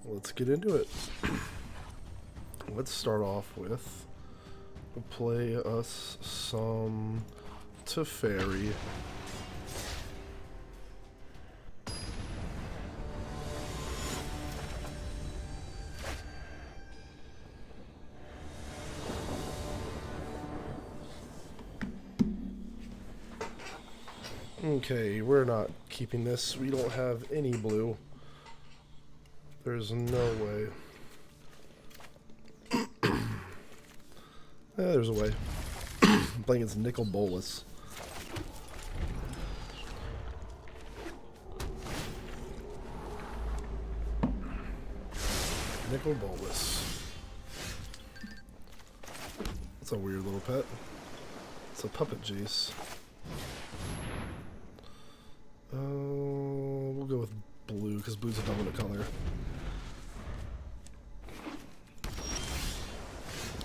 let's get into it. Let's start off with play us some Teferi. Okay, we're not keeping this. We don't have any blue. There's no way. There's a way. I'm playing against Nicol Bolas. Nicol Bolas. That's a weird little pet. It's a puppet Jace. We'll go with blue because blue's a dominant color.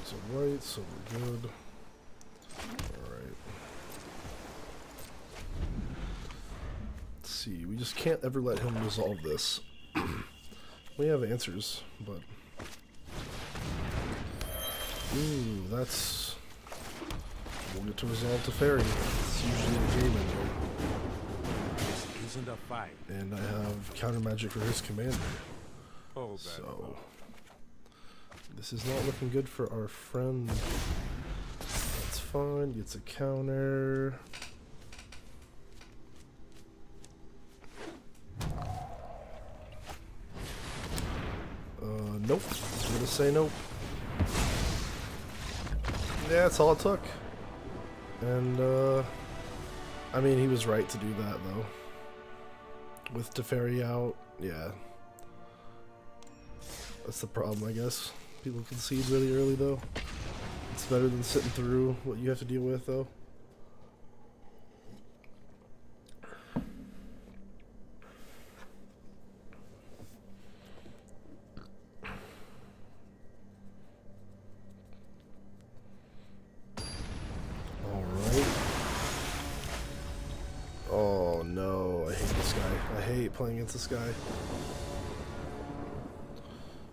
So white, so we're good. Alright. Let's see, we just can't ever let him resolve this. We have answers, but... Ooh, that's... We'll get to resolve Teferi. It's usually the game ending. Isn't a fight. And I have counter magic for his commander. Oh, so this is not looking good for our friend. That's fine. Gets a counter. Nope. I'm gonna say nope. Yeah, that's all it took. And I mean, he was right to do that though. With Teferi out, yeah. That's the problem, I guess. People concede really early, though. It's better than sitting through what you have to deal with, though. Alright. Oh, no. I hate this guy. I hate playing against this guy.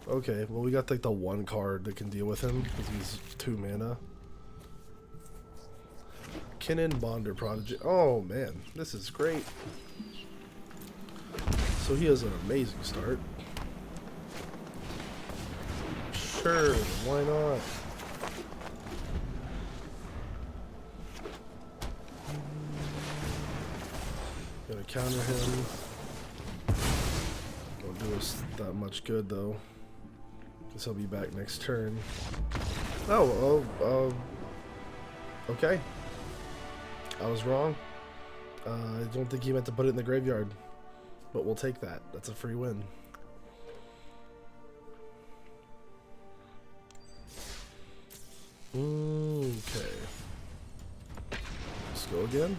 Okay, well we got like the one card that can deal with him because he's 2 mana. Kinnan Bonder Prodigy. Oh man, this is great. So he has an amazing start. Sure, why not? Gonna counter him. Won't do us that much good though. Guess I'll be back next turn. Okay. I was wrong. I don't think he meant to put it in the graveyard. But we'll take that. That's a free win. Okay. Let's go again.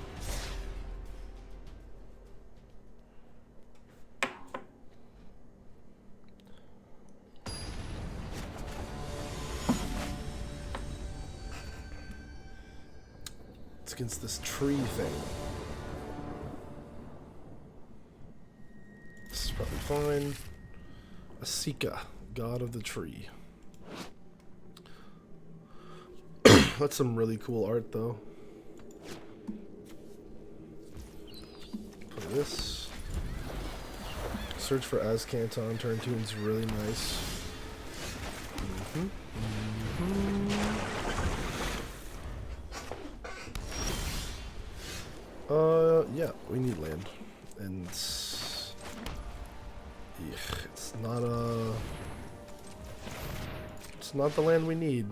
Against this tree thing. This is probably fine. Asika, god of the tree. That's some really cool art though. Play this. Search for Azcanton, turn 2 is really nice. Yeah, we need land, and it's not the land we need.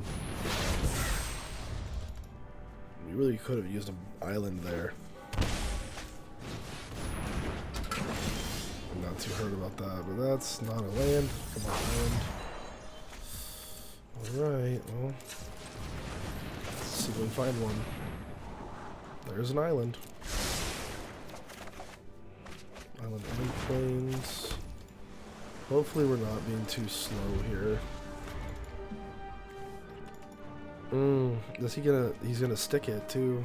We really could have used an island there. I'm not too hurt about that, but that's not a land. Come on, island. Alright, well, let's see if we can find one. There's an island. Island End Plains. Hopefully we're not being too slow here. He's gonna stick it too.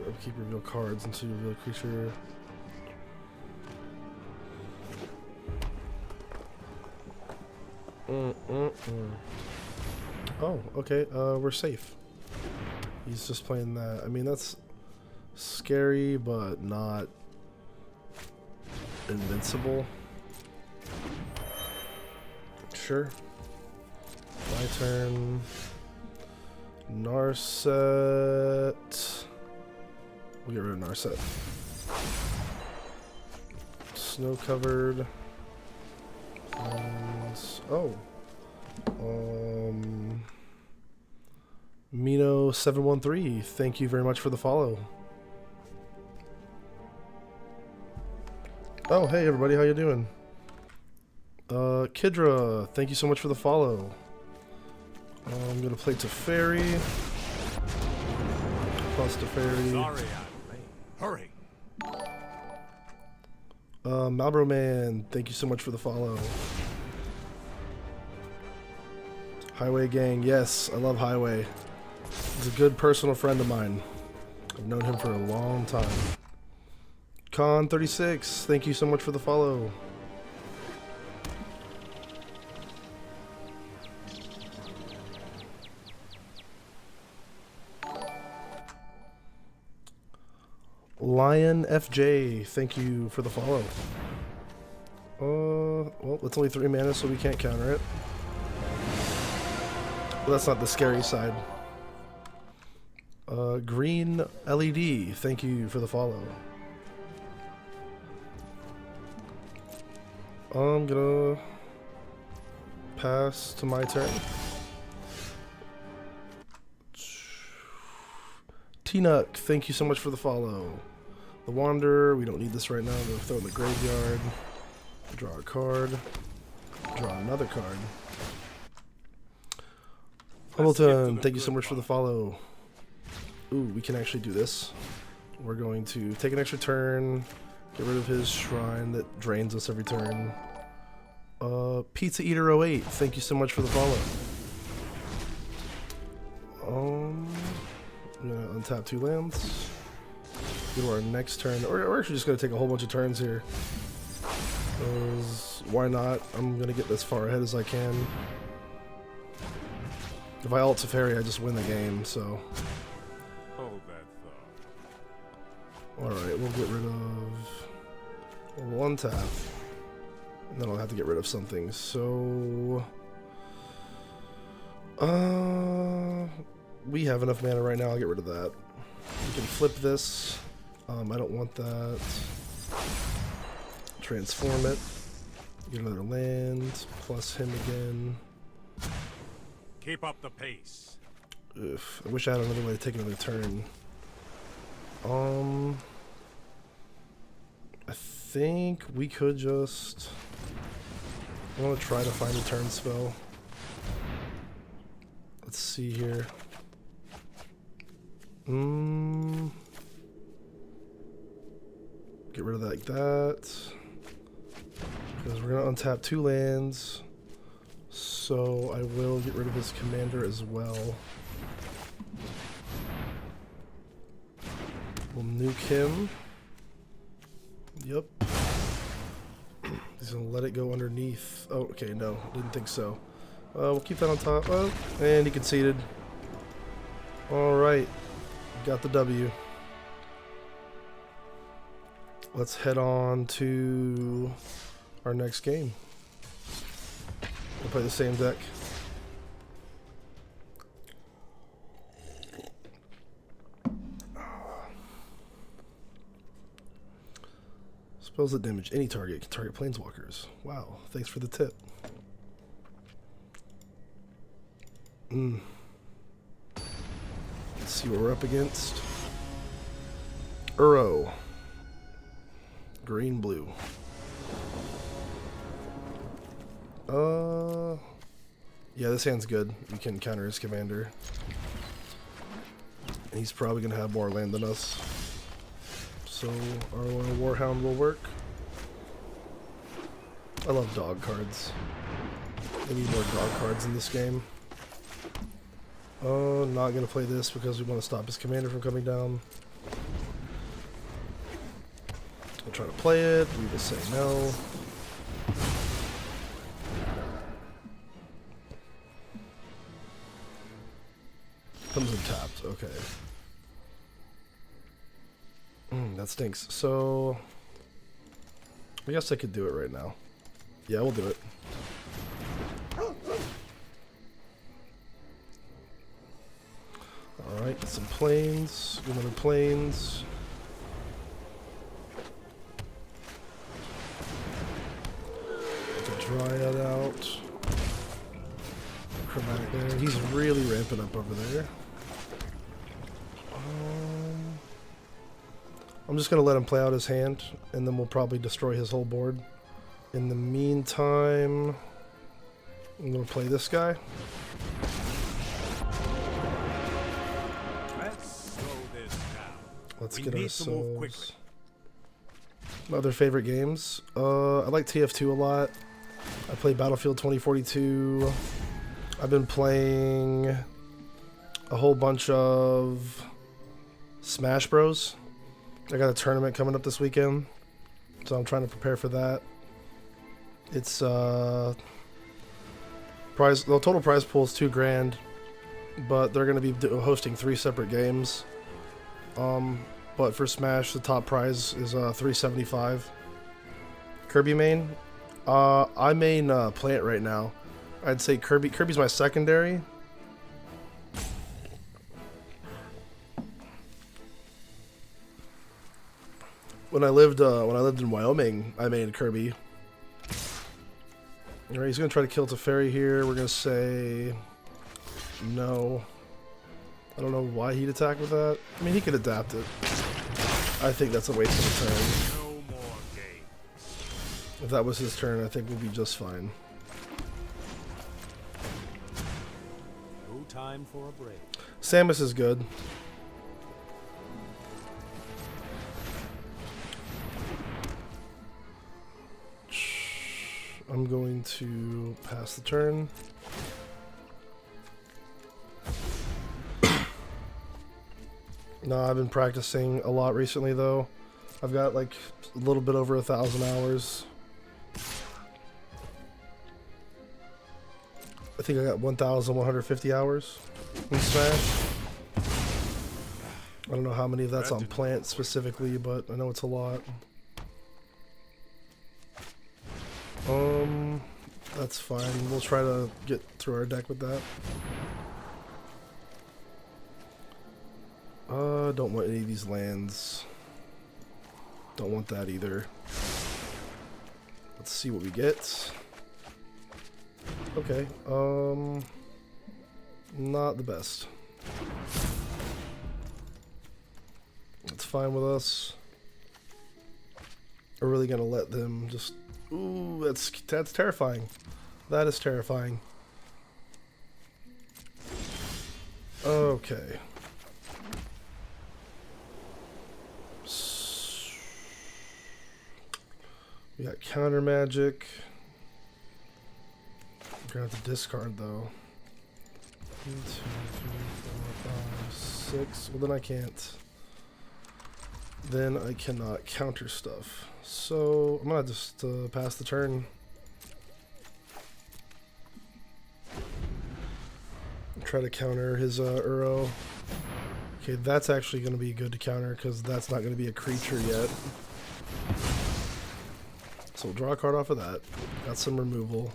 Upkeep reveal cards until you reveal a creature. Oh, okay. We're safe. He's just playing that. I mean, that's scary, but not invincible. Sure. My turn. Narset. We'll get rid of Narset. Snow covered. Oh. Mino713, thank you very much for the follow. Oh, hey everybody, how you doing? Kidra, thank you so much for the follow. I'm gonna play Teferi. Plus Teferi. Sorry, I'm late. Hurry. Malbro Man, thank you so much for the follow. Highway Gang, yes, I love Highway. He's a good personal friend of mine. I've known him for a long time. Con36, thank you so much for the follow. Lion FJ, thank you for the follow. Well, it's only 3 mana, so we can't counter it. Well, that's not the scary side. Green LED, thank you for the follow. I'm gonna pass to my turn. T-Nuck, thank you so much for the follow. The Wanderer, we don't need this right now. I'm gonna throw it in the graveyard. Draw a card. Draw another card. Hamilton, thank you so much for the follow. Ooh, we can actually do this. We're going to take an extra turn, get rid of his shrine that drains us every turn. Pizza Eater 08, thank you so much for the follow. I'm gonna untap 2 lands. Go to our next turn. We're actually just gonna take a whole bunch of turns here. Why not? I'm gonna get as far ahead as I can. If I ult Teferi, I just win the game, so. Hold that thought. Alright, we'll get rid of. We'll untap. And then I'll have to get rid of something, so. We have enough mana right now, I'll get rid of that. We can flip this. I don't want that. Transform it. Get another land. Plus him again. Keep up the pace. Oof, I wish I had another way to take another turn. I think we could just. I want to try to find a turn spell. Let's see here. Get rid of that like that. Because we're going to untap 2 lands. So I will get rid of his commander as well. We'll nuke him. Yep. He's going to let it go underneath. Oh, okay, no. Didn't think so. We'll keep that on top. Oh, and he conceded. Alright. Got the W. Let's head on to our next game. We'll play the same deck. Spells that damage any target can target planeswalkers. Wow, thanks for the tip. Let's see what we're up against. Uro. Green, blue. Yeah, this hand's good. We can counter his commander. And he's probably gonna have more land than us. So our Warhound will work. I love dog cards. We need more dog cards in this game. Oh, not gonna play this because we want to stop his commander from coming down. I'll try to play it. We will say no. Comes in tapped. Okay. That stinks. So I guess I could do it right now. Yeah, we'll do it. Alright, get some planes. Get another planes. Get the Dryad out. Chromatic there. He's really ramping up over there. I'm just going to let him play out his hand, and then we'll probably destroy his whole board. In the meantime, I'm going to play this guy. Let's slow this down. Let's We get need to move quickly. ourselves my other favorite games. I like TF2 a lot. I play Battlefield 2042. I've been playing a whole bunch of Smash Bros. I got a tournament coming up this weekend, so I'm trying to prepare for that. It's the total prize pool is $2 grand, but they're going to be hosting 3 separate games. But for Smash, the top prize is $375. Kirby main. I main Plant right now. I'd say Kirby's my secondary. When I lived in Wyoming, I made Kirby. Alright, he's gonna try to kill Teferi here. We're gonna say no. I don't know why he'd attack with that. I mean, he could adapt it. I think that's a waste of a turn. No more games. If that was his turn, I think we'll be just fine. No time for a break. Samus is good. I'm going to pass the turn. No, I've been practicing a lot recently though. I've got like a little bit over 1,000 hours. I think I got 1,150 hours in Smash. I don't know how many of that's on Plant specifically, but I know it's a lot. That's fine. We'll try to get through our deck with that. Don't want any of these lands. Don't want that either. Let's see what we get. Okay, not the best. That's fine with us. We're really gonna let them just... Ooh, that's terrifying. That is terrifying. Okay. We got counter magic. We're gonna have to discard though. 1, 2, 3, 4, 5, 6. Well, then I can't. Then I cannot counter stuff. So I'm gonna just pass the turn. Try to counter his Uro. Okay, that's actually gonna be good to counter because that's not gonna be a creature yet. So we'll draw a card off of that. Got some removal.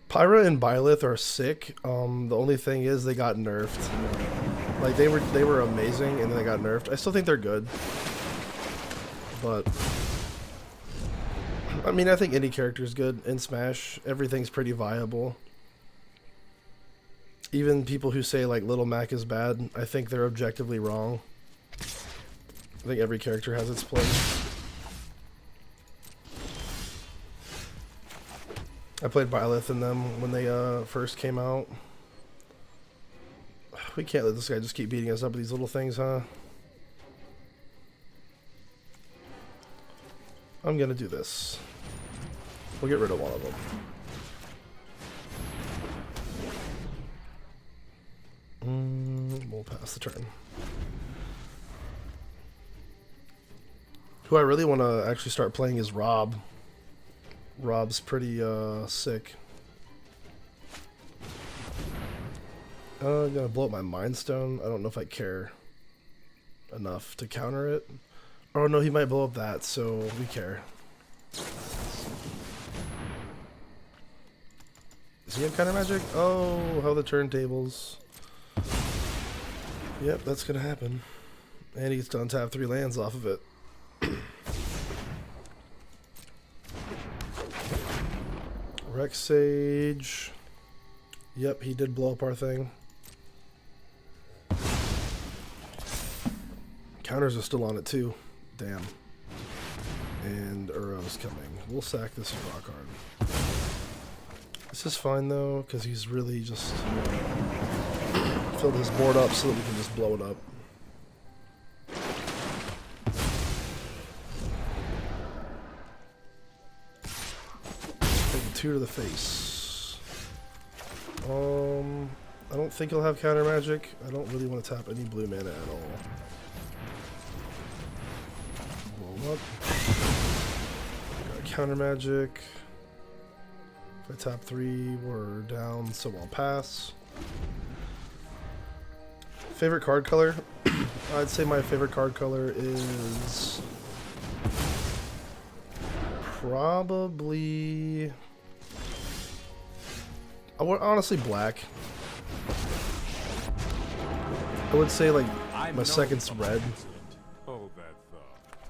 Pyra and Byleth are sick. The only thing is they got nerfed. Like they were amazing and then they got nerfed. I still think they're good. But I mean, I think any character is good in Smash. Everything's pretty viable. Even people who say like Little Mac is bad, I think they're objectively wrong. I think every character has its place. I played Byleth in them when they first came out. We can't let this guy just keep beating us up with these little things, huh? I'm gonna do this. We'll get rid of one of them. We'll pass the turn. Who I really want to actually start playing is Rob. Rob's pretty sick. I'm gonna blow up my Mind Stone. I don't know if I care enough to counter it. Oh no, he might blow up that, so we care. Does he have counter magic? Oh, how the turntables. Yep, that's gonna happen. And he gets to untap 3 lands off of it. Rex Sage. Yep, he did blow up our thing. Counters are still on it too. Damn. And Uro's coming. We'll sack this draw card. This is fine though, because he's really just filled his board up so that we can just blow it up. Take a 2 to the face. I don't think he'll have counter magic. I don't really want to tap any blue mana at all. Blow up. Got counter magic. If I tap 3, we're down, so I'll pass. Favorite card color? I'd say my favorite card color is probably, honestly, black. I would say like my second's red.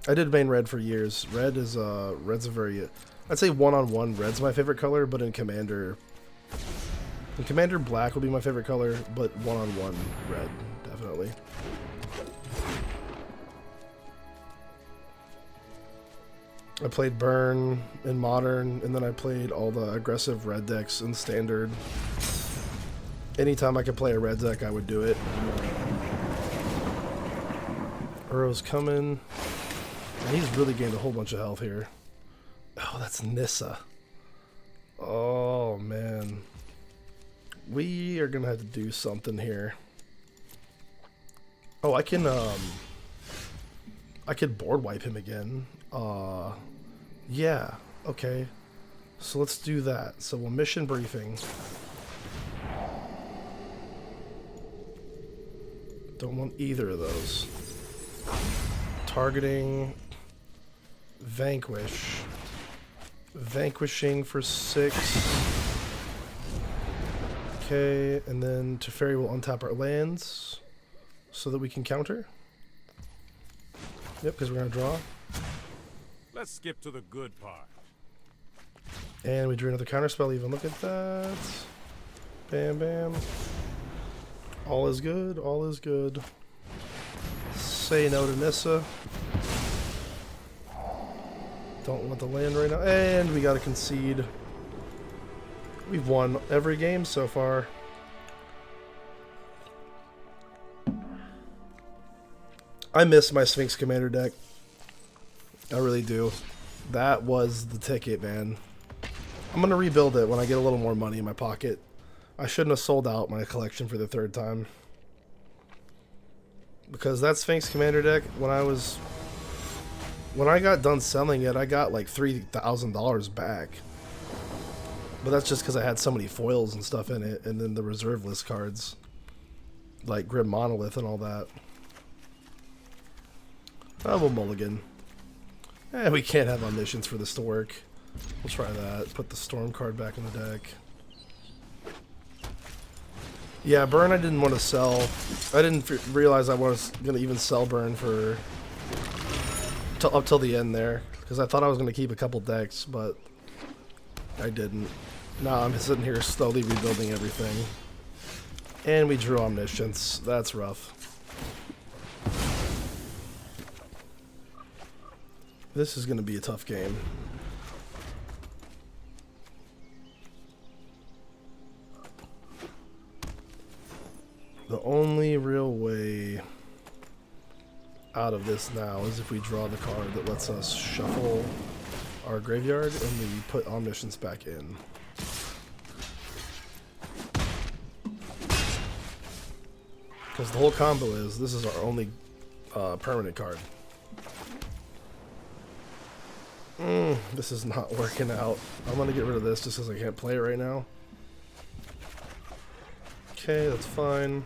I did main red for years. Red's a very, I'd say one-on-one red's my favorite color, but in Commander black would be my favorite color, but one-on-one red, definitely. I played Burn in Modern, and then I played all the aggressive red decks in Standard. Anytime I could play a red deck, I would do it. Uro's coming. And he's really gained a whole bunch of health here. Oh, that's Nissa. Oh, man. We are going to have to do something here. Oh, I could board wipe him again. Yeah, okay. So let's do that. So we'll mission briefing. Don't want either of those. Targeting. Vanquish. Vanquishing for 6. Okay, and then Teferi will untap our lands so that we can counter. Yep, because we're going to draw. Let's skip to the good part. And we drew another counter spell even. Look at that. Bam, bam. All is good. All is good. Say no to Nissa. Don't want the land right now. And we got to concede. We've won every game so far. I miss my Sphinx Commander deck. I really do. That was the ticket, man. I'm going to rebuild it when I get a little more money in my pocket. I shouldn't have sold out my collection for the 3rd time. Because that Sphinx Commander deck, when I got done selling it, I got like $3,000 back. But that's just because I had so many foils and stuff in it, and then the reserve list cards. Like Grim Monolith and all that. We'll mulligan. We can't have Omniscience for this to work. We'll try that. Put the Storm card back in the deck. Yeah, Burn I didn't want to sell. I didn't realize I was going to even sell Burn for up till the end there. Because I thought I was going to keep a couple decks, but I didn't. Now I'm sitting here slowly rebuilding everything. And we drew Omniscience. That's rough. This is going to be a tough game. The only real way out of this now is if we draw the card that lets us shuffle our graveyard and we put Omniscience back in. Because the whole combo is, this is our only permanent card. This is not working out. I'm going to get rid of this just because I can't play it right now. Okay, that's fine.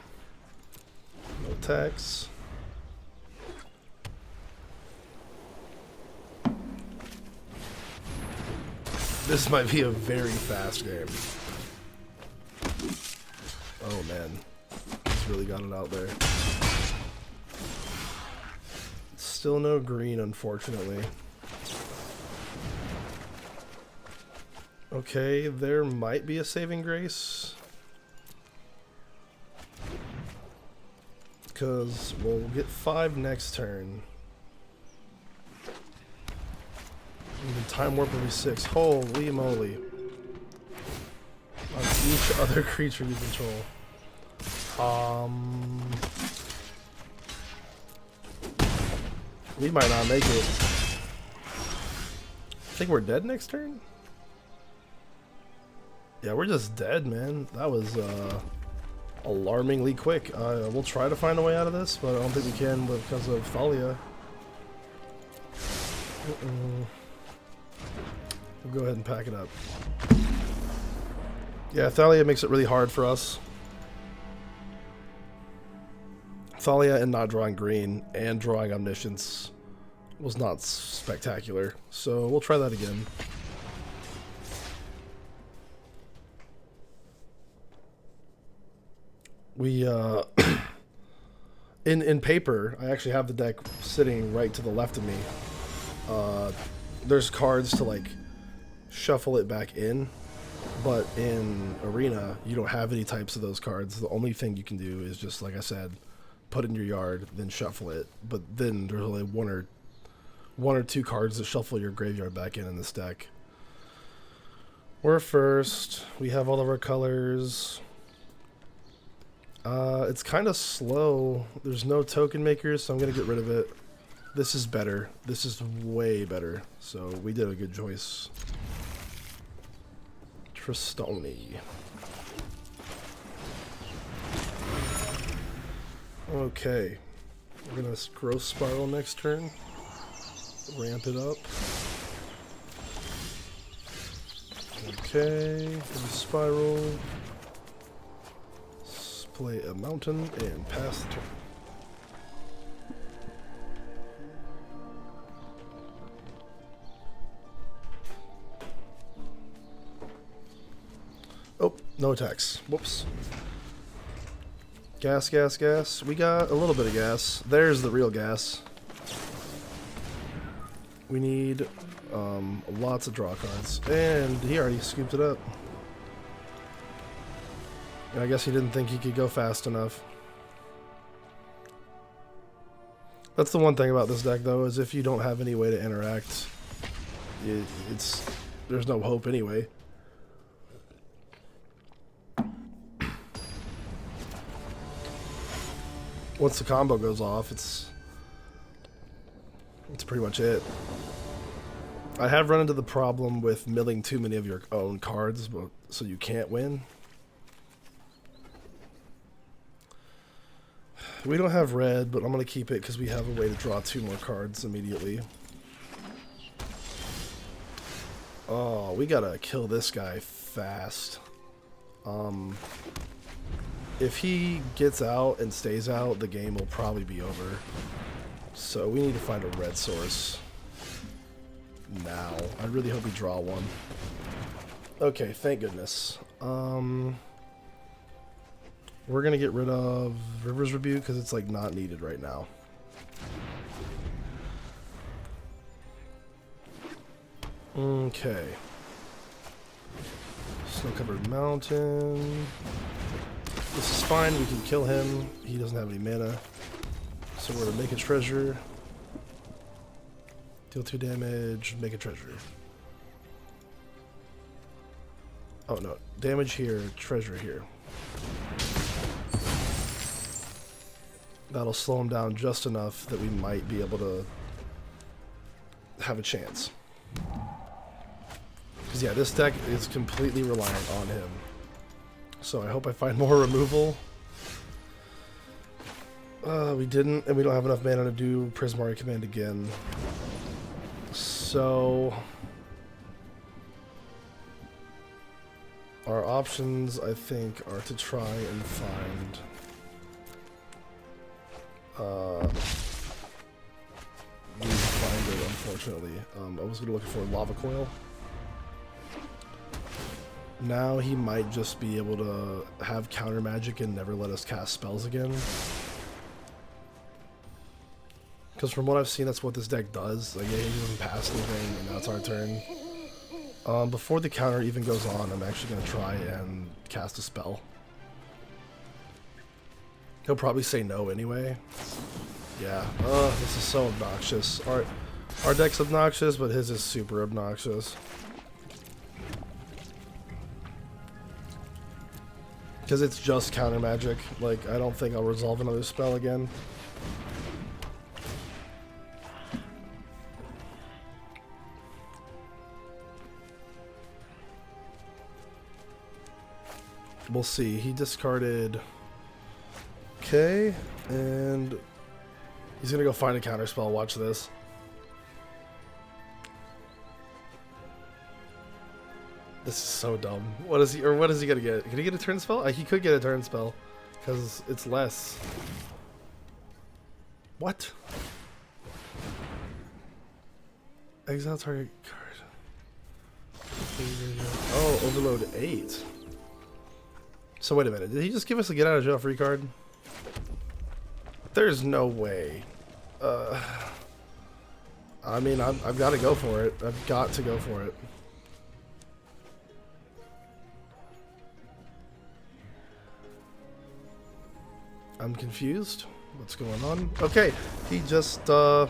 No attacks. This might be a very fast game. Oh man, he's really got it out there. Still no green, unfortunately. Okay, there might be a saving grace. Because we'll get 5 next turn. Even time warp will be 6. Holy moly. On each other creature you control. We might not make it. I think we're dead next turn? Yeah, we're just dead, man. That was alarmingly quick. We'll try to find a way out of this, but I don't think we can because of Thalia. We'll go ahead and pack it up. Yeah, Thalia makes it really hard for us. Thalia and not drawing green and drawing Omniscience was not spectacular, so we'll try that again. We, in paper, I actually have the deck sitting right to the left of me. There's cards to, like, shuffle it back in, but in Arena, you don't have any types of those cards. The only thing you can do is just, like I said, put it in your yard, then shuffle it. But then there's only one or two cards that shuffle your graveyard back in this deck. We're first. We have all of our colors. It's kind of slow. There's no token makers, so I'm going to get rid of it. This is better. This is way better. So we did a good choice. Tristoni. Okay. We're going to Growth Spiral next turn. Ramp it up. Okay. Spiral. Play a mountain and pass the turn. Oh, no attacks. Whoops. Gas, gas, gas. We got a little bit of gas. There's the real gas. We need lots of draw cards. And he already scooped it up. I guess he didn't think he could go fast enough. That's the one thing about this deck, though, is if you don't have any way to interact, there's no hope anyway. Once the combo goes off, it's pretty much it. I have run into the problem with milling too many of your own cards, so you can't win. We don't have red, but I'm going to keep it because we have a way to draw 2 more cards immediately. Oh, we got to kill this guy fast. If he gets out and stays out, the game will probably be over. So we need to find a red source now. I really hope we draw one. Okay, thank goodness. We're going to get rid of River's Rebuke because it's like not needed right now. Okay. Snow-covered mountain. This is fine. We can kill him. He doesn't have any mana. So we're going to make a treasure. Deal 2 damage. Make a treasure. Oh no. Damage here. Treasure here. That'll slow him down just enough that we might be able to have a chance. Because yeah, this deck is completely reliant on him. So I hope I find more removal. We didn't, and we don't have enough mana to do Prismari Command again. So Our options, I think, are to try and find we didn't find it, unfortunately. I was gonna look for lava coil. Now he might just be able to have counter magic and never let us cast spells again. Because from what I've seen, that's what this deck does. Like, yeah, he doesn't pass anything, and now it's our turn. Before the counter even goes on, I'm actually going to try and cast a spell. He'll probably say no anyway. Yeah, this is so obnoxious. Our deck's obnoxious, but his is super obnoxious. Because it's just counter magic. Like, I don't think I'll resolve another spell again. We'll see. He discarded... Okay, and he's gonna go find a counter spell. Watch this. This is so dumb. What is he gonna get? Can he get a turn spell? He could get a turn spell, because it's less. What? Exile target card. Oh, overload 8. So wait a minute. Did he just give us a get out of jail free card? There's no way. I mean, I've got to go for it. I've got to go for it. I'm confused. What's going on? Okay, he just, I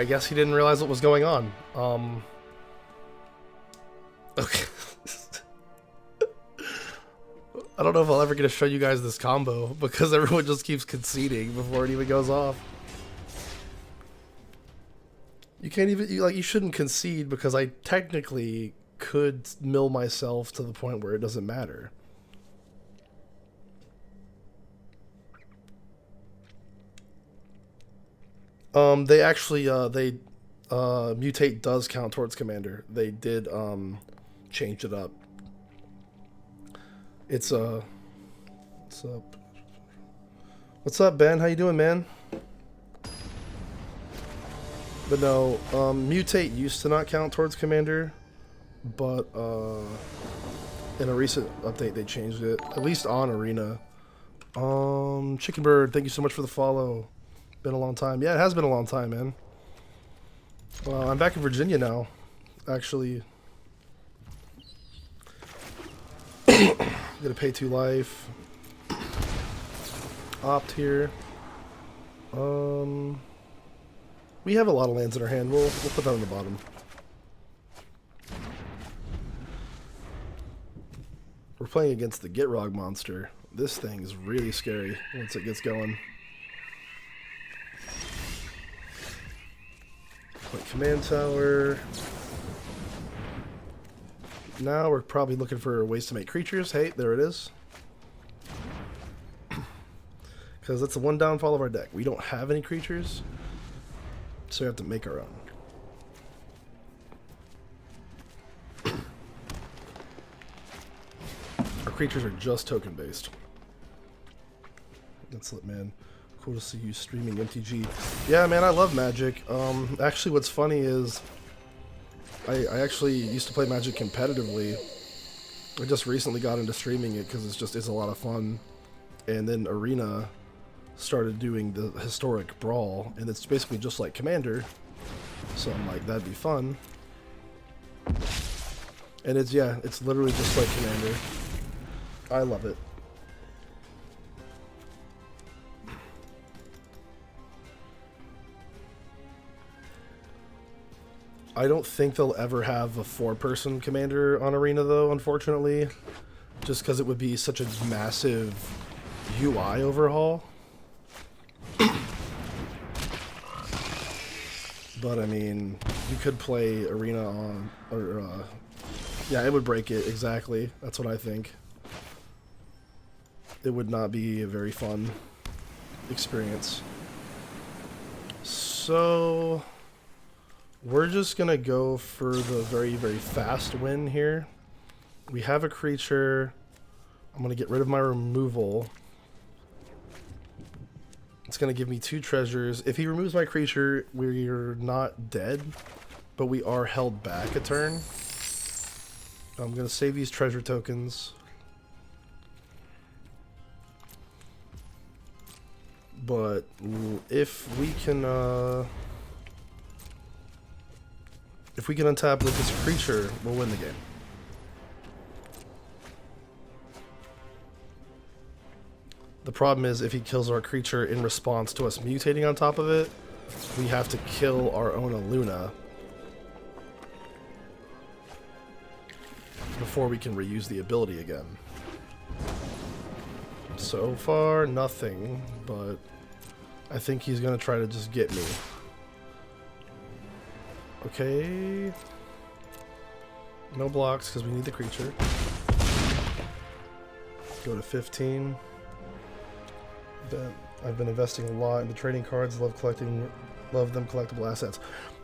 guess he didn't realize what was going on. Okay. I don't know if I'll ever get to show you guys this combo, because everyone just keeps conceding before it even goes off. You can't even, you shouldn't concede, because I technically could mill myself to the point where it doesn't matter. They actually, mutate does count towards commander. They did, change it up. It's, what's up? What's up, Ben? How you doing, man? But no, mutate used to not count towards commander, but, in a recent update they changed it, at least on Arena. Chicken Bird, thank you so much for the follow. Been a long time. Yeah, it has been a long time, man. I'm back in Virginia now, actually. Gonna pay 2 life. Opt here. We have a lot of lands in our hand. We'll put that on the bottom. We're playing against the Gitrog monster. This thing is really scary once it gets going. Like command tower. Now we're probably looking for ways to make creatures. Hey, there it is. Because that's the one downfall of our deck. We don't have any creatures, so we have to make our own. Our creatures are just token based. That's it, man. Cool to see you streaming MTG. Yeah, man, I love Magic. Actually, what's funny is I actually used to play Magic competitively. I just recently got into streaming it because it's a lot of fun. And then Arena started doing the historic Brawl, and it's basically just like Commander. So I'm like, that'd be fun. And it's literally just like Commander. I love it. I don't think they'll ever have a 4-person commander on Arena, though, unfortunately. Just because it would be such a massive UI overhaul. But, I mean, you could play Arena on... yeah, it would break it, exactly. That's what I think. It would not be a very fun experience. So... we're just gonna go for the very, very fast win here. We have a creature. I'm going to get rid of my removal. It's going to give me 2 treasures. If he removes my creature, we're not dead, but we are held back a turn. I'm going to save these treasure tokens. But if we can untap with this creature, we'll win the game. The problem is if he kills our creature in response to us mutating on top of it, we have to kill our own Luna before we can reuse the ability again. So far, nothing, but I think he's gonna try to just get me. Okay. No blocks because we need the creature. Go to 15. I've been investing a lot in the trading cards. Love them collectible assets.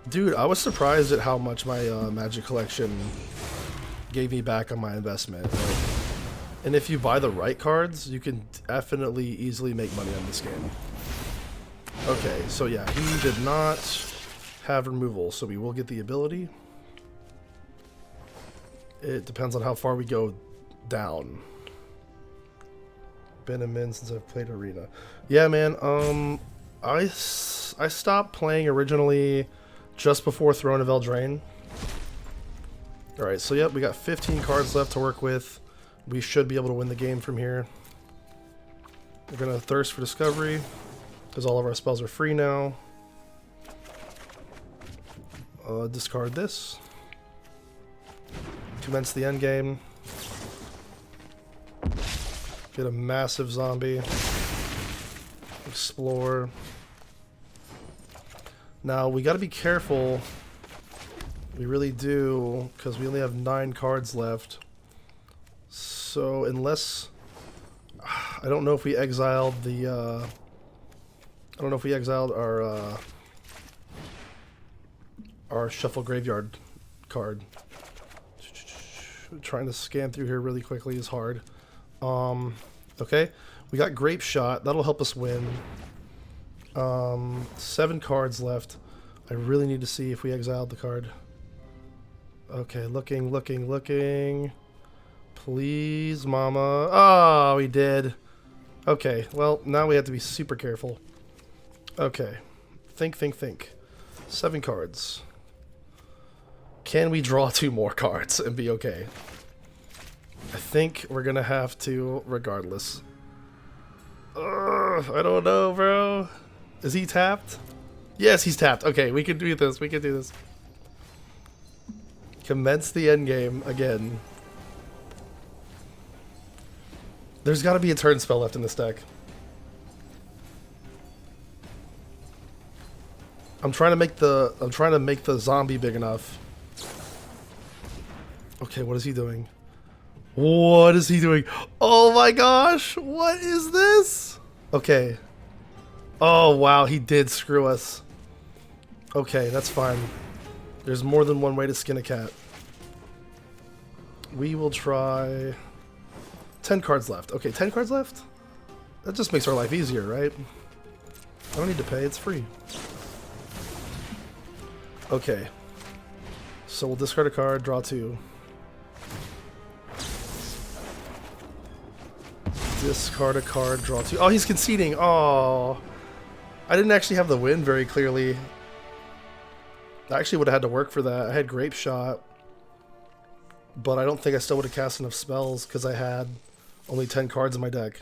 Dude, I was surprised at how much my Magic collection gave me back on my investment. Like, and if you buy the right cards, you can definitely easily make money on this game. Okay, so yeah, he did not have removal, so we will get the ability. It depends on how far we go down. Been a min since I've played Arena. Yeah, man, I stopped playing originally just before Throne of Eldraine. Alright, so yep, we got 15 cards left to work with. We should be able to win the game from here. We're gonna thirst for discovery, because all of our spells are free now. Discard this. Commence the end game. Get a massive zombie. Explore. Now, we gotta be careful. We really do, because we only have 9 cards left. So, unless... I don't know if we exiled the... I don't know if we exiled our Shuffle Graveyard card. Trying to scan through here really quickly is hard. Okay, we got Grape Shot. That'll help us win. 7 cards left. I really need to see if we exiled the card. Okay, looking. Please, mama. Oh, we did. Okay, well, now we have to be super careful. Okay, think. 7 cards. Can we draw 2 more cards and be okay? I think we're gonna have to, regardless. I don't know, bro. Is he tapped? Yes, he's tapped. Okay, we can do this. Commence the end game again. There's got to be a turn spell left in this deck. I'm trying to make the zombie big enough. Okay, what is he doing? What is he doing? Oh my gosh! What is this? Okay. Oh wow, he did screw us. Okay, that's fine. There's more than one way to skin a cat. We will try... 10 cards left. Okay, 10 cards left? That just makes our life easier, right? I don't need to pay, it's free. Okay. So we'll discard a card, draw 2. Discard a card, draw 2. Oh, he's conceding. Oh. I didn't actually have the win very clearly. I actually would have had to work for that. I had Grape Shot. But I don't think I still would have cast enough spells because I had only 10 cards in my deck.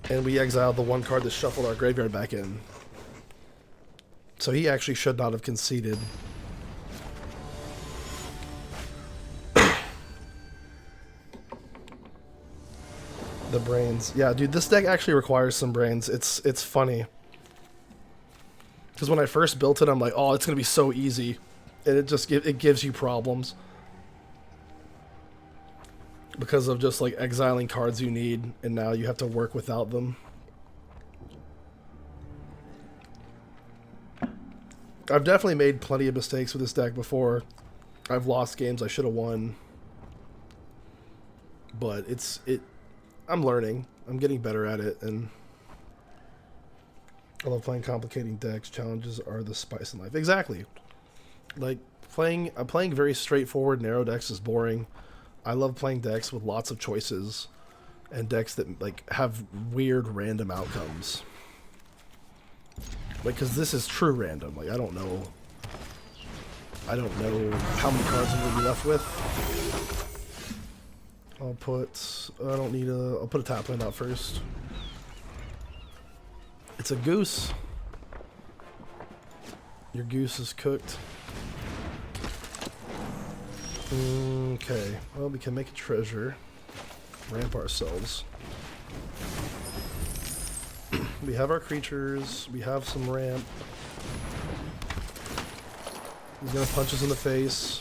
And we exiled the 1 card that shuffled our graveyard back in. So he actually should not have conceded. The brains. Yeah, dude, this deck actually requires some brains. It's funny. Because when I first built it, I'm like, oh, it's going to be so easy. And it gives you problems. Because of just like exiling cards you need, and now you have to work without them. I've definitely made plenty of mistakes with this deck before. I've lost games I should have won. But I'm learning. I'm getting better at it, and I love playing complicating decks. Challenges are the spice in life. Exactly. Like I'm playing very straightforward narrow decks is boring. I love playing decks with lots of choices and decks that like have weird random outcomes. Like, cause this is true random. Like I don't know how many cards I'm gonna be left with. I'll put a tap land out first. It's a goose. Your goose is cooked. Okay, well, we can make a treasure. Ramp ourselves. We have our creatures. We have some ramp. He's gonna punch us in the face.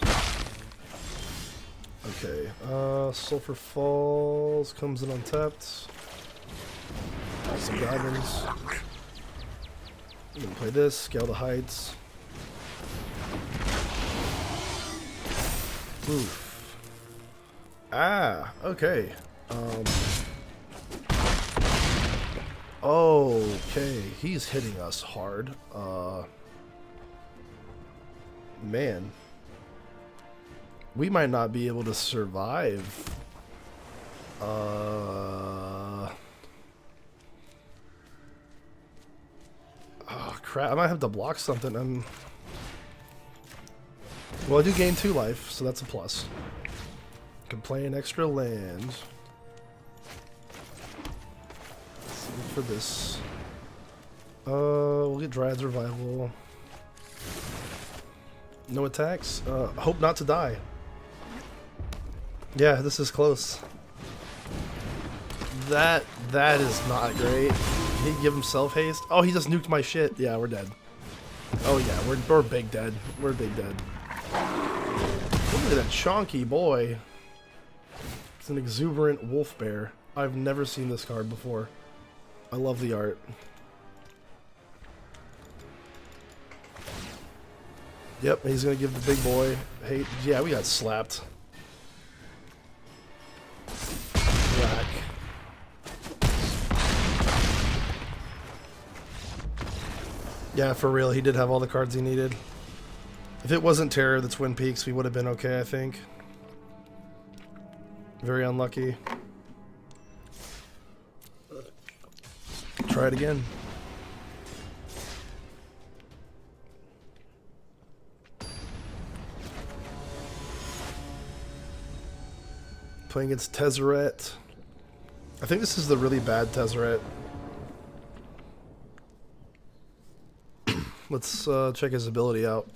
Okay, Sulfur Falls comes in untapped. Some diamonds. I'm gonna play this, Scale the Heights. Oof. Ah, okay. Okay, he's hitting us hard. Man. We might not be able to survive. Oh crap, I might have to block something. Well, I do gain 2 life, so that's a plus. Can play an extra land. Let's look for this. We'll get Dryad's Revival. No attacks? Hope not to die. Yeah, this is close. That is not great. Did he give himself haste? Oh, he just nuked my shit. Yeah, we're dead. Oh yeah, we're big dead. We're big dead. Look at that chonky boy. It's an exuberant wolf bear. I've never seen this card before. I love the art. Yep, he's gonna give the big boy hate. Yeah, we got slapped. Whack. Yeah, for real, he did have all the cards he needed. If it wasn't Terror of the Twin Peaks, we would have been okay, I think. Very unlucky. Try it again. Playing against Tezzeret. I think this is the really bad Tezzeret. Let's check his ability out.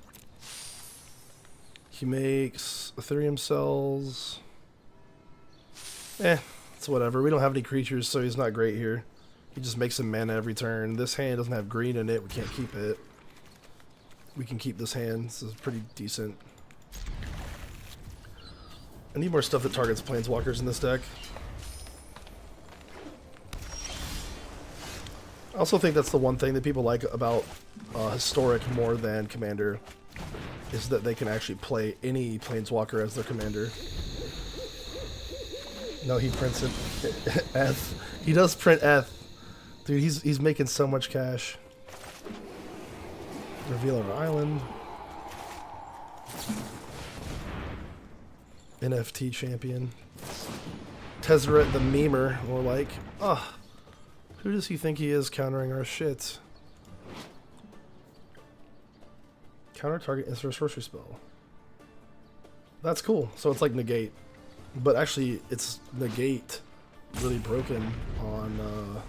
He makes Ethereum cells. It's whatever. We don't have any creatures, so he's not great here. He just makes some mana every turn. This hand doesn't have green in it. We can't keep it. We can keep this hand. This is pretty decent. I need more stuff that targets planeswalkers in this deck. I also think that's the one thing that people like about Historic more than Commander, is that they can actually play any planeswalker as their commander. No, he prints it. Eth. He does print Eth. Dude, he's making so much cash. Reveal our island. NFT champion. Tezzeret the memer, more like. Ugh. Who does he think he is countering our shit? Counter target instant sorcery spell. That's cool. So it's like negate. But actually, it's negate really broken on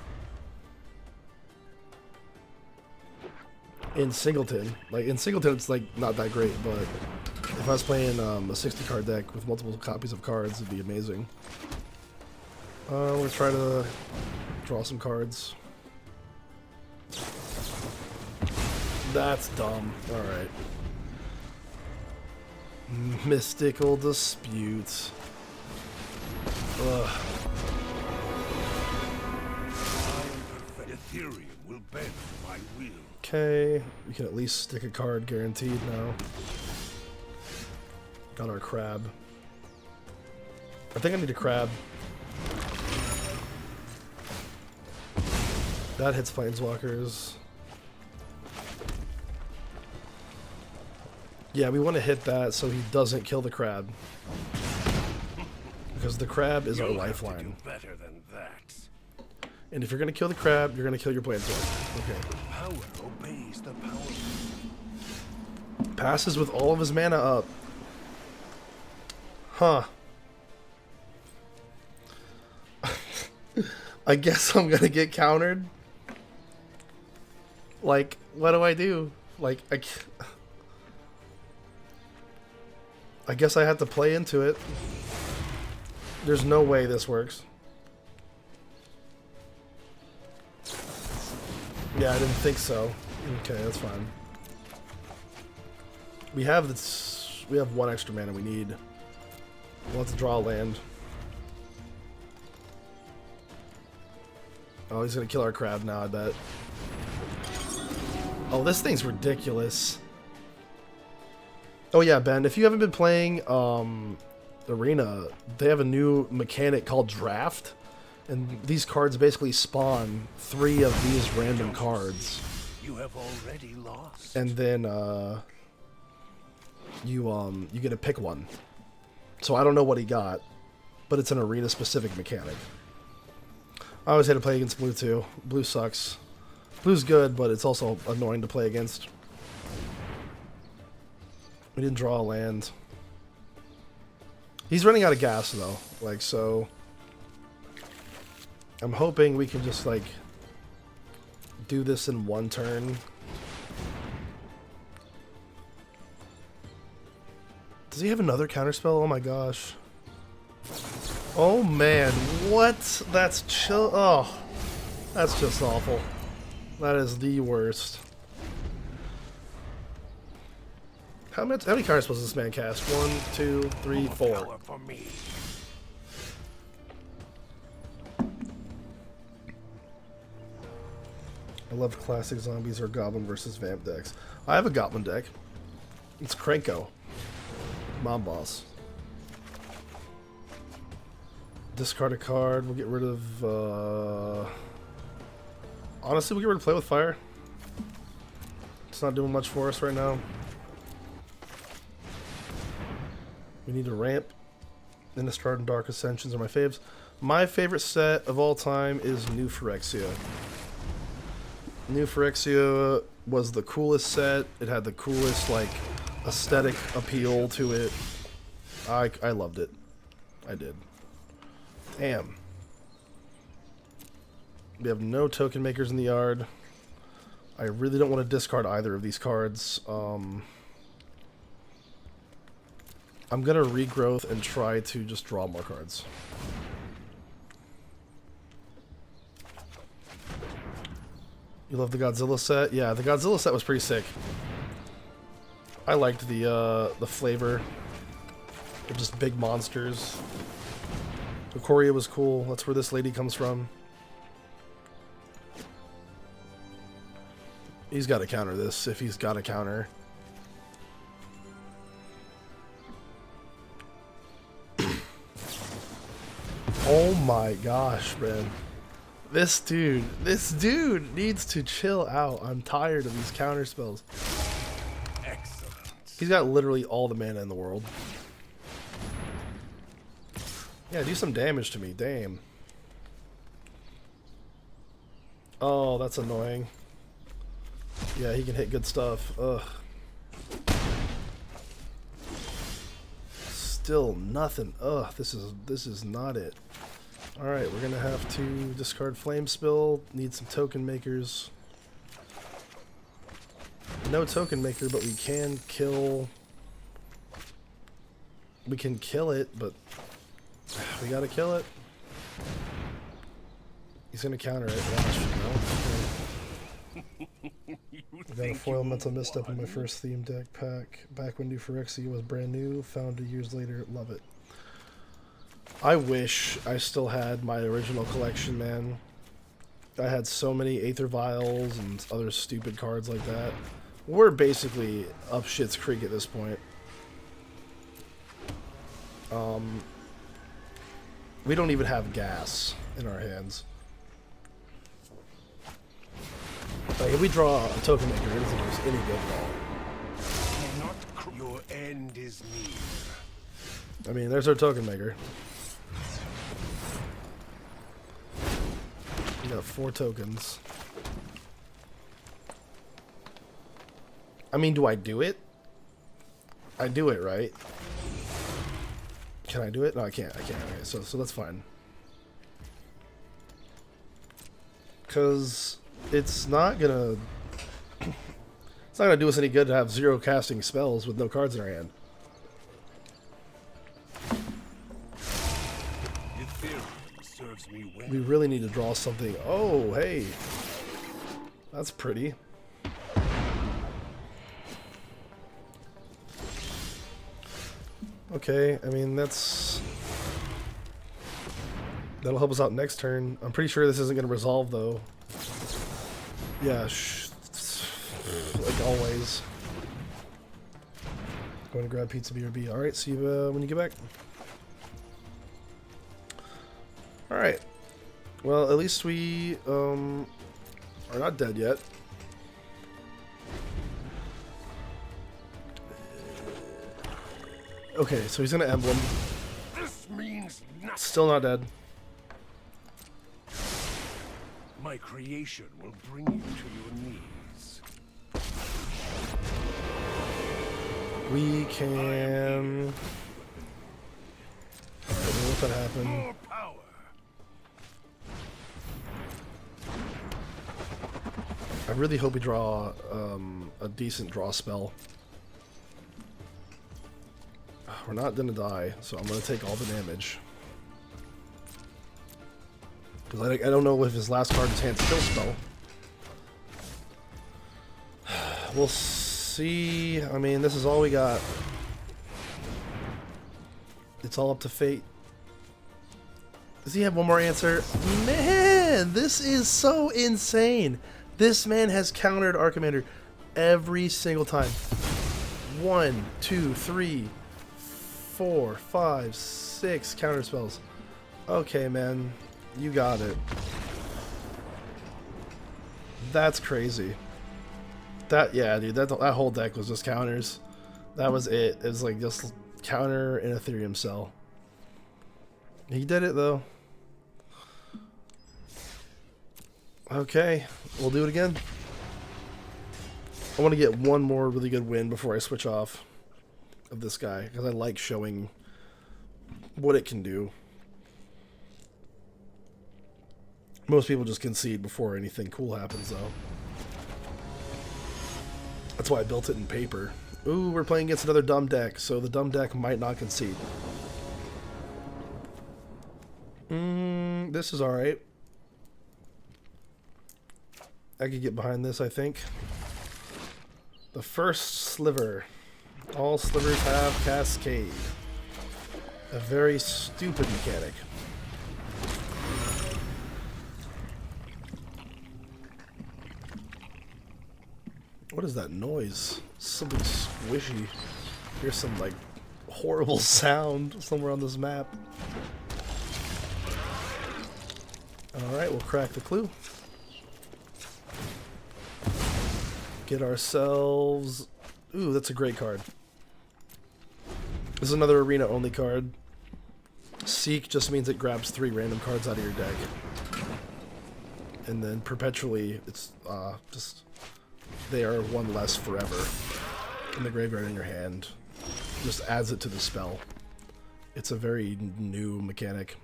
in Singleton. Like in Singleton, it's like not that great, but if I was playing a 60 card deck with multiple copies of cards, it'd be amazing. I'm gonna try to draw some cards. That's dumb. Alright. Mystical Dispute. Ugh. Ethereum will bend to my will. Okay, we can at least stick a card guaranteed now. Got our crab. I think I need a crab. That hits planeswalkers. Yeah, we want to hit that so he doesn't kill the crab. Because the crab is our lifeline. Better than that. And if you're going to kill the crab, you're going to kill your planeswalker. Okay. Power obeys the power. Passes with all of his mana up. Huh. I guess I'm going to get countered. Like, what do I do? Like, I guess I have to play into it. There's no way this works. Yeah, I didn't think so. Okay, that's fine. We have this. We have one extra mana we need. We'll have to draw a land. Oh, he's gonna kill our crab now, I bet. Oh, this thing's ridiculous. Oh yeah, Ben, if you haven't been playing Arena, they have a new mechanic called Draft. And these cards basically spawn 3 of these random cards. You have already lost. And then you get to pick one. So I don't know what he got, but it's an arena specific mechanic. I always had to play against blue too. Blue sucks. Blue's good, but it's also annoying to play against. We didn't draw a land. He's running out of gas though, like so. I'm hoping we can just like do this in one turn. Does he have another counterspell? Oh my gosh. Oh man, what? That's chill. Oh, that's just awful. That is the worst. How many counterspells does this man cast? 1, 2, 3, 4. Power for me. I love classic zombies or goblin versus vamp decks. I have a goblin deck. It's Krenko. Mob boss. Discard a card. We'll get rid of... Honestly, we'll get rid of Play with Fire. It's not doing much for us right now. We need a ramp. Innistrad and Dark Ascensions are my faves. My favorite set of all time is New Phyrexia. New Phyrexia was the coolest set. It had the coolest, like, aesthetic appeal to it. I loved it. I did. Damn. We have no token makers in the yard. I really don't want to discard either of these cards. I'm gonna regrowth and try to just draw more cards. You love the Godzilla set? Yeah, the Godzilla set was pretty sick. I liked the flavor. They're just big monsters. Ikoria was cool. That's where this lady comes from. He's got to counter this if he's got to counter. Oh my gosh, man. This dude needs to chill out. I'm tired of these counter spells. Excellent. He's got literally all the mana in the world. Yeah, do some damage to me. Damn. Oh, that's annoying. Yeah, he can hit good stuff. Ugh. Still nothing. Ugh, this is not it. Alright, we're gonna have to discard Flame Spill. Need some token makers. No token maker, but we can kill... We can kill it, but... We gotta kill it. He's gonna counter it. Watch, I got a foil mental misstep in my first theme deck pack. Back when New Phyrexia was brand new. Found it years later. Love it. I wish I still had my original collection, man. I had so many Aether Vials and other stupid cards like that. We're basically up shit's creek at this point. We don't even have gas in our hands. Like, if we draw a token maker, it doesn't do us any good at all. Your end is near. I mean, there's our token maker. We got 4 tokens. I mean, do I do it? I do it, right? Can I do it? No, I can't. I can't. Okay, so that's fine. Because it's not gonna... It's not gonna do us any good to have 0 casting spells with no cards in our hand. Serves me well. We really need to draw something. Oh, hey. That's pretty. Okay, I mean, that'll help us out next turn. I'm pretty sure this isn't going to resolve, though. Yeah, like always. Going to grab pizza, BRB. Alright, see you when you get back. Alright. Well, at least we are not dead yet. Okay, so he's gonna emblem. This means nothing. Still not dead. My creation will bring you to your knees. We can... Alright, we'll let that happen. More power. I really hope we draw a decent draw spell. We're not gonna die, so I'm gonna take all the damage. Because I don't know if his last card is hand kill spell. We'll see. I mean, this is all we got. It's all up to fate. Does he have one more answer? Man, this is so insane. This man has countered our commander every single time. 1, 2, 3, 4, 5, 6 counter spells. Okay, man. You got it. That's crazy. Yeah, dude, that whole deck was just counters. That was it. It was like just counter an Ethereum cell. He did it, though. Okay, we'll do it again. I want to get one more really good win before I switch off of this guy, because I like showing what it can do. Most people just concede before anything cool happens, though. That's why I built it in paper. Ooh, we're playing against another dumb deck, so the dumb deck might not concede. This is alright. I could get behind this, I think. The first sliver. All slivers have Cascade. A very stupid mechanic. What is that noise? Something squishy. Here's some, like, horrible sound somewhere on this map. Alright, we'll crack the clue. Get ourselves... Ooh, that's a great card. This is another arena-only card. Seek just means it grabs 3 random cards out of your deck. And then perpetually, it's just... They are 1 less forever in the graveyard in your hand. Just adds it to the spell. It's a very new mechanic.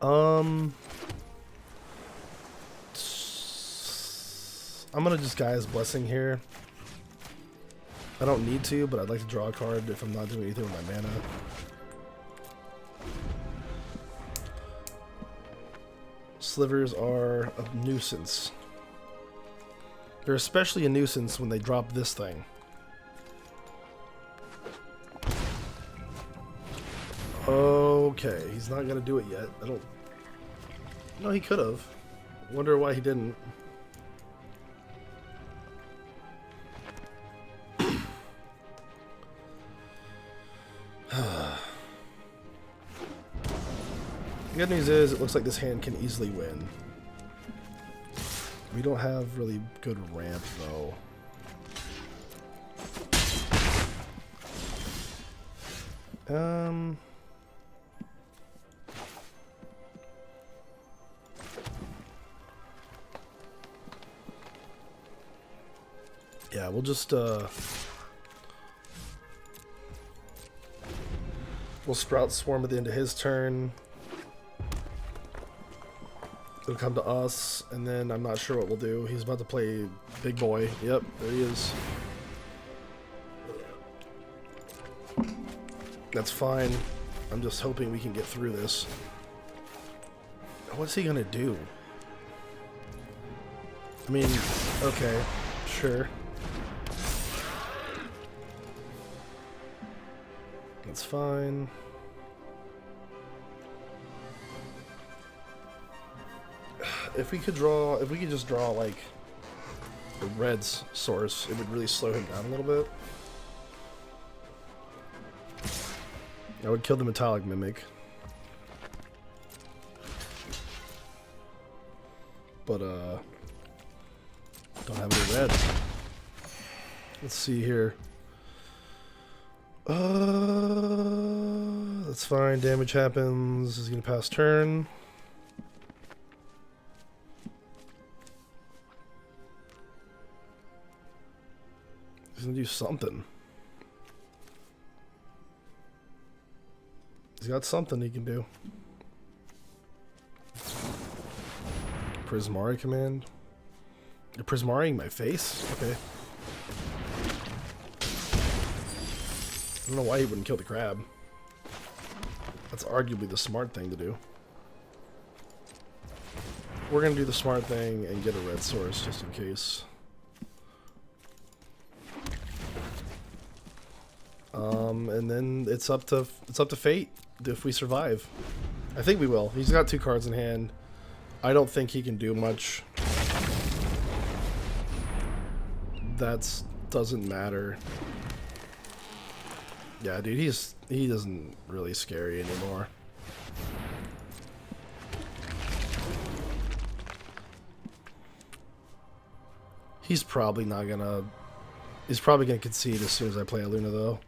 I'm gonna just Gaia's Blessing here. I don't need to, but I'd like to draw a card if I'm not doing anything with my mana. Slivers are a nuisance. They're especially a nuisance when they drop this thing. Okay, he's not gonna do it yet. I don't... No, he could have. Wonder why he didn't. The good news is it looks like this hand can easily win. We don't have really good ramp though. Yeah, we'll just we'll Sprout Swarm at the end of his turn. It'll come to us, and then I'm not sure what we'll do. He's about to play Big Boy. Yep, there he is. That's fine. I'm just hoping we can get through this. What's he gonna do? I mean, okay, sure. That's fine. If we could just draw like the red's source, it would really slow him down a little bit. I would kill the metallic mimic. But don't have any red. Let's see here. That's fine. Damage happens. He's gonna pass turn. He's gonna do something. He's got something he can do. Prismari command. You're Prismaring my face? Okay. I don't know why he wouldn't kill the crab. That's arguably the smart thing to do. We're gonna do the smart thing and get a red source just in case. And then it's up to fate if we survive. I think we will. He's got 2 cards in hand. I don't think he can do much. That doesn't matter. Yeah, dude, he isn't really scary anymore. He's probably gonna concede as soon as I play a Luna though.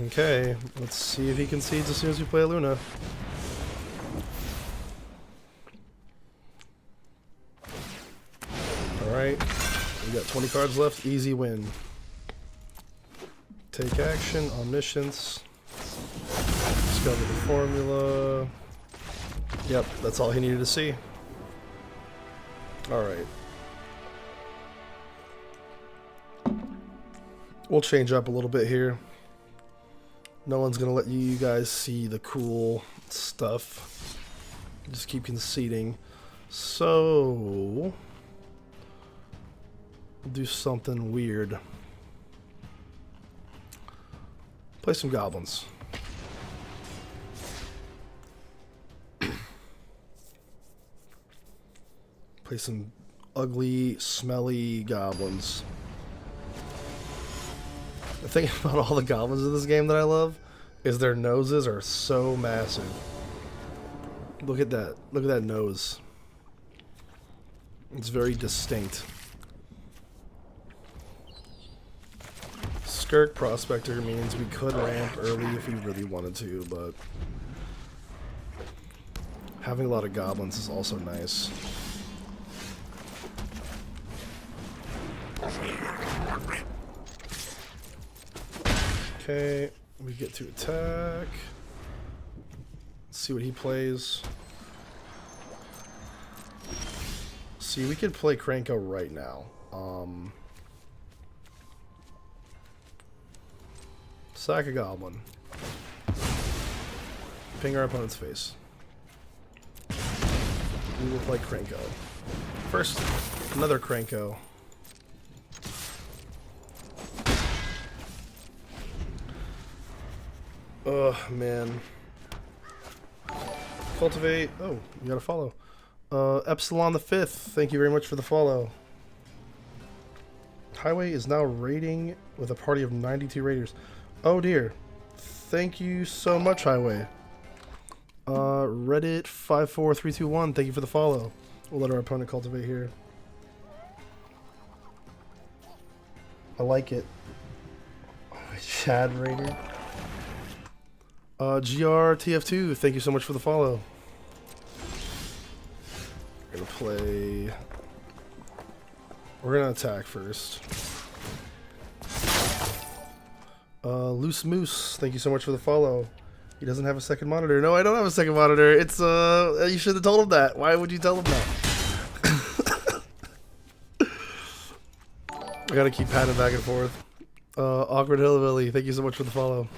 Okay, let's see if he concedes as soon as we play a Luna. Alright, we got 20 cards left, easy win. Take action, omniscience. Discover the formula. Yep, that's all he needed to see. Alright. We'll change up a little bit here. No one's gonna let you guys see the cool stuff. Just keep conceding. So we'll do something weird. Play some goblins. Play some ugly, smelly goblins. The thing about all the goblins in this game that I love is their noses are so massive. Look at that. Look at that nose. It's very distinct. Skirk Prospector means we could ramp early if we really wanted to, but having a lot of goblins is also nice. Okay, we get to attack. Let's see what he plays. See, we could play Kranko right now. Sack a goblin. Ping our opponent's face. We will play Kranko. First, another Kranko. Oh, man. Cultivate. Oh, you gotta follow. Epsilon the 5th, thank you very much for the follow. Highway is now raiding with a party of 92 raiders. Oh dear. Thank you so much, Highway. Reddit 54321, thank you for the follow. We'll let our opponent cultivate here. I like it. Chad Raider. GRTF2, thank you so much for the follow. We're gonna play. We're gonna attack first. Loose Moose, thank you so much for the follow. He doesn't have a second monitor. No, I don't have a second monitor. It's you should have told him that. Why would you tell him that? I gotta keep patting back and forth. Awkward Hillbilly, thank you so much for the follow.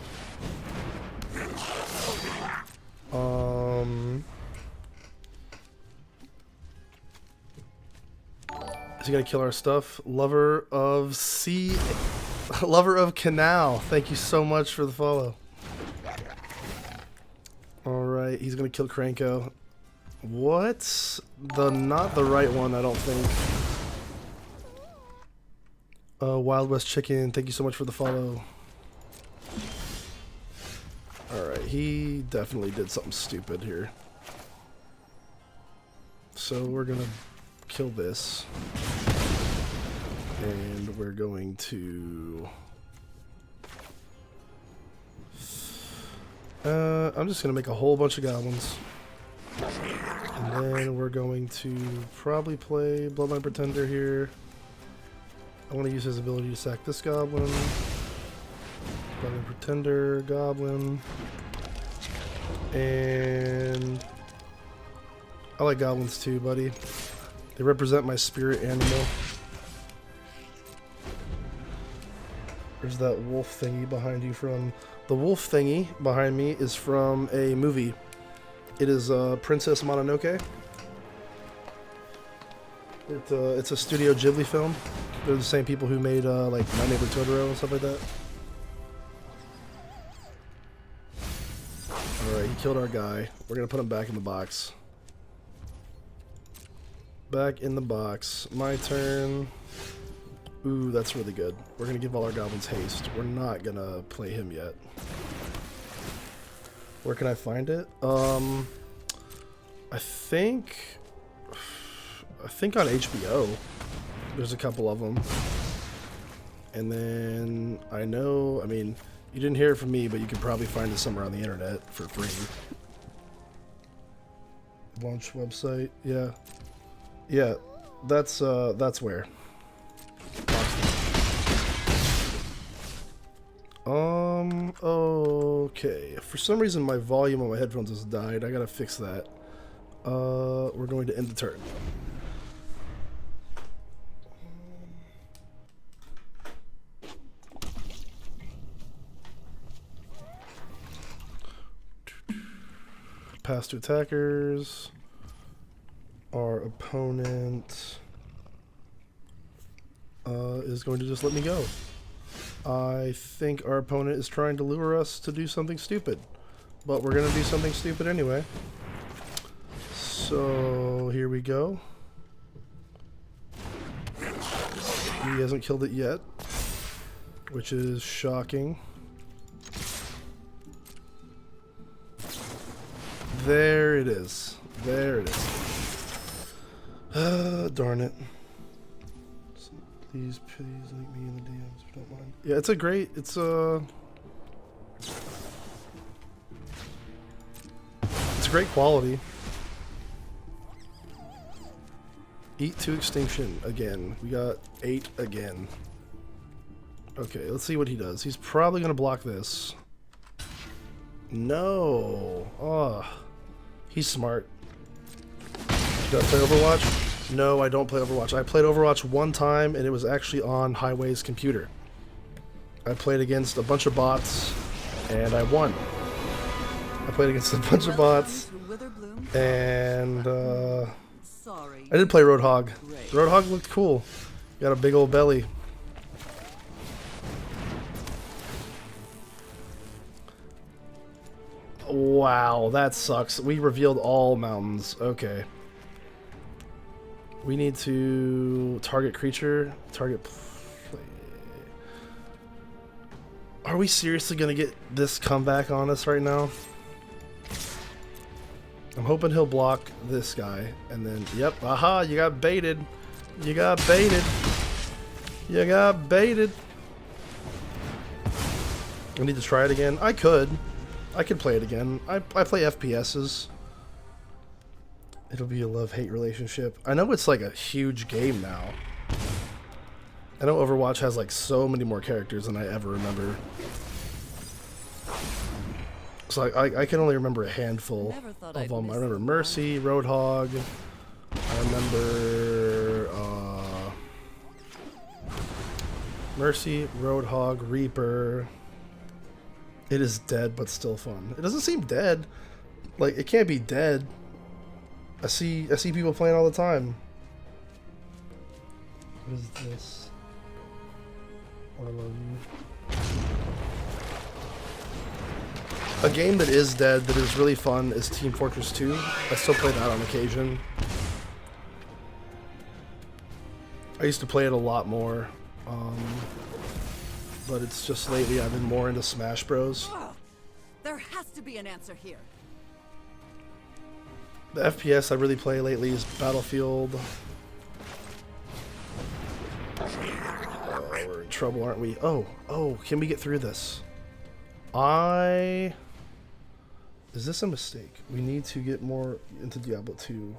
Is he gonna kill our stuff? Lover of Sea, Lover of Canal, thank you so much for the follow. Alright, he's gonna kill Cranko. What? Not the right one, I don't think. Wild West Chicken, thank you so much for the follow. Alright, he definitely did something stupid here. So we're gonna kill this. And we're going to... I'm just gonna make a whole bunch of goblins. And then we're going to probably play Bloodline Pretender here. I want to use his ability to sack this goblin. Bloodline Pretender, goblin. And I like goblins too, buddy. They represent my spirit animal. There's that wolf thingy behind you from... The wolf thingy behind me is from a movie. It is Princess Mononoke. It's a Studio Ghibli film. They're the same people who made like My Neighbor Totoro and stuff like that. Alright, he killed our guy. We're gonna put him back in the box. Back in the box. My turn. Ooh, that's really good. We're gonna give all our goblins haste. We're not gonna play him yet. Where can I find it? I think on HBO. There's a couple of them. And then I mean, you didn't hear it from me, but you could probably find it somewhere on the internet for free. Launch website, yeah. Yeah, that's where. Okay. For some reason my volume on my headphones has died. I gotta fix that. We're going to end the turn. Pass to attackers. Our opponent is going to just let me go. I think our opponent is trying to lure us to do something stupid. But we're going to do something stupid anyway. So, here we go. He hasn't killed it yet, which is shocking. There it is. There it is. Darn it. Please link me in the DMs if you don't mind. Yeah, it's a great, it's great quality. Eat to extinction again. We got 8 again. Okay, let's see what he does. He's probably gonna block this. No. Oh, he's smart. Do I play Overwatch? No, I don't play Overwatch. I played Overwatch one time, and it was actually on Highway's computer. I played against a bunch of bots, and I won. I played against a bunch of bots, and I did play Roadhog. Roadhog looked cool. Got a big old belly. Wow, that sucks. We revealed all mountains. Okay. We need to target creature, target place. Are we seriously gonna get this comeback on us right now? I'm hoping he'll block this guy, and then, yep, aha, you got baited. You got baited. You got baited. I need to try it again. I could play it again. I play FPSs. It'll be a love-hate relationship. I know it's like a huge game now. I know Overwatch has like so many more characters than I ever remember. So I can only remember a handful of them. I remember Mercy, Roadhog. I remember Mercy, Roadhog, Reaper. It is dead, but still fun. It doesn't seem dead. Like, it can't be dead. I see people playing all the time. What is this? I love you. A game that is dead that is really fun is Team Fortress 2. I still play that on occasion. I used to play it a lot more. But it's just lately I've been more into Smash Bros. There has to be an answer here. The FPS I really play lately is Battlefield. We're in trouble, aren't we? Oh, can we get through this? Is this a mistake? We need to get more into Diablo 2.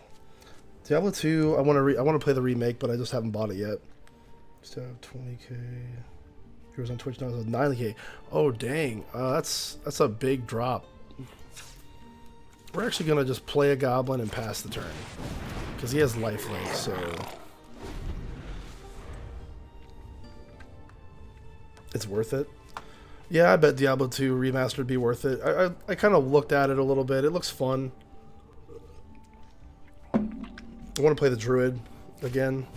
Diablo 2, I want to play the remake, but I just haven't bought it yet. Still have 20k. Viewers on Twitch now is 90k. Oh dang, that's a big drop. We're actually gonna just play a goblin and pass the turn because he has lifelink. So it's worth it. Yeah, I bet Diablo 2 Remastered would be worth it. I kind of looked at it a little bit. It looks fun. I want to play the Druid again.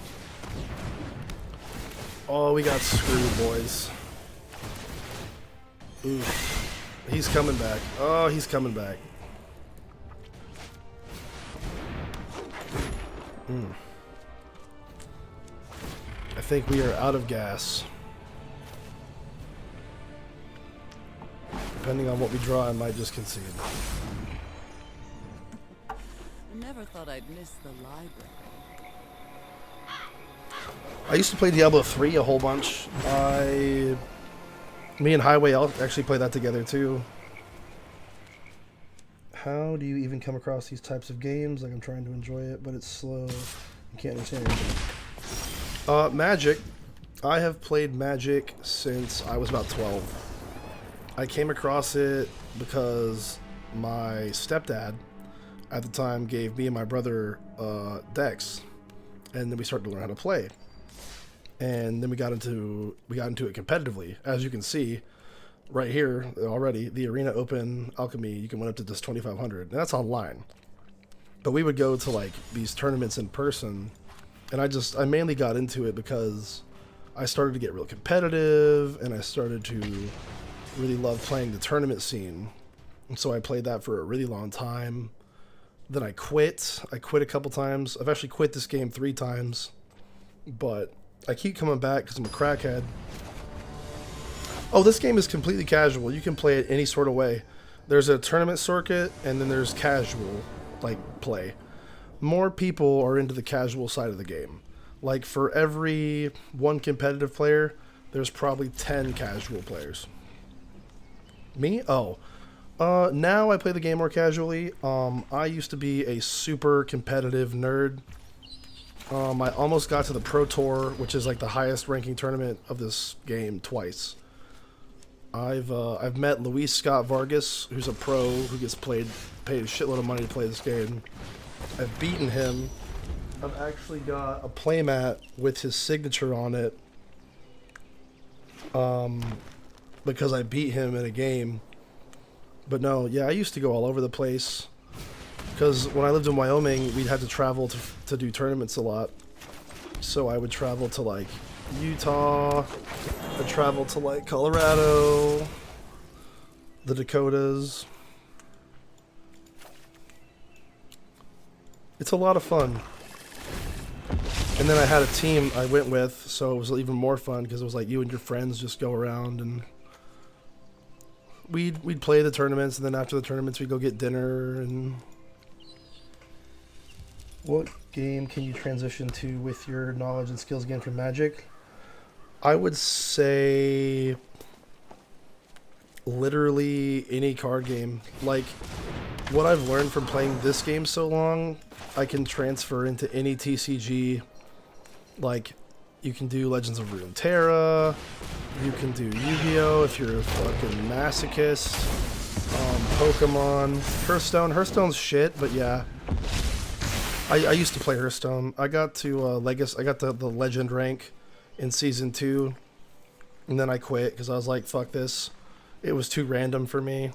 Oh, we got screwed, boys. Ooh. He's coming back. Oh, he's coming back. I think we are out of gas. Depending on what we draw, I might just concede. I never thought I'd miss the library. I used to play Diablo 3 a whole bunch. Me and Highway actually play that together too. How do you even come across these types of games? Like, I'm trying to enjoy it, but it's slow. You can't understand anything. Magic. I have played Magic since I was about 12. I came across it because my stepdad at the time gave me and my brother decks, and then we started to learn how to play. And then we got into it competitively. As you can see right here already, the Arena Open Alchemy, you can win up to just 2,500, and that's online. But we would go to like these tournaments in person, and I mainly got into it because I started to get real competitive, and I started to really love playing the tournament scene. And so I played that for a really long time. Then I quit. I quit a couple times. I've actually quit this game 3 times, but I keep coming back because I'm a crackhead. Oh, this game is completely casual. You can play it any sort of way. There's a tournament circuit, and then there's casual, like, play. More people are into the casual side of the game. Like, for every 1 competitive player, there's probably 10 casual players. Me? Oh. Now I play the game more casually. I used to be a super competitive nerd. I almost got to the Pro Tour, which is like the highest ranking tournament of this game, twice. I've met Luis Scott Vargas, who's a pro who gets paid a shitload of money to play this game. I've beaten him. I've actually got a playmat with his signature on it, because I beat him in a game. But no, yeah, I used to go all over the place. Because when I lived in Wyoming, we'd have to travel to do tournaments a lot. So I would travel to, like, Utah. I'd travel to, like, Colorado. The Dakotas. It's a lot of fun. And then I had a team I went with, so it was even more fun because it was like you and your friends just go around and we'd play the tournaments, and then after the tournaments, we'd go get dinner. And what game can you transition to with your knowledge and skills gained from Magic? I would say literally any card game. Like, what I've learned from playing this game so long, I can transfer into any TCG. Like, you can do Legends of Runeterra, you can do Yu-Gi-Oh! If you're a fucking masochist, Pokemon, Hearthstone. Hearthstone's shit, but yeah. I used to play Hearthstone. I got to I got the Legend rank in Season 2, and then I quit because I was like, fuck this. It was too random for me.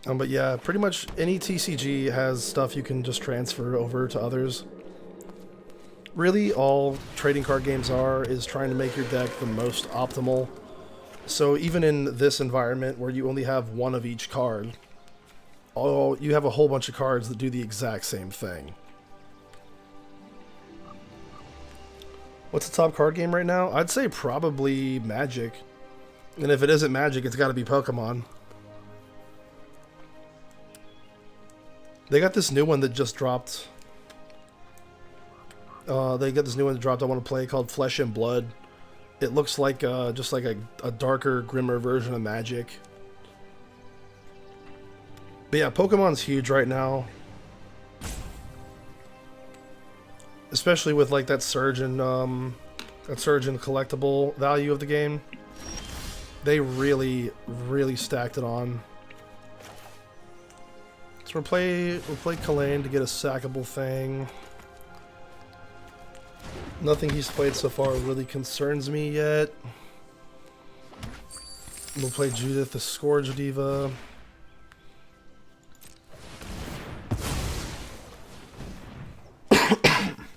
But yeah, pretty much any TCG has stuff you can just transfer over to others. Really, all trading card games is trying to make your deck the most optimal. So even in this environment where you only have one of each card, you have a whole bunch of cards that do the exact same thing. What's the top card game right now? I'd say probably Magic. And if it isn't Magic, it's got to be Pokemon. They got this new one that just dropped. I want to play called Flesh and Blood. It looks like just like a darker, grimmer version of Magic. But yeah, Pokemon's huge right now. Especially with like that surge in collectible value of the game. They really, really stacked it on. So we'll play Kalane to get a sackable thing. Nothing he's played so far really concerns me yet. We'll play Judith, the Scourge Diva.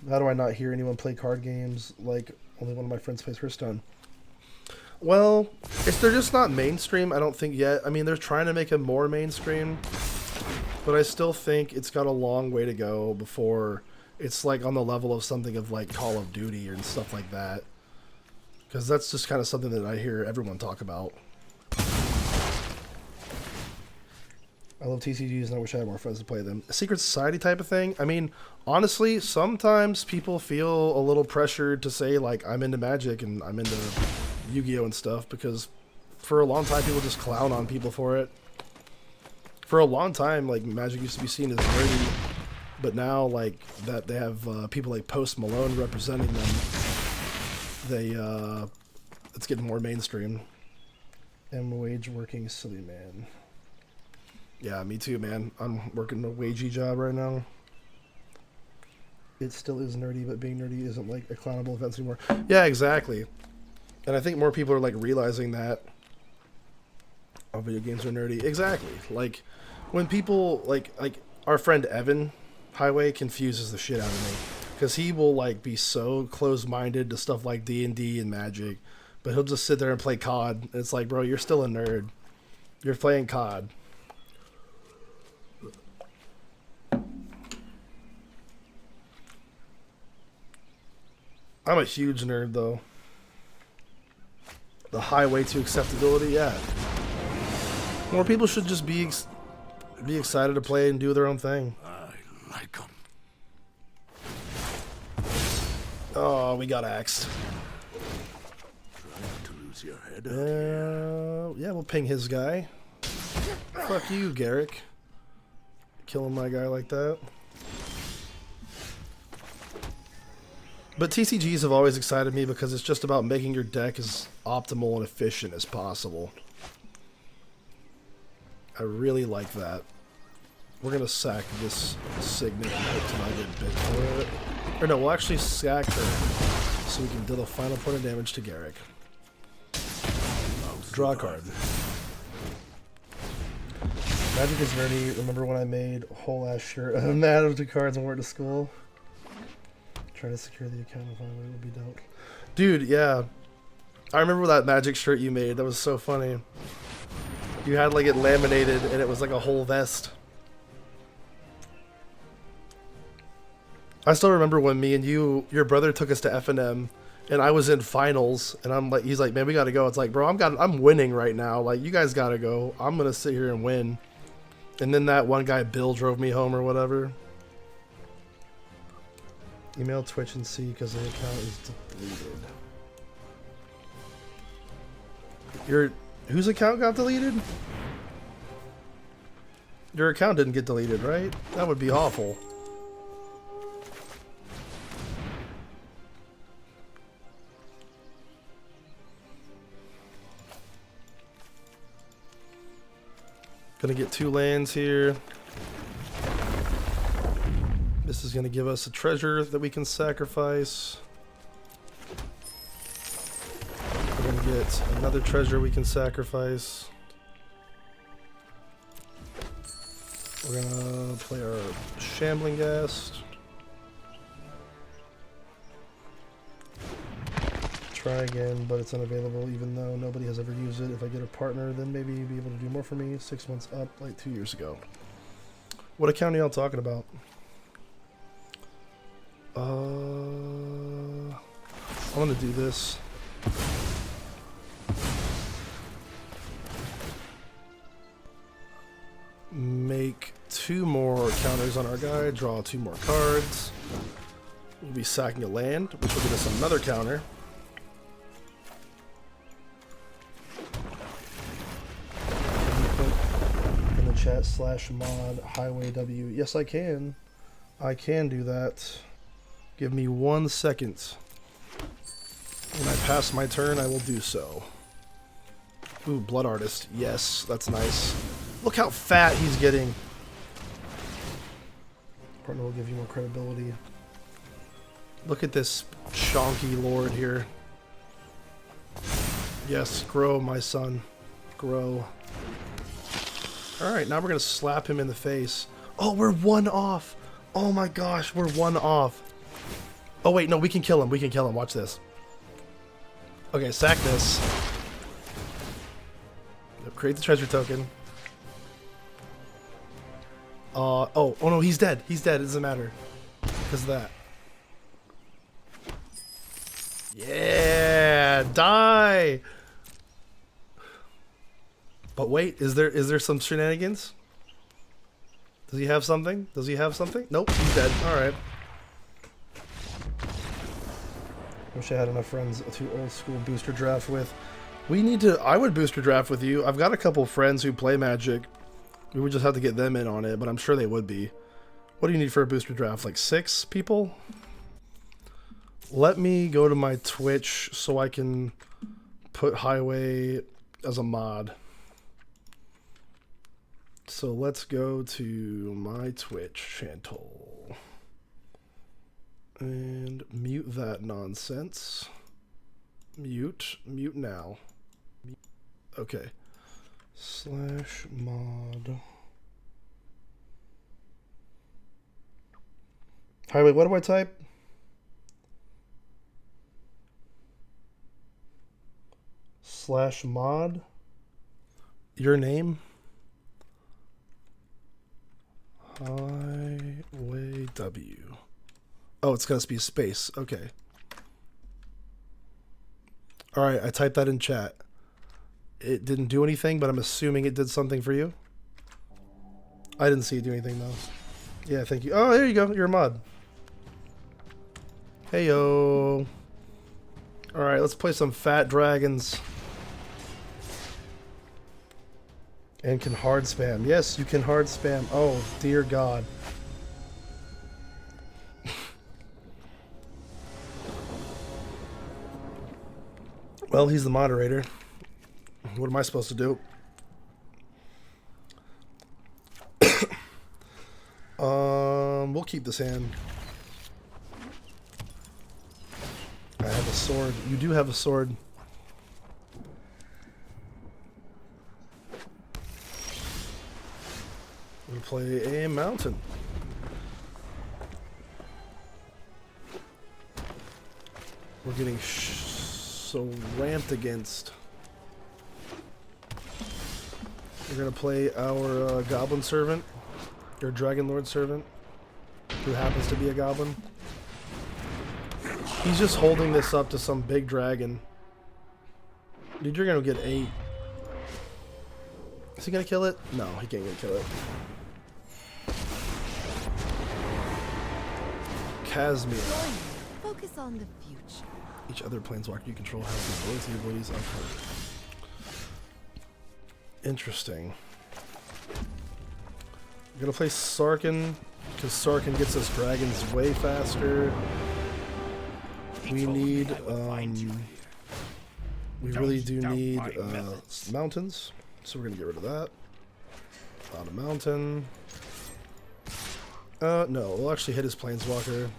How do I not hear anyone play card games like only one of my friends plays Hearthstone? Well, if they're just not mainstream, I don't think yet. I mean, they're trying to make it more mainstream, but I still think it's got a long way to go before it's like on the level of something of like Call of Duty and stuff like that. Because that's just kind of something that I hear everyone talk about. I love TCGs and I wish I had more friends to play them. A secret society type of thing? I mean, honestly, sometimes people feel a little pressured to say, like, I'm into Magic and I'm into Yu-Gi-Oh! And stuff, because for a long time people just clown on people for it. For a long time, like, Magic used to be seen as nerdy, but now, like, that they have people like Post Malone representing them, it's getting more mainstream. I'm a wage working silly man. Yeah, me too, man. I'm working a wagey job right now. It still is nerdy, but being nerdy isn't like a clownable event anymore. Yeah, exactly. And I think more people are like realizing that video games are nerdy. Exactly. Like when people like our friend Evan Highway confuses the shit out of me because he will like be so close-minded to stuff like D&D and Magic, but he'll just sit there and play COD. And it's like, bro, you're still a nerd. You're playing COD. I'm a huge nerd, though. The highway to acceptability, yeah. More people should just be excited to play and do their own thing. I like 'em. Oh, we got axed. Try not to lose your head. Yeah, we'll ping his guy. Fuck you, Garrick. Killing my guy like that. But TCGs have always excited me because it's just about making your deck as optimal and efficient as possible. I really like that. We're going to sack this Signet and hope to not get bit for it. Or no, we'll actually sack her so we can deal the final point of damage to Garrick. Draw a card. Magic is nerdy. Remember when I made a whole ass shirt of mad of the cards and wore it to school? Try to secure the account and find what it would be dope. Dude, yeah. I remember that Magic shirt you made. That was so funny. You had like it laminated and it was like a whole vest. I still remember when me and your brother took us to F&M And I was in finals, and I'm like, he's like, man, we gotta go. It's like, bro, I'm winning right now. Like, you guys gotta go. I'm gonna sit here and win. And then that one guy, Bill, drove me home or whatever. Email Twitch and see because the account is deleted. Whose account got deleted? Your account didn't get deleted, right? That would be awful. Gonna get 2 lands here. This is gonna give us a treasure that we can sacrifice. We're gonna get another treasure we can sacrifice. We're gonna play our Shambling Ghast. Try again, but it's unavailable even though nobody has ever used it. If I get a partner, then maybe you'll be able to do more for me. 6 months up, like 2 years ago. What account are y'all talking about? I'm gonna do this. Make 2 more counters on our guy, draw 2 more cards. We'll be sacking a land, which will give us another counter. In the chat /mod highway W. Yes, I can. I can do that. Give me 1 second. When I pass my turn, I will do so. Ooh, Blood Artist. Yes, that's nice. Look how fat he's getting. Partner will give you more credibility. Look at this chonky lord here. Yes, grow, my son. Grow. Alright, now we're going to slap him in the face. Oh, we're 1 off. Oh my gosh, we're 1 off. Oh wait, no, we can kill him. We can kill him. Watch this. Okay, sack this. Create the treasure token. Oh no, he's dead. He's dead. It doesn't matter. Because of that. Yeah, die. But wait, is there some shenanigans? Does he have something? Does he have something? Nope, he's dead. All right. Wish I had enough friends to old school booster draft with. We need to. I would booster draft with you. I've got a couple friends who play Magic. We would just have to get them in on it, but I'm sure they would be. What do you need for a booster draft? Like 6 people? Let me go to my Twitch so I can put Highway as a mod. So let's go to my Twitch channel and mute that nonsense. Mute now. Okay. /mod. Highway, what do I type? /mod. Your name? Highway W. Oh, it's going to be a space. Okay. Alright, I typed that in chat. It didn't do anything, but I'm assuming it did something for you. I didn't see it do anything, though. Yeah, thank you. Oh, there you go. You're a mod. Heyo. Alright, let's play some Fat Dragons. And can hard spam. Yes, you can hard spam. Oh, dear God. Well, he's the moderator. What am I supposed to do? We'll keep this hand. I have a sword. You do have a sword. We play a mountain. We're getting so ramped against. We're gonna play our Goblin Servant, your Dragon Lord Servant, who happens to be a goblin. He's just holding this up to some big dragon. Dude, you're gonna get 8. Is he gonna kill it? No, he can't gonna kill it. Casmia. Focus on the future. Each other planeswalker you control has the abilities uncovered. Interesting. I'm gonna play Sarkin because Sarkin gets us dragons way faster. We need we really do need mountains, so we're gonna get rid of that. On a mountain. No, we'll actually hit his planeswalker.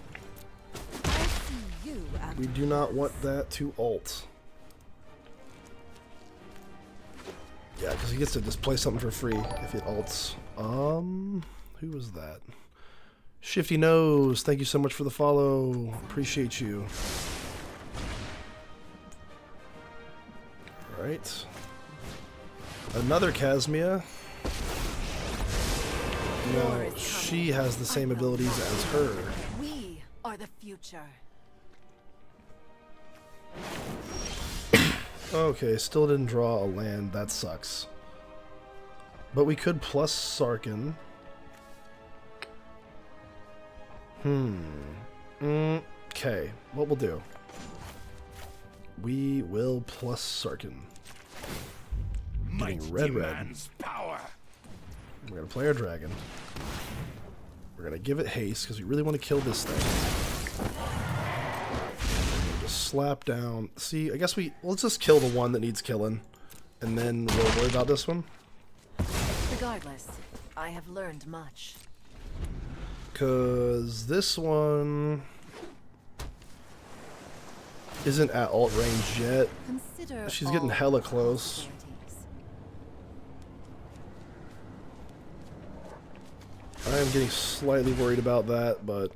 We do not want that to ult. Yeah, because he gets to just play something for free if it ults. Who was that? Shifty Nose, thank you so much for the follow. Appreciate you. Alright. Another Casmia. No, she has the same abilities as her. We are the future. Okay, still didn't draw a land. That sucks. But we could plus Sarkin. Okay, what we'll do. We will plus Sarkin. Getting red. Power. We're going to play our dragon. We're going to give it haste because we really want to kill this thing. We're going to just slap down. See, I guess let's just kill the one that needs killing. And then we'll worry about this one. Regardless, I have learned much. Because this one isn't at alt range yet. Consider She's getting hella close. I am getting slightly worried about that, but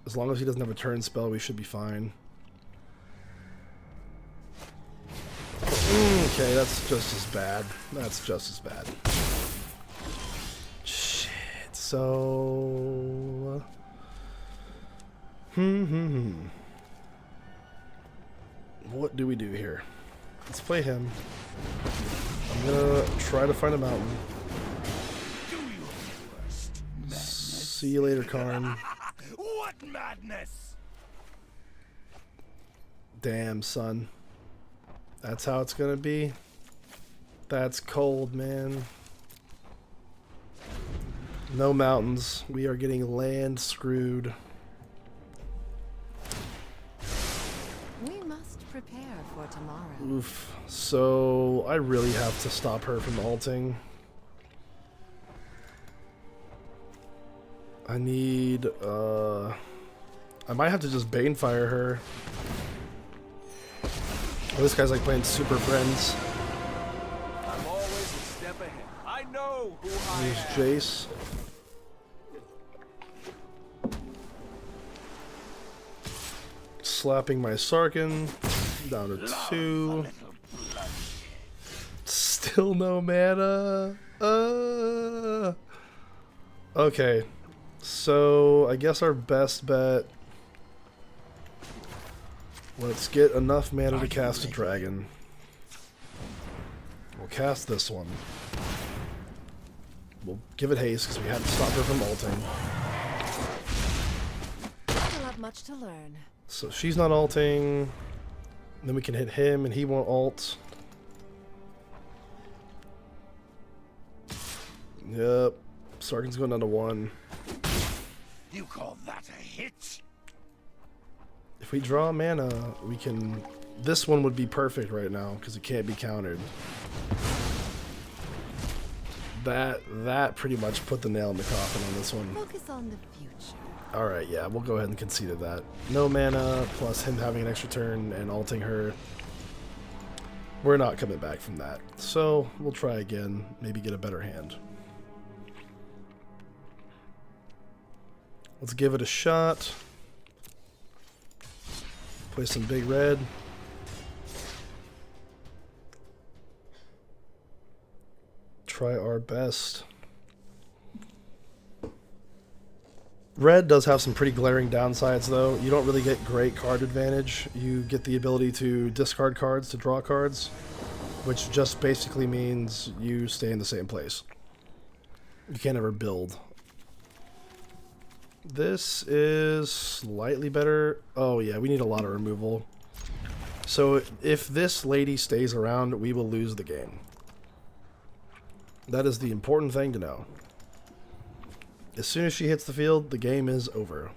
as long as he doesn't have a turn spell, we should be fine. Okay, that's just as bad. That's just as bad. Shit, so... What do we do here? Let's play him. I'm gonna try to find a mountain. See you later, Karn. What madness! Damn, son. That's how it's gonna be. That's cold, man. No mountains. We are getting land screwed. We must prepare for tomorrow. Oof. So I really have to stop her from ulting. I need, I might have to just Banefire her. Oh, this guy's like playing Super Friends. I'm always a step ahead. I know who I Here's am. Jace. Slapping my Sarkin down to 2. Still no mana. Okay. So, I guess our best bet... Let's get enough mana to cast a dragon. We'll cast this one. We'll give it haste because we had to stop her from ulting. Still have much to learn. So she's not ulting. Then we can hit him and he won't ult. Yep. Sarkin's going down to 1. You call that a hit? If we draw mana, we can... This one would be perfect right now, because it can't be countered. That pretty much put the nail in the coffin on this one. Focus on the future. Alright, yeah, we'll go ahead and concede to that. No mana, plus him having an extra turn and ulting her. We're not coming back from that. So, we'll try again, maybe get a better hand. Let's give it a shot. Play some big red. Try our best. Red does have some pretty glaring downsides, though. You don't really get great card advantage. You get the ability to discard cards to draw cards, which just basically means you stay in the same place. You can't ever build. This is slightly better. Oh yeah, we need a lot of removal. So if this lady stays around, we will lose the game. That is the important thing to know. As soon as she hits the field, the game is over.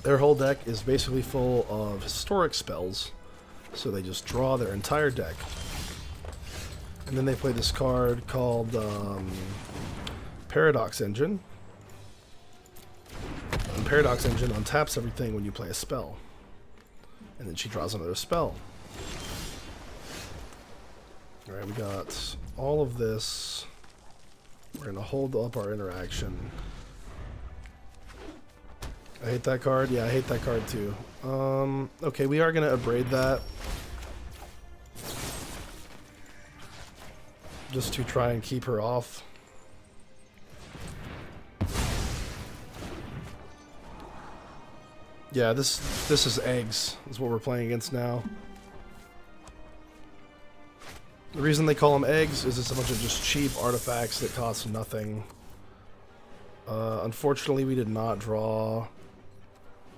Their whole deck is basically full of historic spells, so they just draw their entire deck. And then they play this card called Paradox Engine. And Paradox Engine untaps everything when you play a spell. And then she draws another spell. Alright, we got all of this. We're going to hold up our interaction. I hate that card. Yeah, I hate that card too. Okay, we are going to abrade that. Just to try and keep her off. Yeah, this is eggs, is what we're playing against now. The reason they call them eggs is it's a bunch of just cheap artifacts that cost nothing. Unfortunately, we did not draw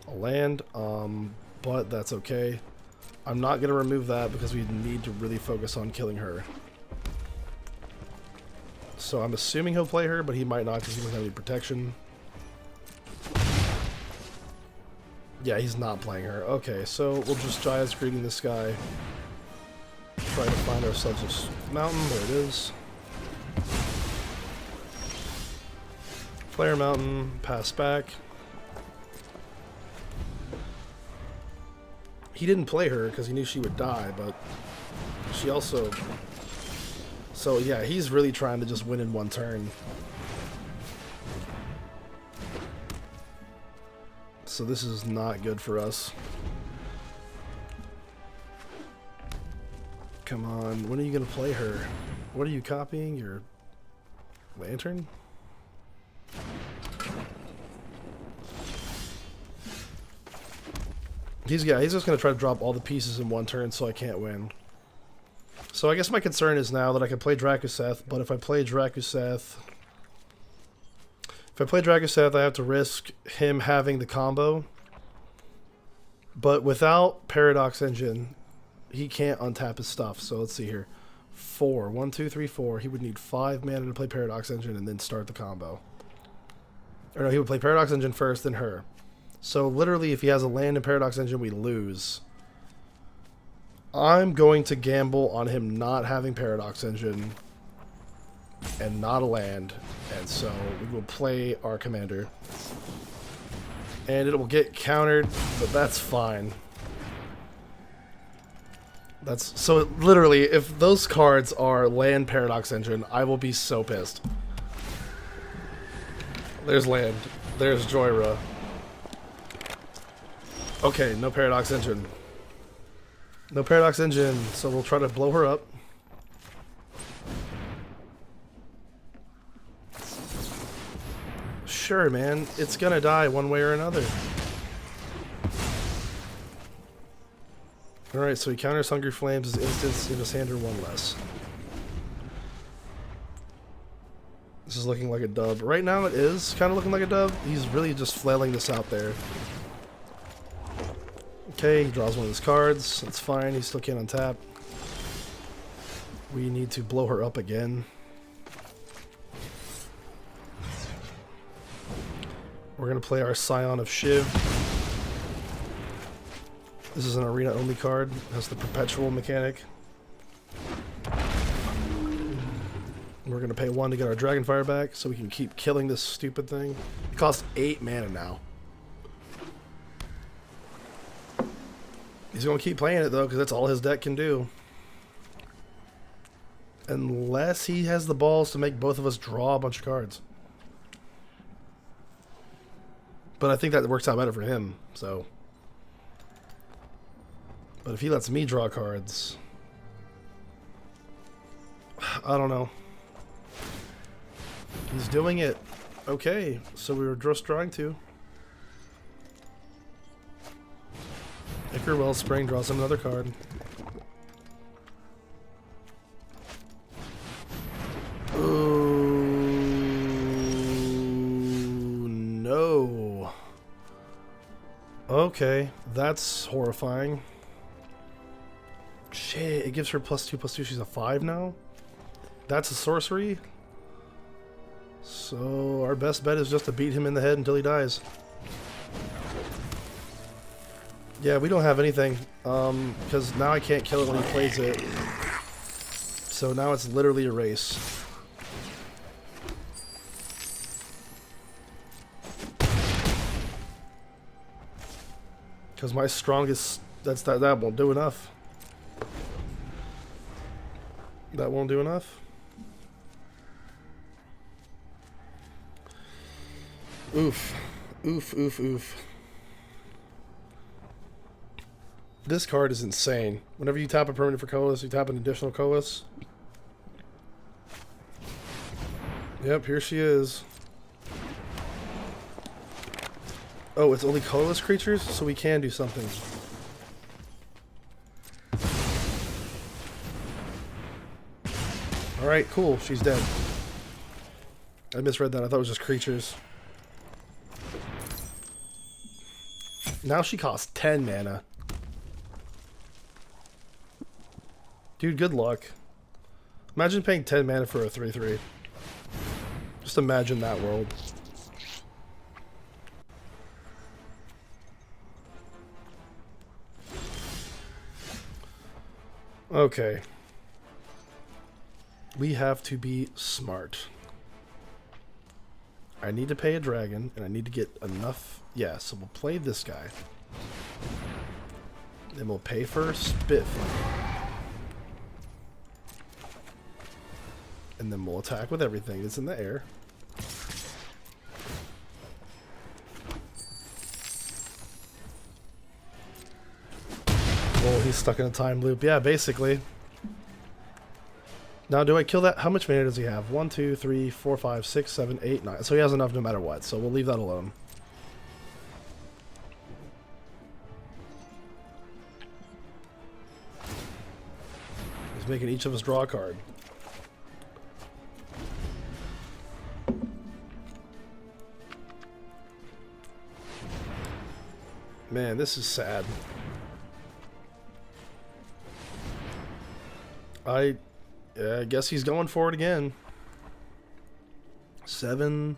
a land, but that's okay. I'm not going to remove that because we need to really focus on killing her. So I'm assuming he'll play her, but he might not because he doesn't have any protection. Yeah, he's not playing her. Okay, so we'll just Jaya's greeting this guy. Try to find ourselves a mountain. There it is. Player mountain. Pass back. He didn't play her because he knew she would die, but she also... So yeah, he's really trying to just win in one turn. So this is not good for us. Come on, when are you going to play her? What are you copying? Your lantern? He's just going to try to drop all the pieces in one turn so I can't win. So I guess my concern is now that I can play Drakuseth, but if I play Drakuseth... I have to risk him having the combo. But without Paradox Engine, he can't untap his stuff. So let's see here. 4. 1, 2, 3, 4. He would need 5 mana to play Paradox Engine and then start the combo. Or no, he would play Paradox Engine first, then her. So literally, if he has a land in Paradox Engine, we lose. I'm going to gamble on him not having Paradox Engine and not a land, and so we will play our commander. And it will get countered, but that's fine. So literally, if those cards are land Paradox Engine, I will be so pissed. There's land. There's Joyra. Okay, no Paradox Engine. No Paradox Engine, so we'll try to blow her up. Sure, man. It's gonna die one way or another. Alright, so he counters Hungry Flames as instants in his hand or one less. This is looking like a dub. Right now it is kind of looking like a dub. He's really just flailing this out there. Okay, he draws one of his cards. That's fine. He still can't untap. We need to blow her up again. We're going to play our Scion of Shiv. This is an arena-only card. It has the perpetual mechanic. We're going to pay 1 to get our Dragonfire back so we can keep killing this stupid thing. It costs 8 mana now. He's going to keep playing it, though, because that's all his deck can do. Unless he has the balls to make both of us draw a bunch of cards. But I think that works out better for him, so. But if he lets me draw cards, I don't know. He's doing it. Okay, so we were just trying to. Ichor Wellspring draws him another card. Ooh, no. Okay, that's horrifying. Shit, it gives her +2/+2. She's a 5 now? That's a sorcery? So our best bet is just to beat him in the head until he dies. Yeah, we don't have anything. Because now I can't kill it when he plays it. So now it's literally a race. Because my strongest... that won't do enough. That won't do enough. Oof. Oof, oof, oof. This card is insane. Whenever you tap a permanent for colorless, you tap an additional colorless. Yep, here she is. Oh, it's only colorless creatures? So we can do something. Alright, cool. She's dead. I misread that. I thought it was just creatures. Now she costs 10 mana. Dude, good luck. Imagine paying 10 mana for a 3/3. Just imagine that world. Okay. We have to be smart. I need to pay a dragon, and I need to get enough... Yeah, so we'll play this guy. Then we'll pay for Spiff. And then we'll attack with everything that's in the air. Oh, he's stuck in a time loop. Yeah, basically. Now, do I kill that? How much mana does he have? 1, 2, 3, 4, 5, 6, 7, 8, 9. So he has enough no matter what. So we'll leave that alone. He's making each of us draw a card. Man, this is sad. I guess he's going for it again. 7.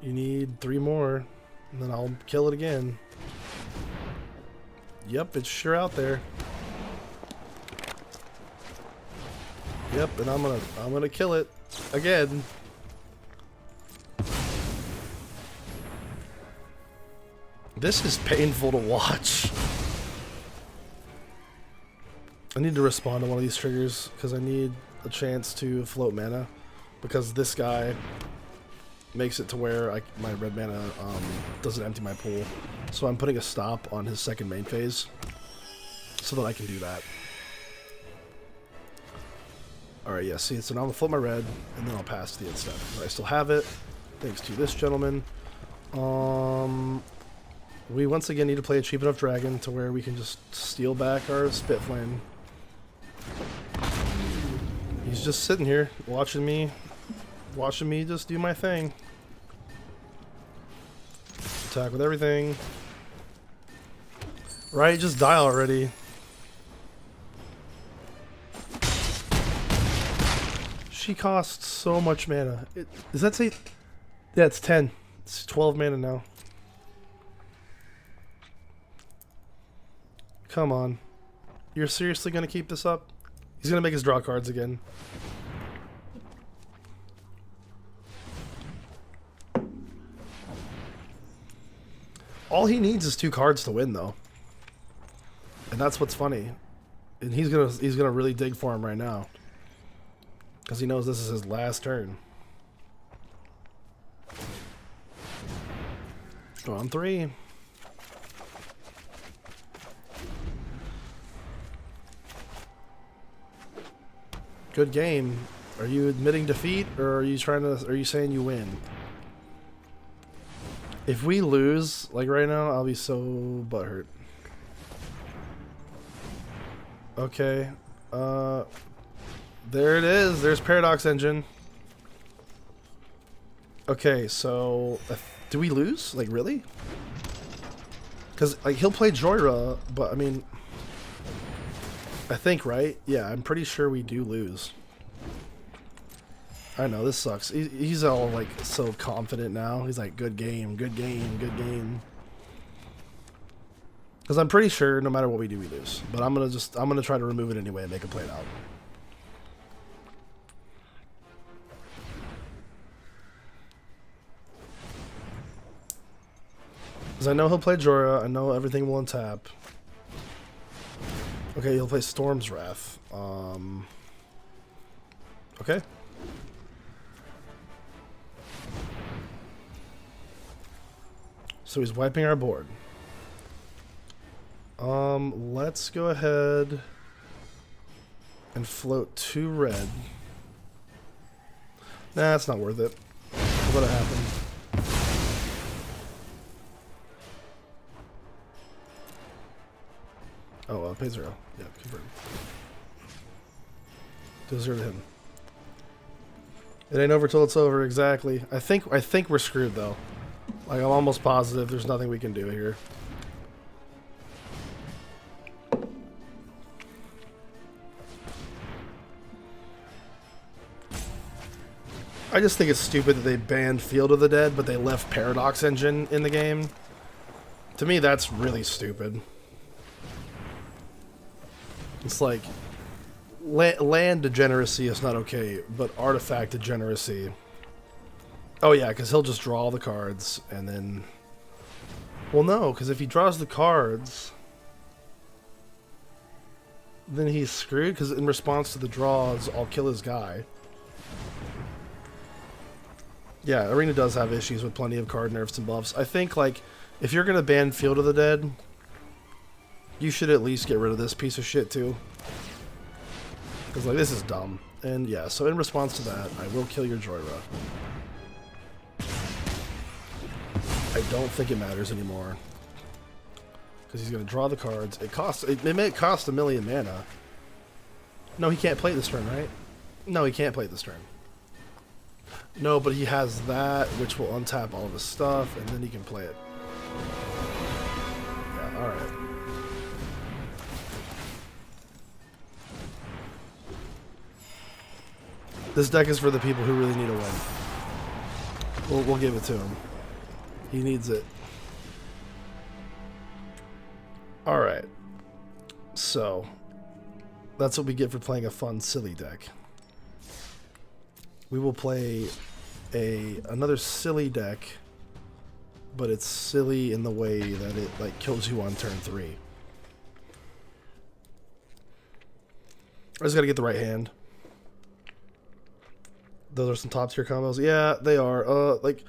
You need 3 more. And then I'll kill it again. Yep, it's sure out there. Yep, and I'm gonna kill it again. This is painful to watch. I need to respond to one of these triggers because I need a chance to float mana, because this guy makes it to where my red mana doesn't empty my pool. So I'm putting a stop on his second main phase so that I can do that. Alright, yeah, see, so now I'm going to float my red, and then I'll pass to the end step. But I still have it, thanks to this gentleman. We once again need to play a cheap enough dragon to where we can just steal back our Spitflame. He's just sitting here, watching me just do my thing. Attack with everything. Right, just die already. She costs so much mana. Does that say... Yeah, it's 10. It's 12 mana now. Come on. You're seriously going to keep this up? He's going to make us draw cards again. All he needs is 2 cards to win, though. And that's what's funny. And he's gonna really dig for him right now. Because he knows this is his last turn. Go on 3. Good game. Are you admitting defeat, or are you trying to? Are you saying you win? If we lose, like right now, I'll be so butthurt. Okay. There it is. There's Paradox Engine. Okay, so do we lose? Like really? Because like he'll play Joyra, but I mean, I think right? Yeah, I'm pretty sure we do lose. I know this sucks. He's all like so confident now. He's like, good game, good game, good game. Because I'm pretty sure no matter what we do, we lose. But I'm gonna try to remove it anyway and make it play it out. Because I know he'll play Jorah. I know everything will untap. Okay, he'll play Storm's Wrath. Okay. So he's wiping our board. Let's go ahead and float 2 red. Nah, it's not worth it. We'll let it happen. Oh, well, it pays 0. Yeah, confirm. Does 0 to him. It ain't over till it's over, exactly. I think we're screwed though. Like, I'm almost positive there's nothing we can do here. I just think it's stupid that they banned Field of the Dead, but they left Paradox Engine in the game. To me, that's really stupid. It's like, land degeneracy is not okay, but artifact degeneracy. Oh yeah, because he'll just draw the cards, and then... Well, no, because if he draws the cards, then he's screwed, because in response to the draws, I'll kill his guy. Yeah, Arena does have issues with plenty of card nerfs and buffs. I think, like, if you're going to ban Field of the Dead, you should at least get rid of this piece of shit, too. Because, like, this is dumb. And, yeah, so in response to that, I will kill your Joyra. I don't think it matters anymore. Because he's going to draw the cards. It may cost 1,000,000 mana. No, he can't play this turn, right? No, he can't play this turn. No, but he has that, which will untap all of his stuff, and then he can play it. Yeah, alright. This deck is for the people who really need a win. We'll give it to him. He needs it. Alright. So, that's what we get for playing a fun, silly deck. We will play another silly deck, but it's silly in the way that it like kills you on turn 3. I just gotta get the right hand. Those are some top tier combos. Yeah, they are. Like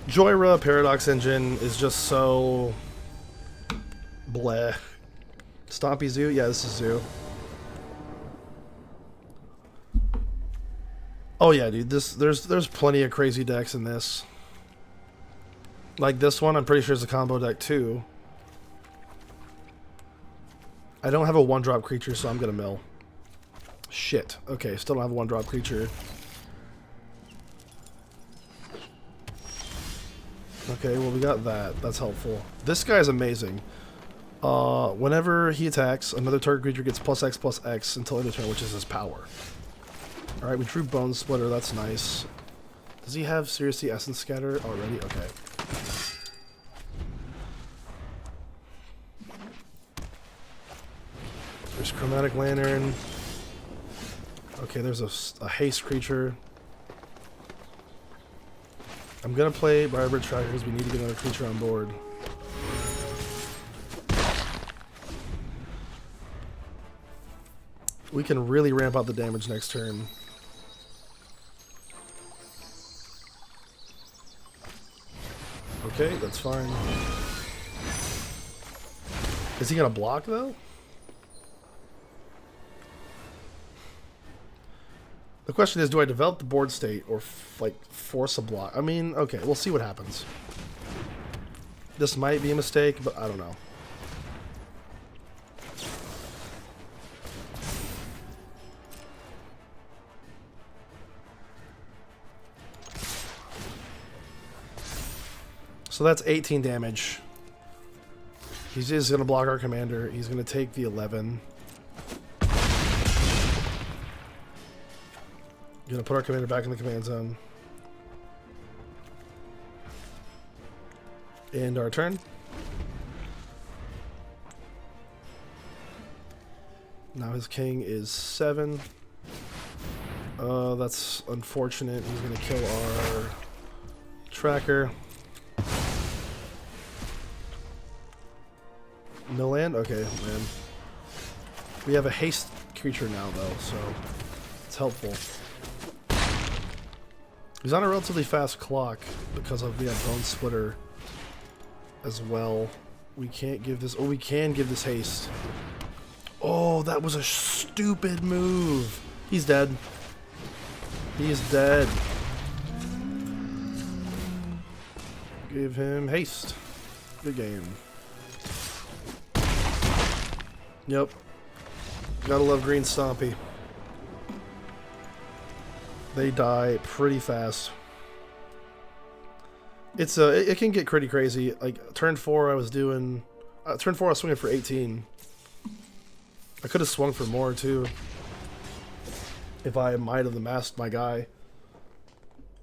Joyra Paradox Engine is just so bleh. Stompy Zoo? Yeah, this is Zoo. Oh yeah, dude. There's plenty of crazy decks in this. Like this one, I'm pretty sure is a combo deck too. I don't have a 1-drop creature, so I'm gonna mill. Shit. Okay, still don't have a 1-drop creature. Okay, well we got that. That's helpful. This guy's amazing. Whenever he attacks, another target creature gets +X/+X until end of turn, which is his power. Alright, we drew Bone Splitter, that's nice. Does he have seriously Essence Scatter already? Okay. There's Chromatic Lantern. Okay, there's a haste creature. I'm gonna play Briarbird Tracker because we need to get another creature on board. We can really ramp up the damage next turn. Okay, that's fine. Is he gonna block though? The question is, do I develop the board state or like force a block? I mean, okay, we'll see what happens. This might be a mistake, but I don't know. So that's 18 damage. He's just going to block our commander. He's going to take the 11. Going to put our commander back in the command zone. End our turn. Now his king is 7. That's unfortunate. He's going to kill our tracker. No land? Okay, land. We have a haste creature now, though, so it's helpful. He's on a relatively fast clock because of the Bone Splitter as well. We can't give this... Oh, we can give this haste. Oh, that was a stupid move. He's dead. He is dead. Give him haste. Good game. Yep. Gotta love Green Stompy. They die pretty fast. It's it can get pretty crazy. Like turn 4 I was doing turn 4 I was swinging for 18. I could have swung for more too. If I might have masked my guy.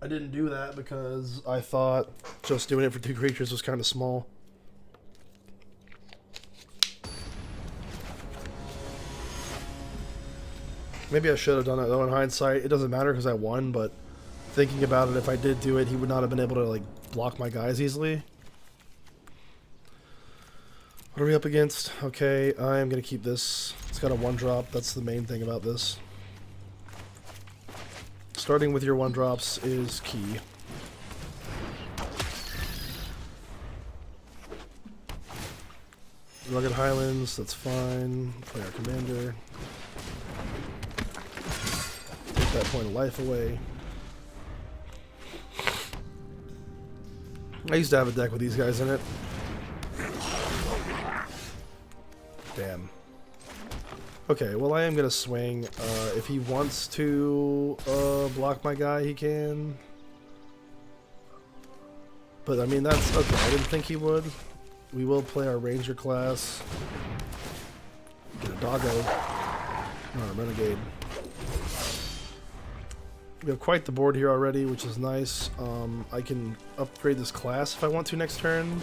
I didn't do that because I thought just doing it for 2 creatures was kind of small. Maybe I should have done it though in hindsight. It doesn't matter because I won, but thinking about it, if I did do it, he would not have been able to like block my guys easily. What are we up against? Okay, I am going to keep this. It's got a 1-drop. That's the main thing about this. Starting with your 1-drops is key. Rugged Highlands, that's fine. Play our commander. Take that point of life away. I used to have a deck with these guys in it. Damn. Okay, well I am gonna swing. If he wants to block my guy, he can. But I mean, that's okay. I didn't think he would. We will play our ranger class. Get a doggo. Not a renegade. We have quite the board here already, which is nice. I can upgrade this class if I want to next turn.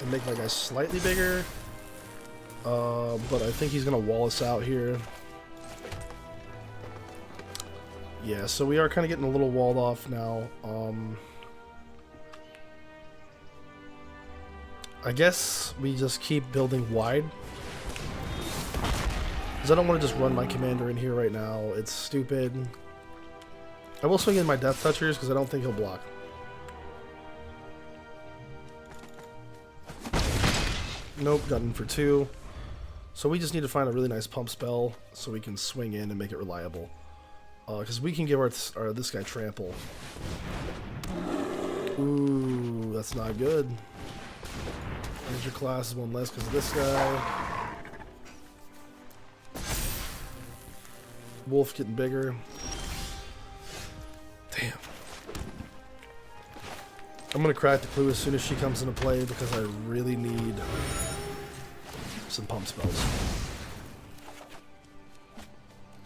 And make my guy slightly bigger. But I think he's going to wall us out here. Yeah, so we are kind of getting a little walled off now. I guess we just keep building wide. Because I don't want to just run my commander in here right now. It's stupid. I will swing in my Death Touchers because I don't think he'll block. Nope, got in for 2. So we just need to find a really nice pump spell so we can swing in and make it reliable. Because we can give our this guy trample. Ooh, that's not good. Ranger class is 1 less because of this guy. Wolf getting bigger. Damn. I'm going to crack the clue as soon as she comes into play because I really need some pump spells.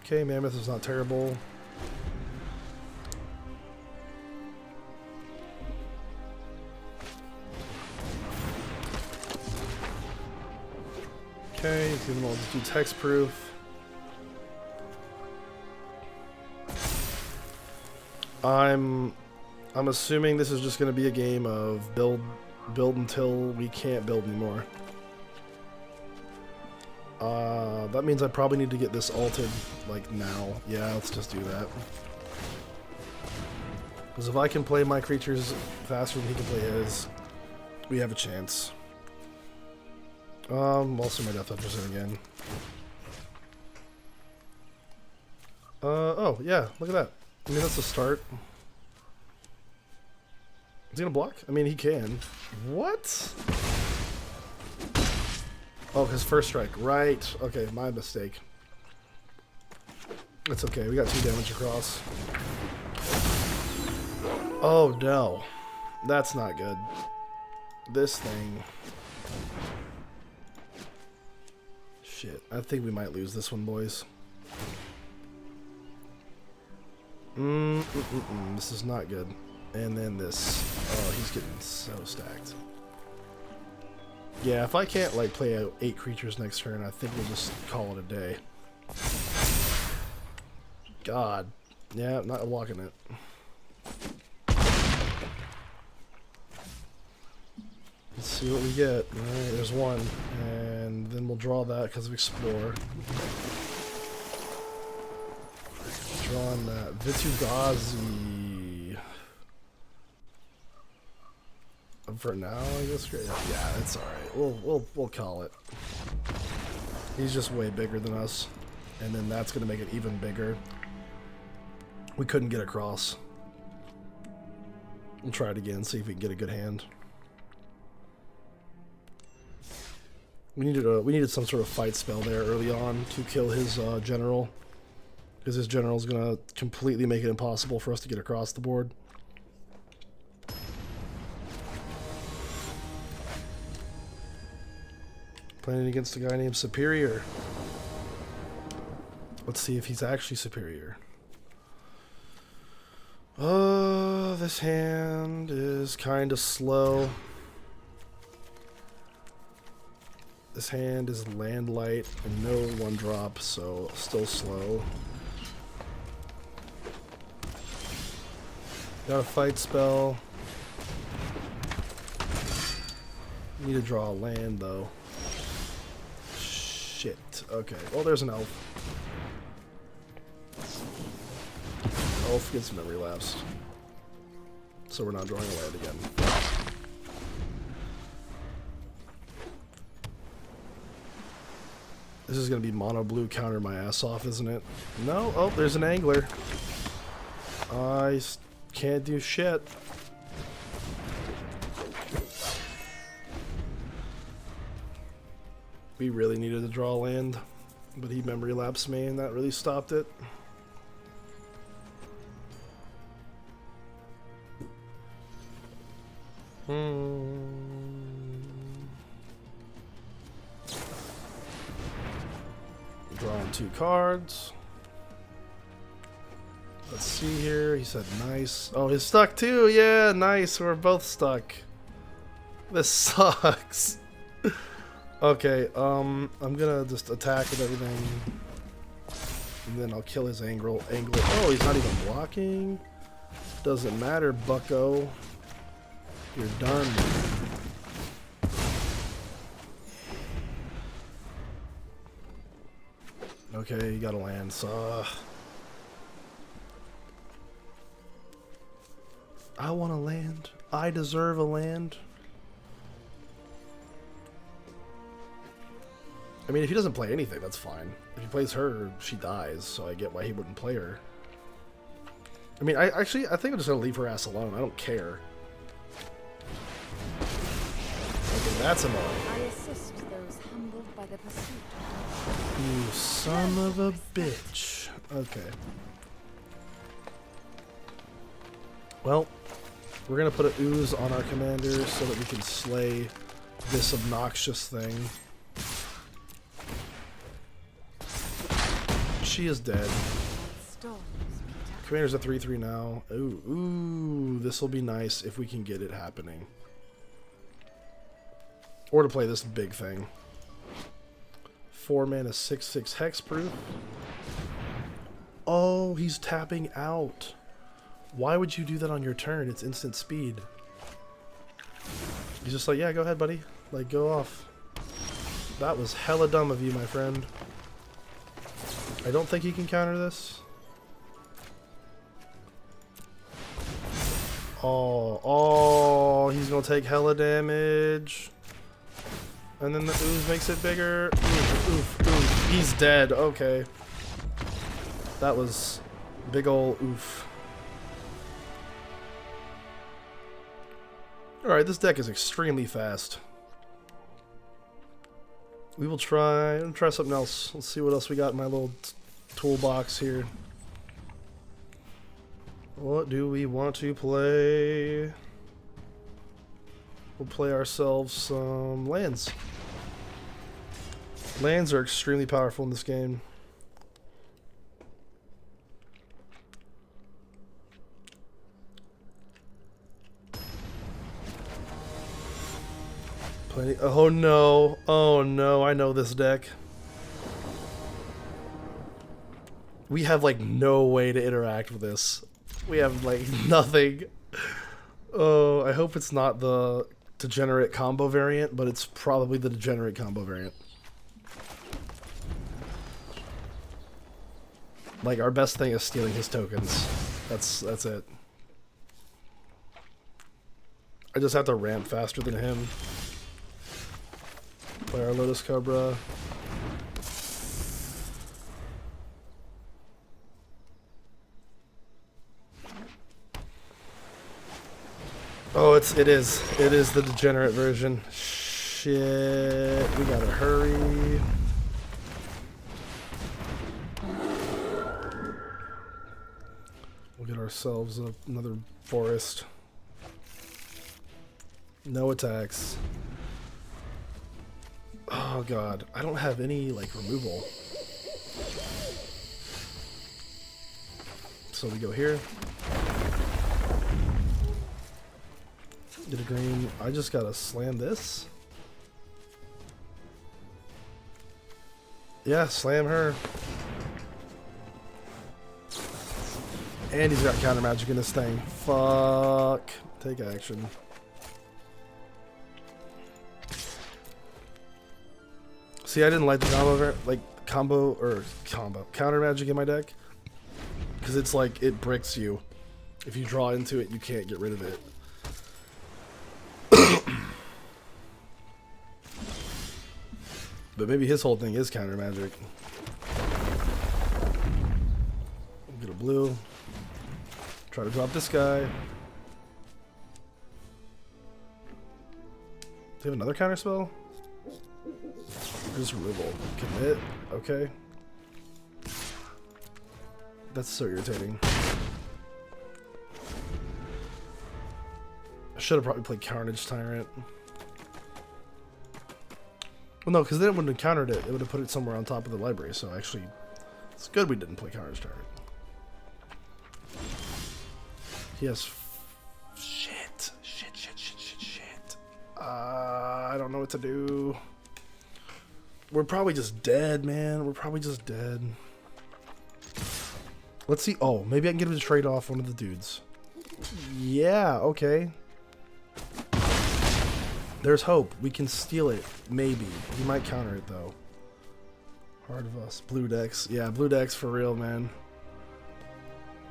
Okay, Mammoth is not terrible. Okay, he's giving all the dudes hexproof. I'm assuming this is just going to be a game of build until we can't build anymore. That means I probably need to get this ulted like now. Yeah, let's just do that. Because if I can play my creatures faster than he can play his, we have a chance. Also my Death Touchers in again. Oh, yeah, look at that. I mean, that's a start. Is he gonna block? I mean, he can. What? Oh, his first strike. Right. Okay, my mistake. It's okay. We got 2 damage across. Oh, no. That's not good. This thing. Shit. I think we might lose this one, boys. This is not good. And then this. Oh, he's getting so stacked. Yeah, if I can't, like, play out 8 creatures next turn, I think we'll just call it a day. God. Yeah, not walking it. Let's see what we get. Alright, there's one. And then we'll draw that because of Explore. Drawing that. Vitugazi. For now, I guess. Yeah, it's alright. We'll call it. He's just way bigger than us. And then that's gonna make it even bigger. We couldn't get across. We'll try it again, see if we can get a good hand. We needed some sort of fight spell there early on to kill his general, because his general is gonna completely make it impossible for us to get across the board. Playing against a guy named Superior. Let's see if he's actually superior. This hand is kind of slow. This hand is land light and no 1-drop, so still slow. Got a fight spell. Need to draw a land though. Shit. Okay. Well, there's an elf. Elf gets memory lapsed. So we're not drawing a land again. This is going to be mono blue counter my ass off, isn't it? No. Oh, there's an angler. I can't do shit. We really needed to draw land, but he memory lapsed me and that really stopped it. Drawing 2 cards. Let's see here. He said nice. Oh, he's stuck too. Yeah, nice. We're both stuck. This sucks. Okay, I'm gonna just attack with everything. And then I'll kill his angler. Oh, he's not even blocking. Doesn't matter, bucko. You're done. Okay, you gotta land, so... I want to land. I deserve a land. I mean, if he doesn't play anything, that's fine. If he plays her, she dies, so I get why he wouldn't play her. I mean, I think I'm just gonna leave her ass alone. I don't care. Okay, that's annoying. I assist those humbled by the pursuit. You son of a bitch. Okay. Well, we're gonna put an ooze on our commander so that we can slay this obnoxious thing. She is dead. Commander's at 3/3 now. Ooh, this will be nice if we can get it happening. Or to play this big thing. 4 mana, 6/6 hexproof. Oh, he's tapping out. Why would you do that on your turn? It's instant speed. He's just like, yeah, go ahead, buddy. Like, go off. That was hella dumb of you, my friend. I don't think he can counter this. Oh, he's gonna take hella damage. And then the ooze makes it bigger. Oof, oof, oof. He's dead. Okay. That was big ol' oof. Alright, this deck is extremely fast. We will try something else. Let's see what else we got in my little toolbox here. What do we want to play? We'll play ourselves some lands. Lands are extremely powerful in this game. Oh no. Oh no, I know this deck. We have like no way to interact with this. We have like nothing. Oh, I hope it's not the degenerate combo variant, but it's probably the degenerate combo variant. Like, our best thing is stealing his tokens. That's it. I just have to ramp faster than him. Play our Lotus Cobra. Oh, it is the degenerate version. Shit, we gotta hurry. We'll get ourselves another forest. No attacks. Oh god, I don't have any like removal. So we go here. Get a green. I just gotta slam this. Yeah, slam her. And he's got counter magic in this thing. Fuck. Take action. See, I didn't like the counter magic in my deck because it's like it bricks you. If you draw into it, you can't get rid of it. But maybe his whole thing is counter magic. Get a blue. Try to drop this guy. Do you have another counter spell? Just removal. Commit. Okay. That's so irritating. I should have probably played Carnage Tyrant. Well, no, because then it wouldn't have countered it. It would have put it somewhere on top of the library. So actually, it's good we didn't play Carnage Tyrant. He has shit. I don't know what to do. We're probably just dead, man. We're probably just dead. Let's see. Oh, maybe I can get him to trade off one of the dudes. Yeah, okay. There's hope. We can steal it. Maybe. He might counter it, though. Heart of Us. Blue decks. Yeah, blue decks for real, man.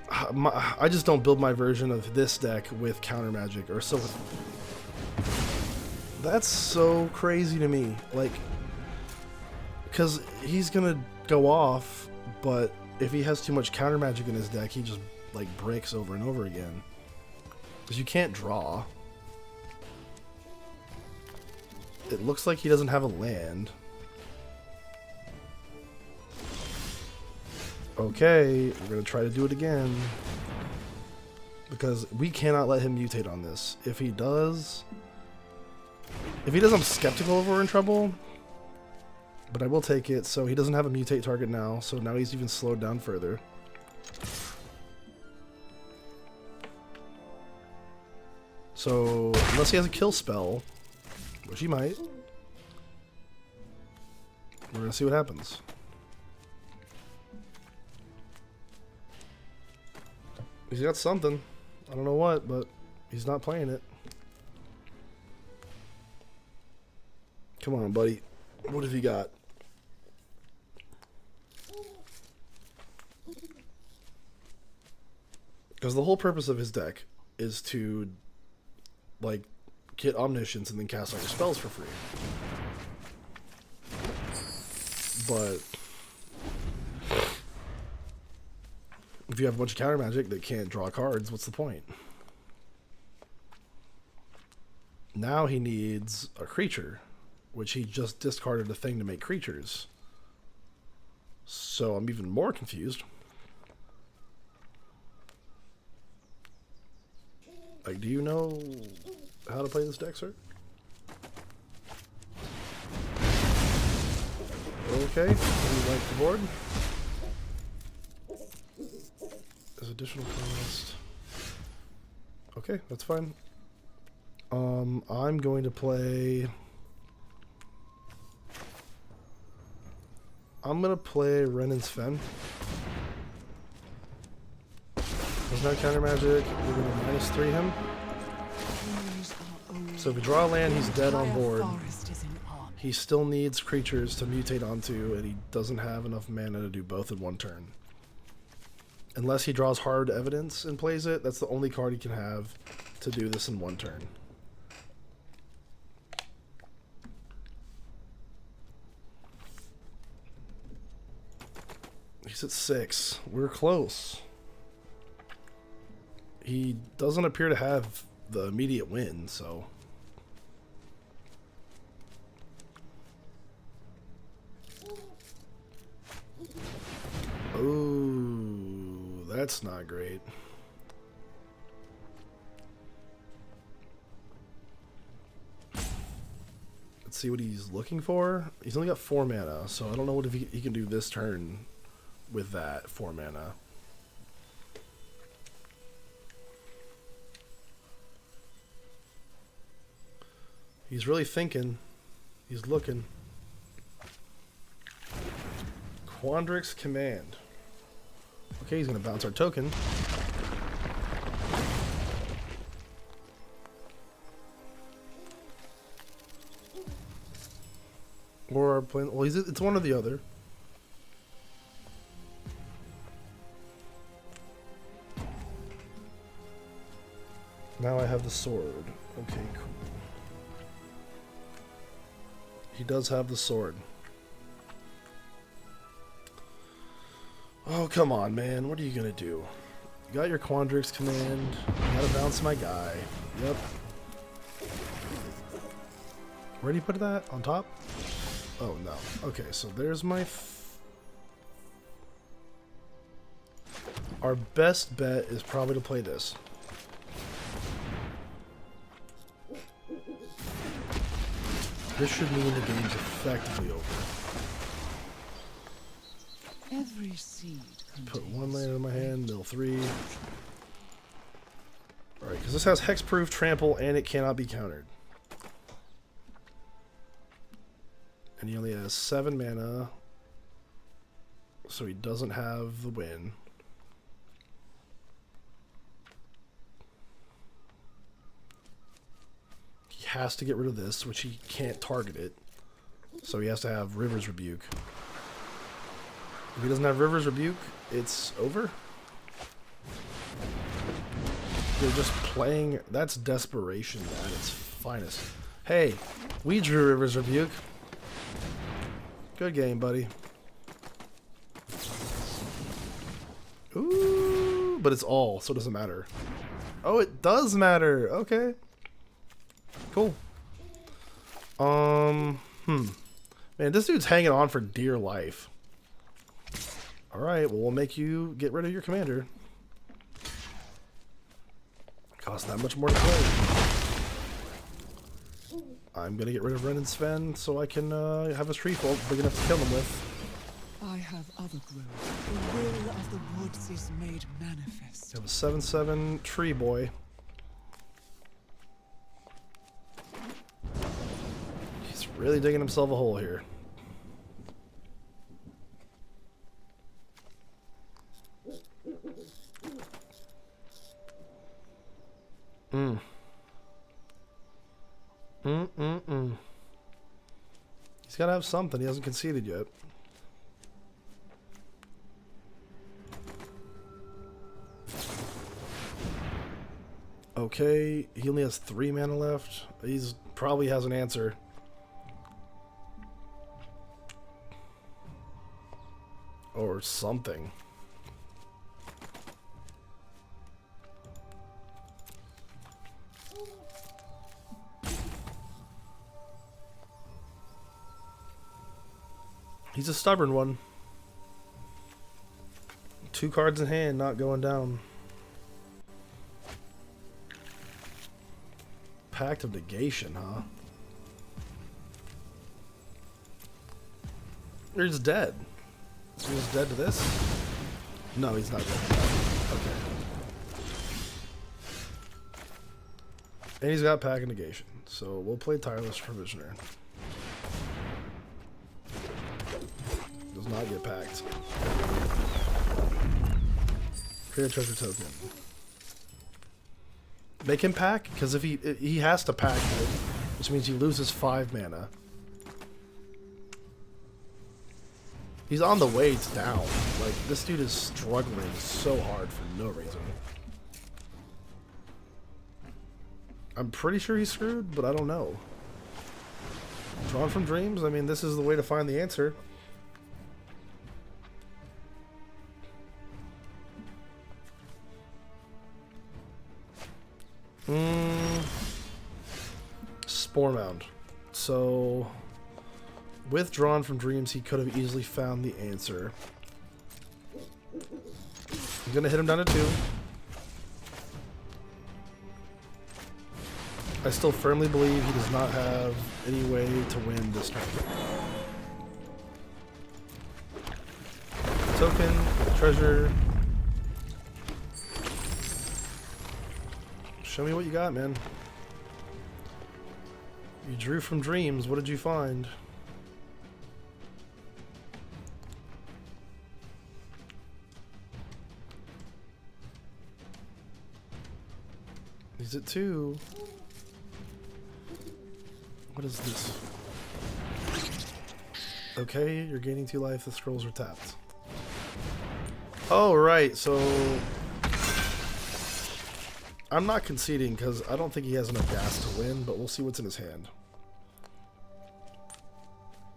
I just don't build my version of this deck with counter magic or so. That's so crazy to me. Like, because he's gonna go off, but if he has too much counter magic in his deck, he just like breaks over and over again. Because you can't draw. It looks like he doesn't have a land. Okay, we're gonna try to do it again. Because we cannot let him mutate on this. If he does, I'm skeptical if we're in trouble. But I will take it, so he doesn't have a mutate target now, so now he's even slowed down further. So, unless he has a kill spell, which he might, we're gonna see what happens. He's got something. I don't know what, but he's not playing it. Come on, buddy. What have you got? Because the whole purpose of his deck is to, like, get Omniscience and then cast all your spells for free. But If you have a bunch of counter magic that can't draw cards, what's the point? Now he needs a creature, which he just discarded a thing to make creatures. So I'm even more confused. Like, do you know how to play this deck, sir? Okay, we like the board. There's additional cost. Okay, that's fine. I'm going to play... I'm going to play Ren and Sven. There's no counter magic. We're going to -3 him. So if we draw a land, he's dead on board. He still needs creatures to mutate onto, and he doesn't have enough mana to do both in one turn. Unless he draws hard evidence and plays it, that's the only card he can have to do this in one turn. He's at 6. We're close. He doesn't appear to have the immediate win, so... Ooh, that's not great. Let's see what he's looking for. He's only got 4 mana, so I don't know what if he can do this turn with that 4 mana. He's really thinking. He's looking. Quandrix Command. Okay, he's going to bounce our token. Or playing. Well, it's one or the other. Now I have the sword. Okay, cool. He does have the sword. Oh, come on, man. What are you going to do? You got your Quandrix Command. You got to bounce my guy. Yep. Where do you put that? On top? Oh, no. Okay, so there's my... Our best bet is probably to play this. This should mean the game's effectively over. Every seed Put 1 land in my hand, mill 3. Alright, because this has hexproof, trample, and it cannot be countered. And he only has 7 mana, so he doesn't have the win. He has to get rid of this, which he can't target it. So he has to have River's Rebuke. If he doesn't have River's Rebuke, it's over. They're just playing... That's desperation at its finest. Hey, we drew River's Rebuke. Good game, buddy. Ooh, but it's all, so it doesn't matter. Oh, it does matter. Okay. Cool. Man, this dude's hanging on for dear life. Alright, well, we'll make you get rid of your commander. Costs that much more to play. I'm gonna get rid of Ren and Sven so I can have a tree folk big enough to kill them with. I have other growth. The will of the woods is made manifest. You have a 7/7 tree boy. He's really digging himself a hole here. He's gotta have something. He hasn't conceded yet. Okay, he only has 3 mana left. He's probably has an answer. Or something. He's a stubborn one. 2 cards in hand, not going down. Pact of Negation, huh? He's dead. So he's dead to this? No, he's not dead. Okay. And he's got Pact of Negation. So we'll play Tireless Provisioner. Does not get packed. Create a treasure token. Make him pack, because if he has to pack it, which means he loses 5 mana. He's on the way down. Like, this dude is struggling so hard for no reason. I'm pretty sure he's screwed, but I don't know. Drawn from Dreams? I mean, this is the way to find the answer. Spore Mound. So, with Drawn from Dreams, he could have easily found the answer. I'm gonna hit him down to 2. I still firmly believe he does not have any way to win this tournament. Token, treasure. Show me what you got, man. You drew from Dreams. What did you find? Is it 2? What is this? Okay, you're gaining 2 life. The scrolls are tapped. Oh, right. So I'm not conceding because I don't think he has enough gas to win, but we'll see what's in his hand.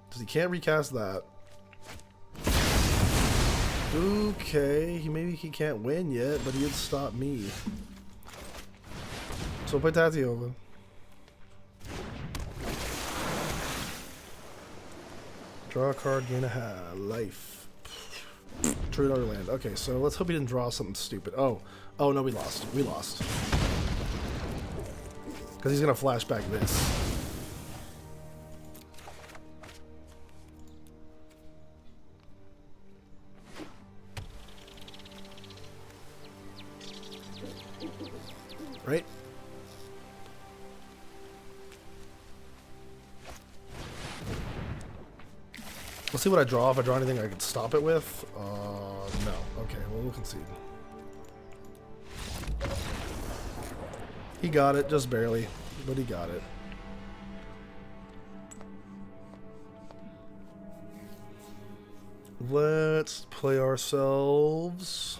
Because he can't recast that. Okay, maybe he can't win yet, but he would stop me. So we'll play Tatiova. Draw a card, gain a life. True another land. Okay, so let's hope he didn't draw something stupid. Oh no, we lost. We lost. Because he's going to flashback this. Right? Let's see what I draw. If I draw anything I can stop it with. No. Okay, well, we'll concede. He got it, just barely, but he got it. Let's play ourselves.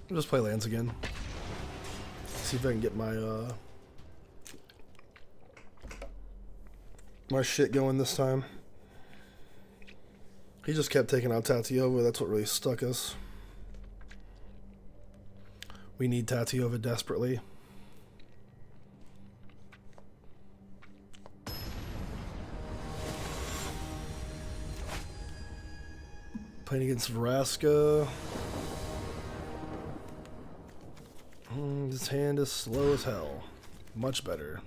I'll just play lands again. See if I can get my my shit going this time. He just kept taking out Tatiova. That's what really stuck us. We need Tatiova desperately. Playing against Vraska. His hand is slow as hell. Much better.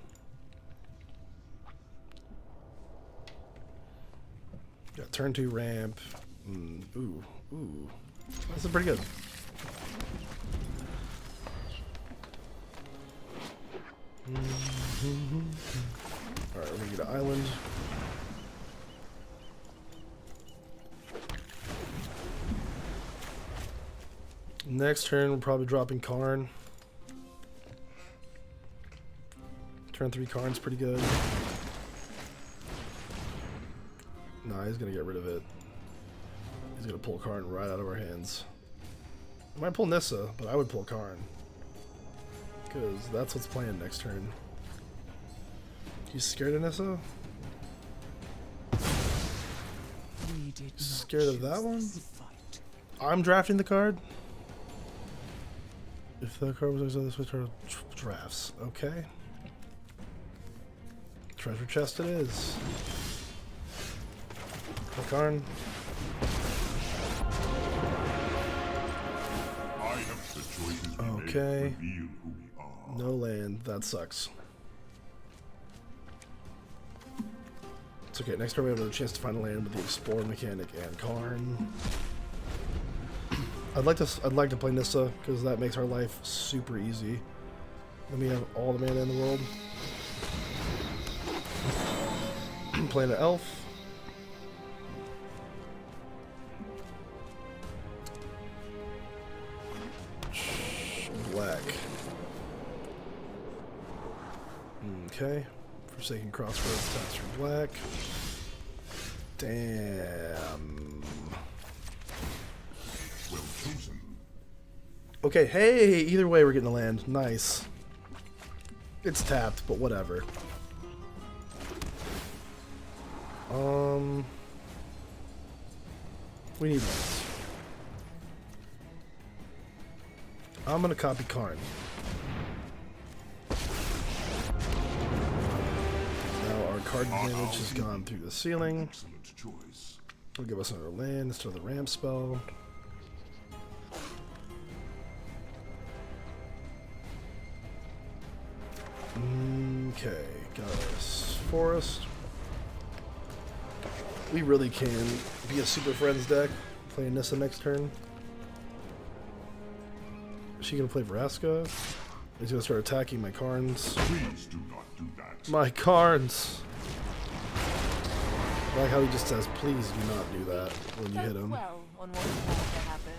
Got turn 2 ramp. Ooh. This is pretty good. Alright, we're gonna get an island. Next turn, we're probably dropping Karn. Turn 3 Karn's pretty good. Nah, he's gonna get rid of it. He's gonna pull Karn right out of our hands. I might pull Nissa, but I would pull Karn. Because that's what's playing next turn. You scared of Nissa? Scared of that one? I'm drafting the card? If the card was on this, which are drafts. Okay. Treasure chest it is. Karn. Okay. No land. That sucks. It's okay. Next turn we have a chance to find a land with the Explorer mechanic and Karn. I'd like to play Nissa because that makes our life super easy. Let me have all the mana in the world. Playing an elf. Black. Okay. Forsaken Crossroads taps for black. Damn. Well chosen. Okay, hey, either way we're getting the land. Nice. It's tapped, but whatever. We need lands. I'm gonna copy Karn. Now our card damage has gone through the ceiling. Excellent choice. It'll give us another land instead of the ramp spell. Okay, got us forest. We really can be a Super Friends deck. Playing Nissa next turn. Is she gonna play Vraska? He's gonna start attacking my Karns. Please do not do that. My Karns! I like how he just says, please do not do that when you hit him. Well, on what's about to happen.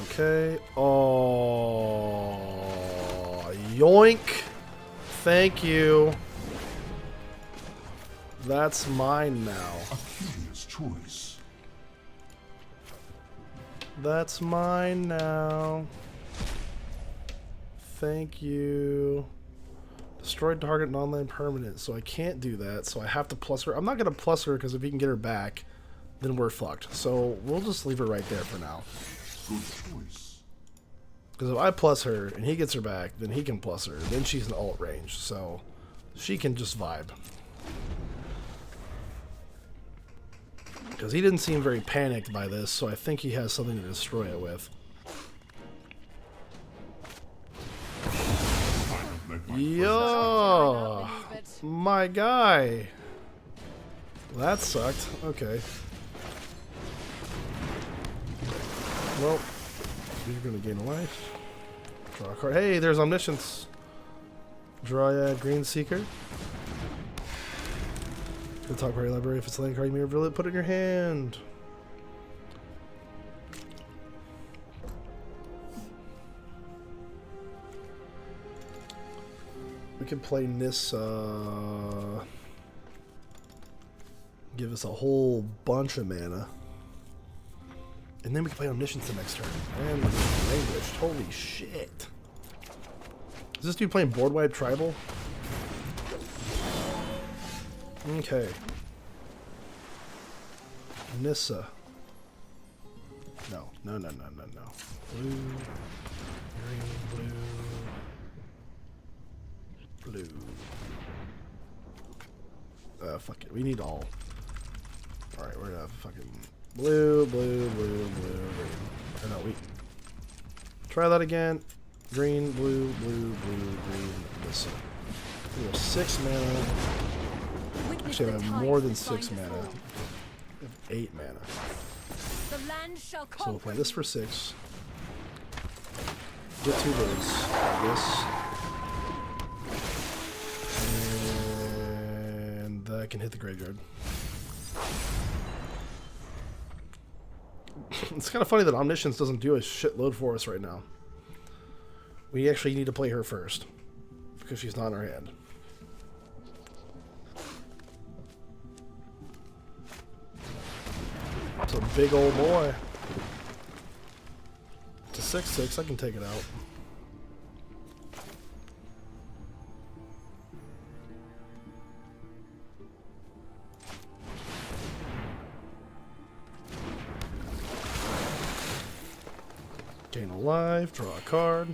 Okay. Oh, yoink! Thank you. That's mine now. A curious choice. That's mine now. Thank you. Destroyed target non-land permanent, so I can't do that, so I have to plus her. I'm not going to plus her because if he can get her back, then we're fucked. So we'll just leave her right there for now. Good choice. Because if I plus her and he gets her back, then he can plus her. Then she's in alt range, so she can just vibe. Because he didn't seem very panicked by this, so I think he has something to destroy it with. Yo, my guy. That sucked. Okay. Well, you're gonna gain a life. Draw a card. Hey, there's Omniscience. Dryad, Green Seeker. The top party library. If it's a land card you may reveal it, put it in your hand. We can play Nissa. Give us a whole bunch of mana. And then we can play Omniscience the next turn. And Languished. Holy shit. Is this dude playing Board Wipe Tribal? Okay. Nissa. No. No. Blue. Green. Blue. Fuck it. We need all. Alright, we're gonna have fucking blue. Green. Or no, try that again. Green, blue, green. Nissa. We have 6 mana. Actually, I have more than 6 mana. I have 8 mana. The land shall So we'll play this for 6. Get 2 birds, I guess. And that can hit the graveyard. It's kind of funny that Omniscience doesn't do a shitload for us right now. We actually need to play her first. Because she's not in our hand. It's a big old boy. It's a 6/6. I can take it out. Gain a life. Draw a card.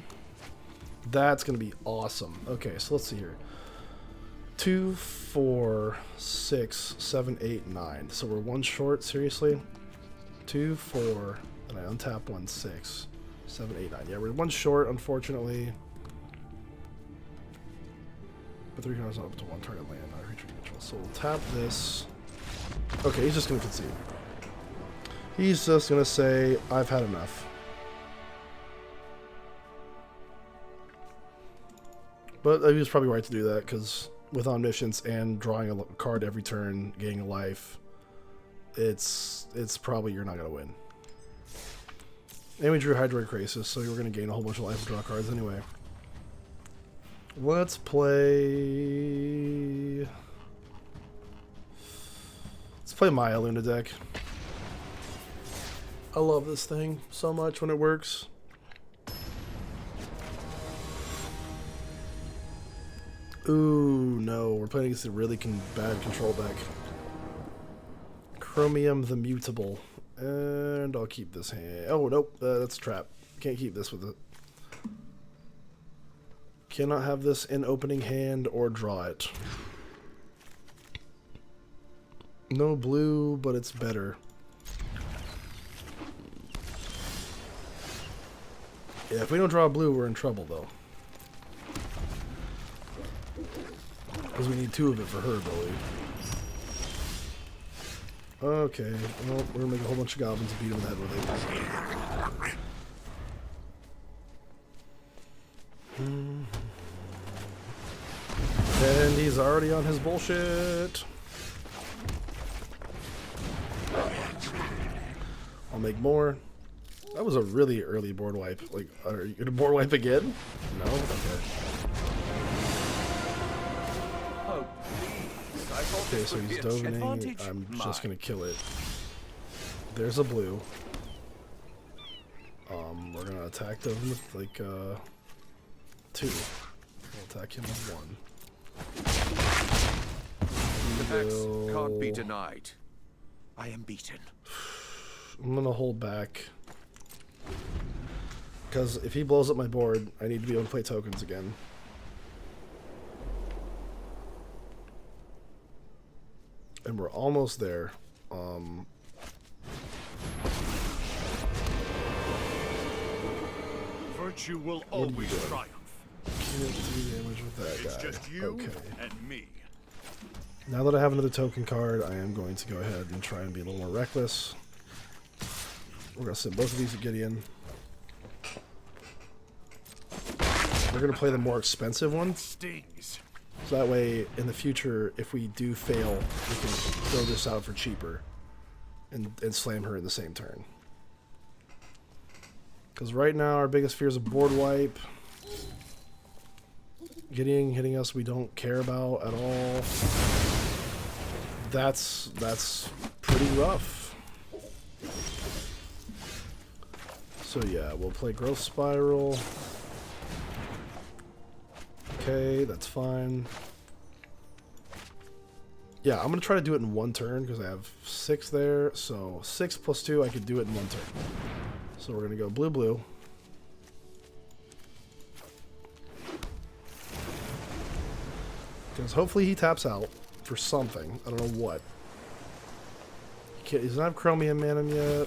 That's going to be awesome. Okay, so let's see here. 2, 4, 6, 7, 8, 9. So we're one short, seriously? 2, 4, and I untap 1, 6, 7, 8, 9. Yeah, we're one short, unfortunately. But 3 cards not up to 1 target land, not creature control. So we'll tap this. Okay, he's just going to concede. He's just going to say, I've had enough. But he was probably right to do that, because with Omniscience and drawing a card every turn, gaining a life, it's probably you're not going to win. And we drew Hydroid Crisis, so you're going to gain a whole bunch of life and draw cards anyway. Let's play... Let's play Maya Luna deck. I love this thing so much when it works. Ooh, no. We're playing against a really bad control deck. Chromium the Mutable. And I'll keep this hand. Oh, nope. That's a trap. Can't keep this with it. Cannot have this in opening hand or draw it. No blue, but it's better. Yeah, if we don't draw blue, we're in trouble, though. Because we need 2 of it for her ability. Okay, well, we're gonna make a whole bunch of goblins and beat them in the head with it. And he's already on his bullshit. I'll make more. That was a really early board wipe. Like, are you gonna board wipe again? No? Okay. Oh, please. I thought Okay, this so would he's be a dovening. advantage. I'm Mine. just gonna kill it. There's a blue. We're gonna attack them with like 2. We'll attack him with 1. The facts can't be denied. I am beaten. I'm gonna hold back. Because if he blows up my board, I need to be able to play tokens again. And we're almost there. Virtue will What are you always doing? triumph. Can't do damage with that It's guy. just you Okay. and me. Now that I have another token card, I am going to go ahead and try and be a little more reckless. We're going to send both of these at Gideon. We're going to play the more expensive one. Stings. So that way, in the future, if we do fail, we can throw this out for cheaper and slam her in the same turn. Because right now, our biggest fear is a board wipe. Hitting us we don't care about at all. That's pretty rough. So yeah, we'll play Growth Spiral. Okay, that's fine. Yeah, I'm gonna try to do it in 1 turn because I have 6 there. So 6 plus 2, I could do it in 1 turn. So we're gonna go blue, blue. Because hopefully he taps out for something. I don't know what. He doesn't have Chromium Manum yet.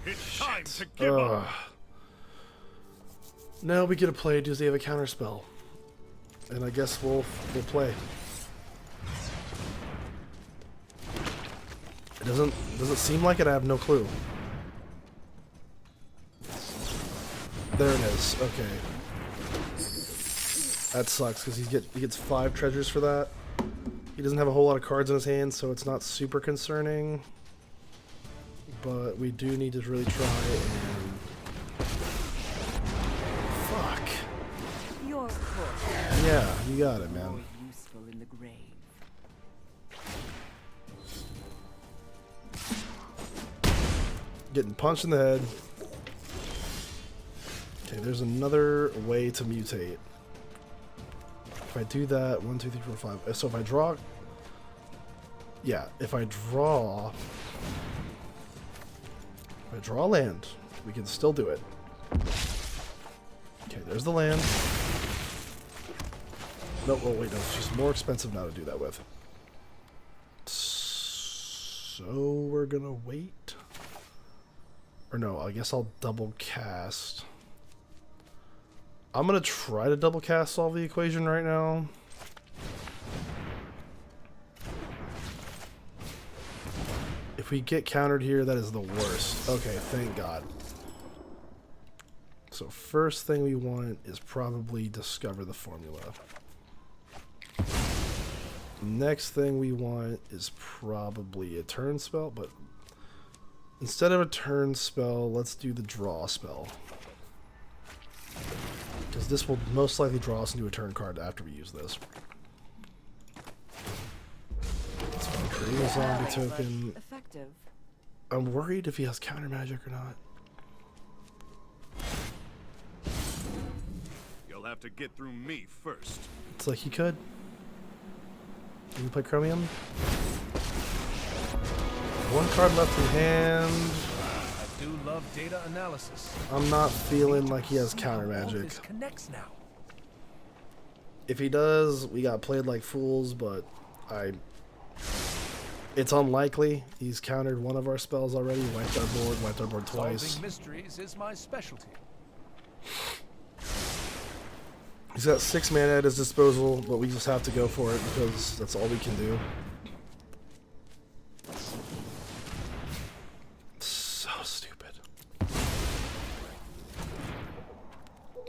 It's time to give up. Now we get to play because they have a counter spell. And I guess we'll play. It doesn't seem like it, I have no clue. There it is. Okay. That sucks because he gets 5 treasures for that. He doesn't have a whole lot of cards in his hand, so it's not super concerning. But we do need to really try and... Fuck. Your course Yeah, you got it, more man. useful in the grave. Getting punched in the head. Okay, there's another way to mutate. If I do that, 1, 2, 3, 4, 5. So if I draw... Yeah, if I draw land, we can still do it. Okay, there's the land. No, oh wait, no, it's just more expensive now to do that with. So we're gonna wait. Or no, I guess I'll double cast. I'm gonna try to double cast solve the equation right now. If we get countered here, that is the worst. Okay, thank God. So first thing we want is probably discover the formula. Next thing we want is probably a turn spell, but instead of a turn spell, let's do the draw spell. Because this will most likely draw us into a turn card after we use this. Let's create a zombie token. Effective. I'm worried if he has counter magic or not. You'll have to get through me first. It's like he could. Can we play Chromium? One card left in hand. I do love data analysis. I'm not feeling like he has counter magic. This connects now. If he does, we got played like fools, but it's unlikely. He's countered one of our spells already, wiped our board twice. Solving mysteries is my specialty. He's got 6 mana at his disposal, but we just have to go for it because that's all we can do. So stupid.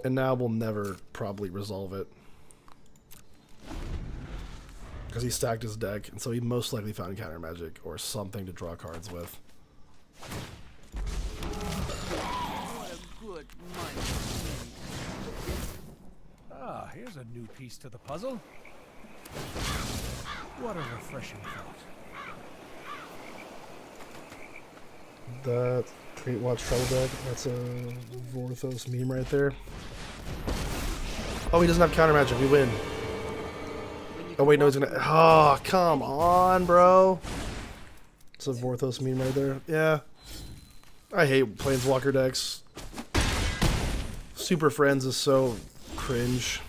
And now we'll never probably resolve it. Because he stacked his deck, and so he most likely found counter magic or something to draw cards with. What a good mind. Ah, here's a new piece to the puzzle. What a refreshing thought. That Create Watch Travel deck, that's a Vorthos meme right there. Oh, he doesn't have counter magic, we win. Oh wait, no, he's gonna. Oh, come on, bro. It's a Vorthos meme right there. Yeah. I hate Planeswalker decks. Super Friends is so cringe.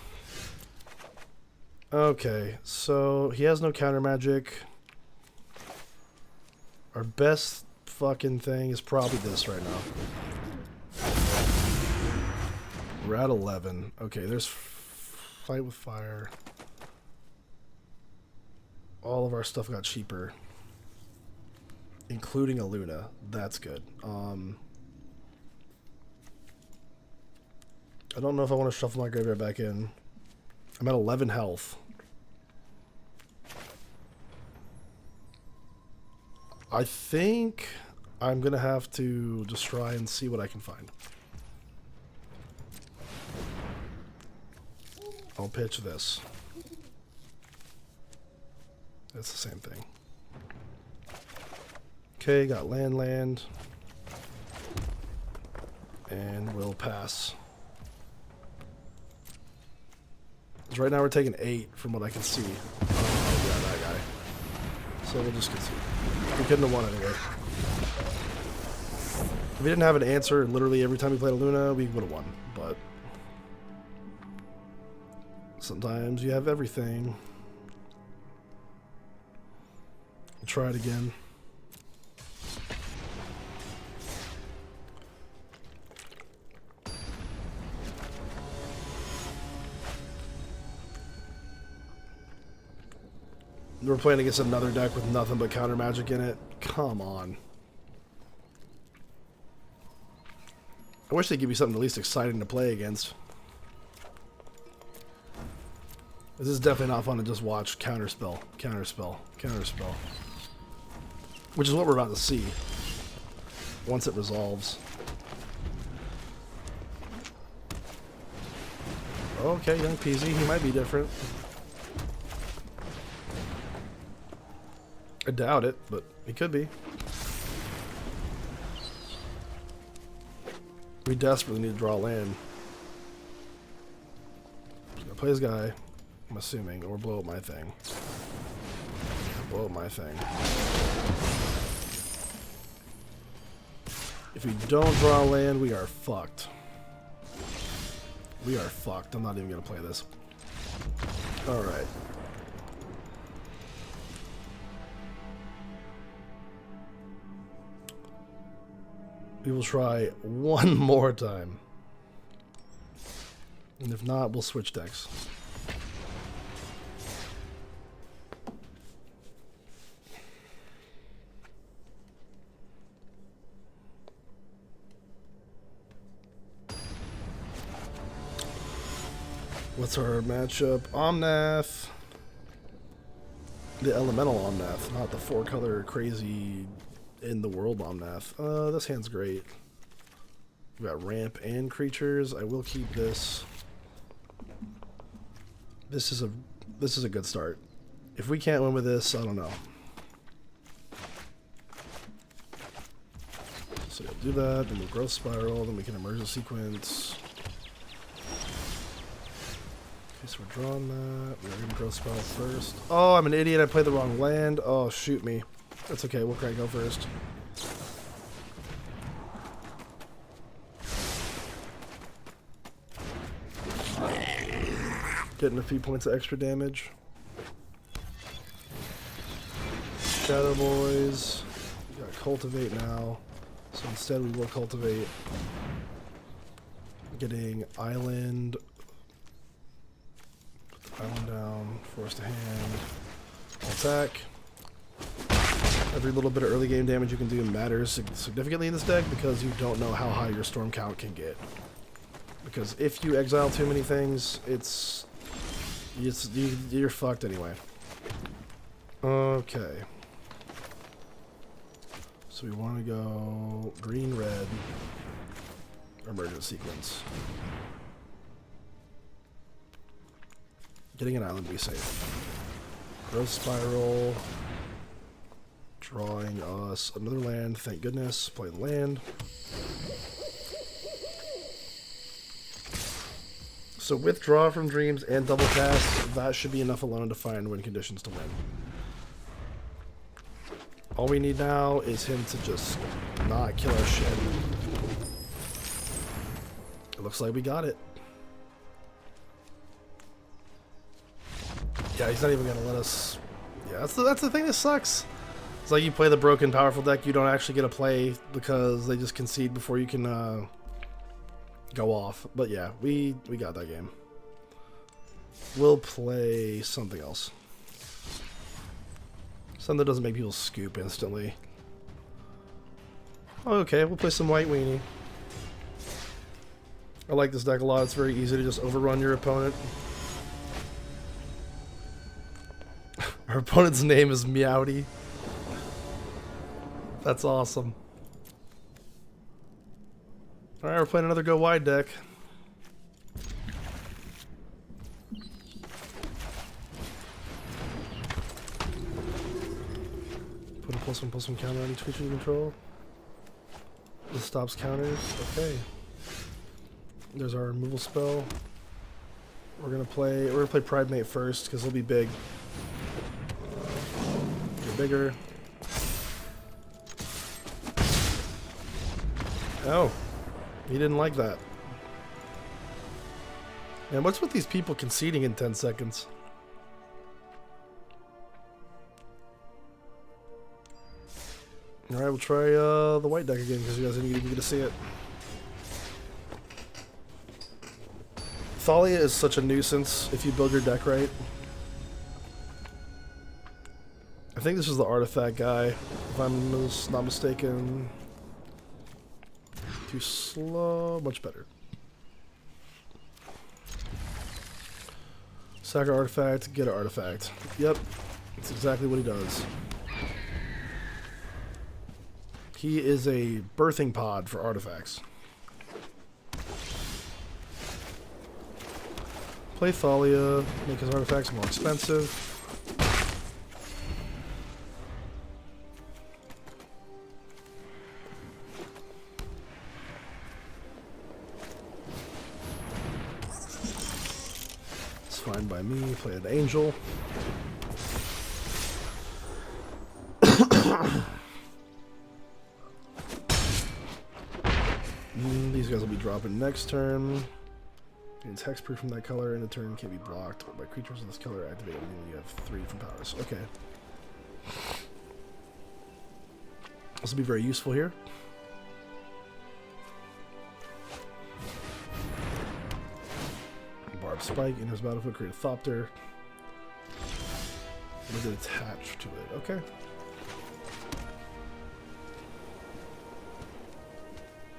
Okay, so he has no counter magic. Our best fucking thing is probably this right now. We're at 11. Okay, there's Fight with Fire. All of our stuff got cheaper, including a Luna. That's good. I don't know if I want to shuffle my graveyard back in. I'm at 11 health. I think I'm going to have to just try and see what I can find. I'll pitch this. It's the same thing. Okay, got land. And we'll pass. Because right now we're taking 8 from what I can see. Oh, yeah, that guy. So we'll just concede. We couldn't have won anyway. If we didn't have an answer literally every time we played a Luna, we would have won. But sometimes you have everything. We'll try it again. We're playing against another deck with nothing but counter magic in it. Come on. I wish they'd give you something at least exciting to play against. This is definitely not fun to just watch counterspell, counterspell, counterspell. Which is what we're about to see once it resolves. Okay, young Peasy, he might be different. I doubt it, but he could be. We desperately need to draw land. Just gonna play his guy, I'm assuming, or blow up my thing. Blow up my thing. If we don't draw land, we are fucked. We are fucked. I'm not even gonna play this. Alright. We will try one more time. And if not, we'll switch decks. What's our matchup? Omnath. The elemental Omnath, not the 4-color crazy in the world Omnath. This hand's great. We got ramp and creatures. I will keep this. This is a good start. If we can't win with this, I don't know. So we'll do that, then we'll growth spiral, then we can emerge a sequence. Okay, so we're drawing that. We're gonna growth spiral first. Oh, I'm an idiot. I played the wrong land. Oh, shoot me. That's okay. We'll crank go first. Getting a few points of extra damage. Shadow Boys. We got Cultivate now. So instead we will Cultivate. Getting Island. Put the Island down. Force to hand. Attack. Every little bit of early game damage you can do matters significantly in this deck because you don't know how high your storm count can get. Because if you exile too many things, you're fucked anyway. Okay. So we want to go green, red, emergent sequence. Getting an island to be safe. Growth spiral. Drawing us another land, thank goodness. Play the land. So withdraw from dreams and double cast, that should be enough alone to find win conditions to win. All we need now is him to just not kill our shit. It looks like we got it. Yeah, he's not even gonna let us. Yeah, that's the thing that sucks. It's like you play the broken powerful deck, you don't actually get a play because they just concede before you can go off. But yeah, we got that game. We'll play something else. Something that doesn't make people scoop instantly. Okay, we'll play some White Weenie. I like this deck a lot. It's very easy to just overrun your opponent. Our opponent's name is Meowdy. That's awesome. Alright, we're playing another go wide deck. Put a +1/+1 counter on each creature you control. This stops counters. Okay. There's our removal spell. We're gonna play Pride Mate first because he'll be big. Get bigger. Oh, he didn't like that. Man, what's with these people conceding in 10 seconds? Alright, we'll try the white deck again because you guys didn't even get to see it. Thalia is such a nuisance if you build your deck right. I think this is the artifact guy, if I'm not mistaken. Too slow, much better. Sack an artifact, get an artifact. Yep, that's exactly what he does. He is a birthing pod for artifacts. Play Thalia, make his artifacts more expensive. It's fine by me. Play an angel. These guys will be dropping next turn. Gains hexproof from that color, and the turn can't be blocked by creatures of this color activated when you have 3 different powers. Okay. This will be very useful here. Barbed Spike, enters battlefield, create a Thopter. With it attached to it. Okay.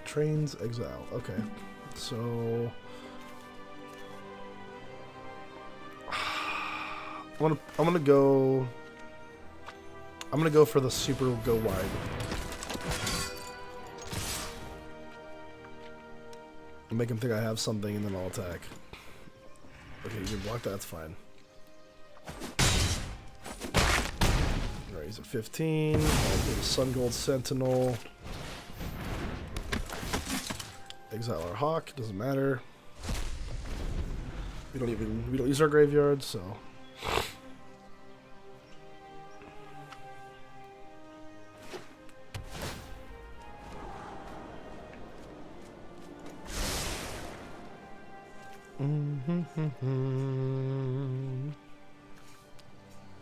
Trains Exile. Okay. So I'm gonna go for the super go wide. Make him think I have something and then I'll attack. Okay, you can block that, that's fine. Alright, he's at 15. I'll do the Sun Gold Sentinel. Exile our Hawk, doesn't matter. We don't use our graveyard, so.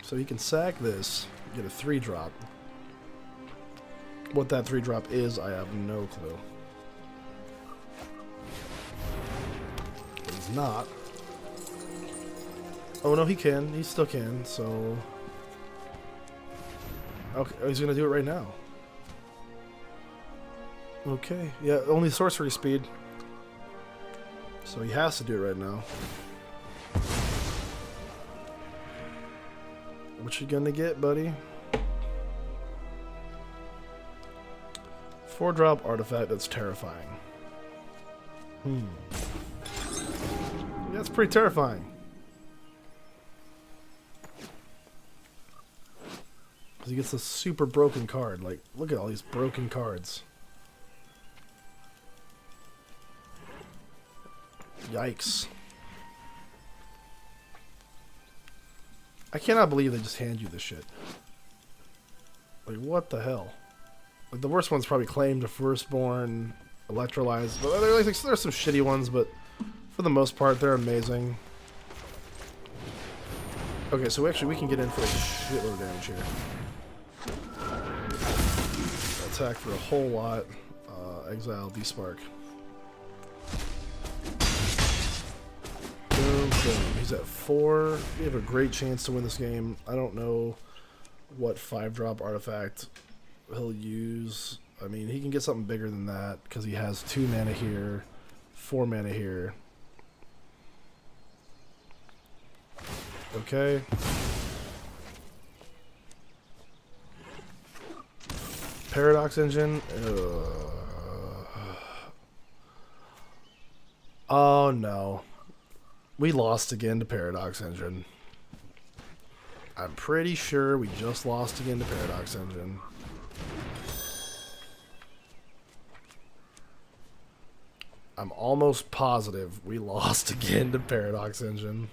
So he can sack this, get a 3-drop. What that 3-drop is, I have no clue. He's not. Oh no, he can. He still can, so. Okay, he's gonna do it right now. Okay, yeah, only sorcery speed. So he has to do it right now. What you gonna get, buddy? 4-drop artifact that's terrifying. That's pretty terrifying. Because he gets a super broken card. Like, look at all these broken cards. Yikes. I cannot believe they just hand you this shit. Like, what the hell? Like, the worst one's probably Claim to Firstborn, Electrolyze. But there's some shitty ones, but for the most part, they're amazing. Okay, so actually we can get in for a shitload of damage here. Attack for a whole lot. Exile, D-Spark. Boom, boom. He's at 4. We have a great chance to win this game. I don't know what 5-drop artifact he'll use. I mean, he can get something bigger than that because he has 2 mana here, 4 mana here. Okay. Paradox Engine. Oh no. We lost again to Paradox Engine. I'm pretty sure we just lost again to Paradox Engine. I'm almost positive we lost again to Paradox Engine.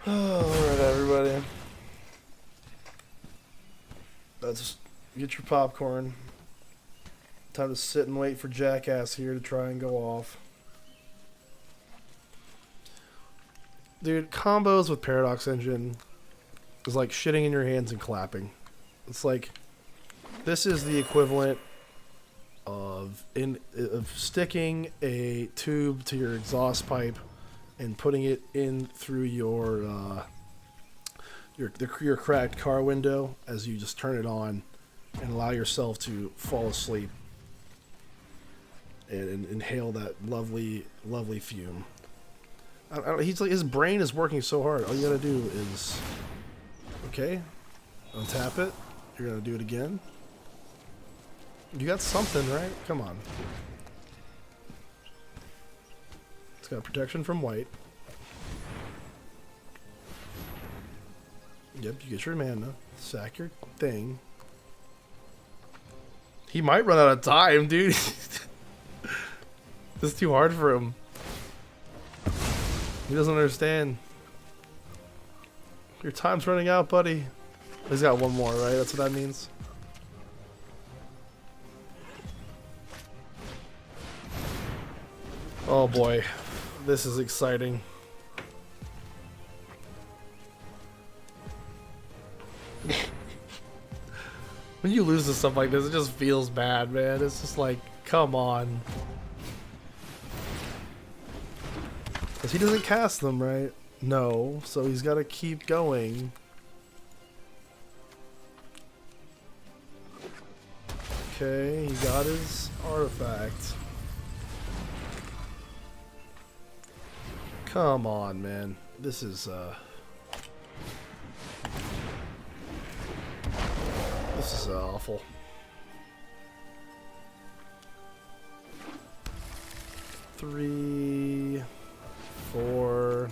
Alright, everybody. Let's get your popcorn. Time to sit and wait for Jackass here to try and go off. Dude, combos with Paradox Engine is like shitting in your hands and clapping. It's like, this is the equivalent of sticking a tube to your exhaust pipe and putting it in through your cracked car window as you just turn it on and allow yourself to fall asleep and inhale that lovely, lovely fume. He's like, his brain is working so hard. All you gotta do is, okay, untap it. You're gonna do it again. You got something, right? Come on. It's got protection from white. Yep, you get your mana. Sack your thing. He might run out of time, dude. This is too hard for him. He doesn't understand. Your time's running out, buddy. He's got one more, right? That's what that means. Oh boy, this is exciting. When you lose to stuff like this, it just feels bad, man. It's just like, come on. Because he doesn't cast them, right? No, so he's got to keep going. Okay, he got his artifact. Come on, man. This is awful. Three, four.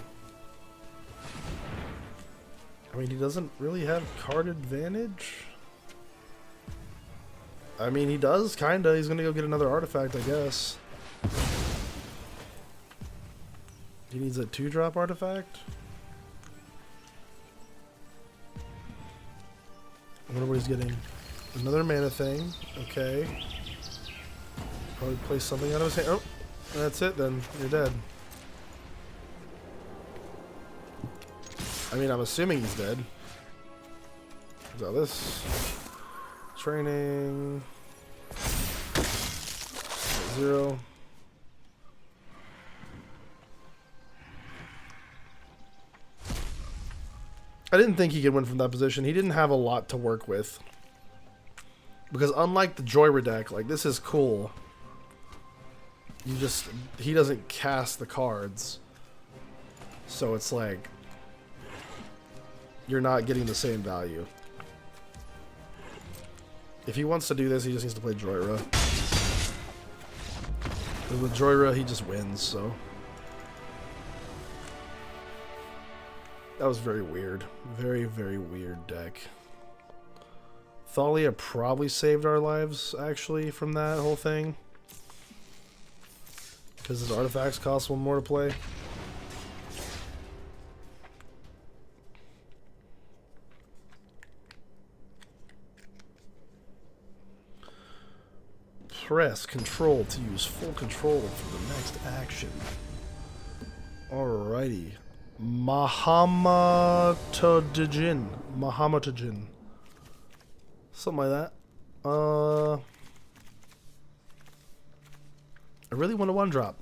I mean, he doesn't really have card advantage. I mean, he does, kinda. He's gonna go get another artifact, I guess. He needs a 2-drop artifact? I wonder what he's getting. Another mana thing. Okay. Probably place something out of his hand. Oh, that's it then. You're dead. I mean, I'm assuming he's dead. Got this. Training. 0. I didn't think he could win from that position. He didn't have a lot to work with. Because unlike the Joyra deck, like, this is cool. He doesn't cast the cards. So it's like, you're not getting the same value. If he wants to do this, he just needs to play Joyra. With Joyra, he just wins, so. That was very weird. Very, very weird deck. Thalia probably saved our lives, actually, from that whole thing. Because his artifacts cost 1 more to play. Press Control to use full control for the next action. Alrighty. Mahamatadjin. Something like that. I really want a 1-drop.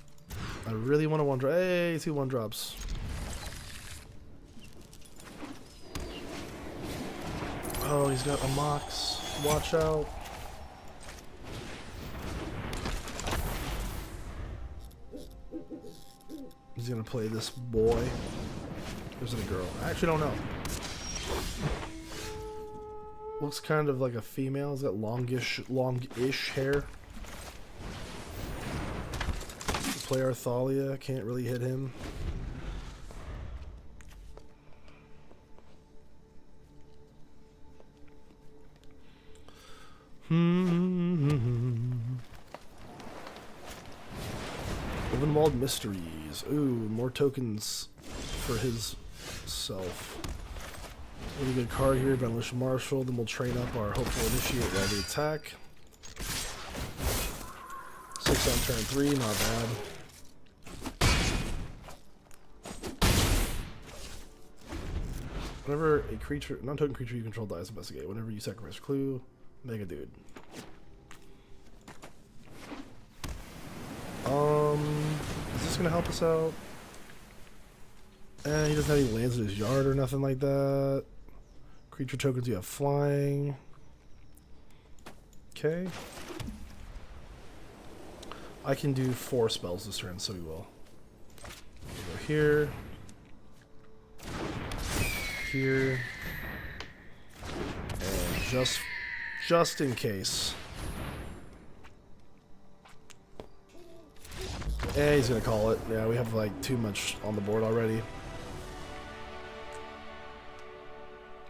I really want a 1-drop. Hey, 2 1-drops. Oh, he's got a Mox. Watch out. He's gonna play this boy. Or is it a girl? I actually don't know. Looks kind of like a female. He's got longish hair. Play our Thalia. Can't really hit him. Ovenwald Mysteries. Ooh, more tokens for his self. Really good card here, Benelish Marshall. Then we'll train up our Hopeful Initiate ready attack. 6 on turn 3, not bad. Whenever a creature, non-token creature you control dies, investigate. Whenever you sacrifice a clue, make a dude. Is this gonna help us out? He doesn't have any lands in his yard or nothing like that. Creature tokens, you have flying. Okay. I can do 4 spells this turn, so we will. We'll go here. Here. And just in case. Yeah, he's gonna call it. Yeah, we have like too much on the board already.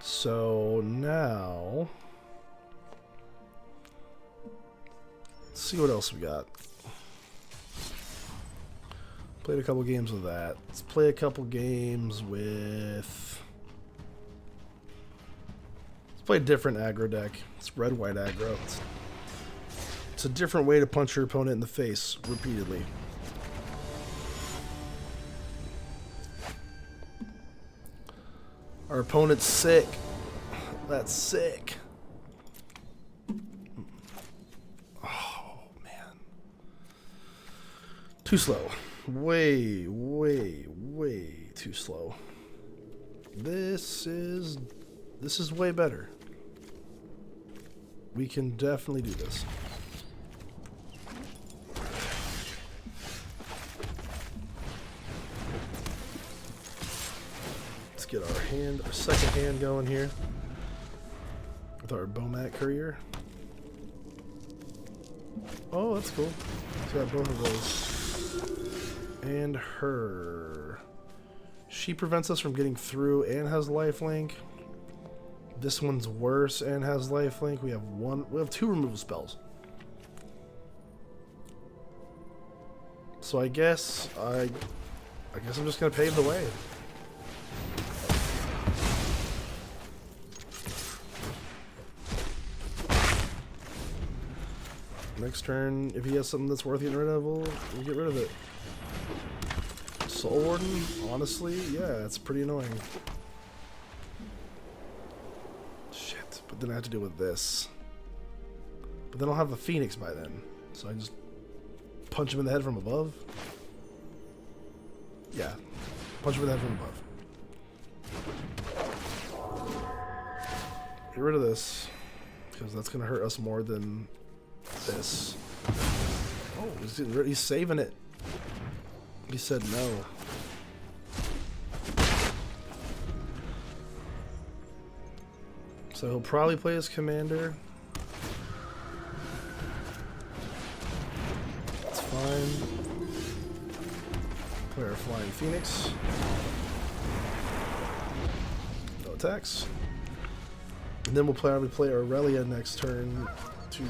So now, let's see what else we got. Played a couple games with that. Let's play a couple games with. Let's play a different aggro deck. It's red-white aggro. It's a different way to punch your opponent in the face repeatedly. Our opponent's sick. That's sick. Oh, man. Too slow. Way, way, way too slow. This is way better. We can definitely do this. Let's get our second hand going here with our Bomat Courier. Oh, that's cool. So got both of those. And her. She prevents us from getting through and has lifelink. This one's worse and has lifelink. We have two removal spells. So I guess I'm just gonna pave the way. Next turn, if he has something that's worth getting rid of, we'll get rid of it. Soul Warden, honestly, yeah, it's pretty annoying. Shit, but then I have to deal with this. But then I'll have a Phoenix by then. So I just punch him in the head from above. Yeah, punch him in the head from above. Get rid of this, because that's going to hurt us more than this. Oh, he's saving it. He said no. So he'll probably play his commander. That's fine. Play our Flying Phoenix. No attacks. And then we'll probably play Aurelia next turn to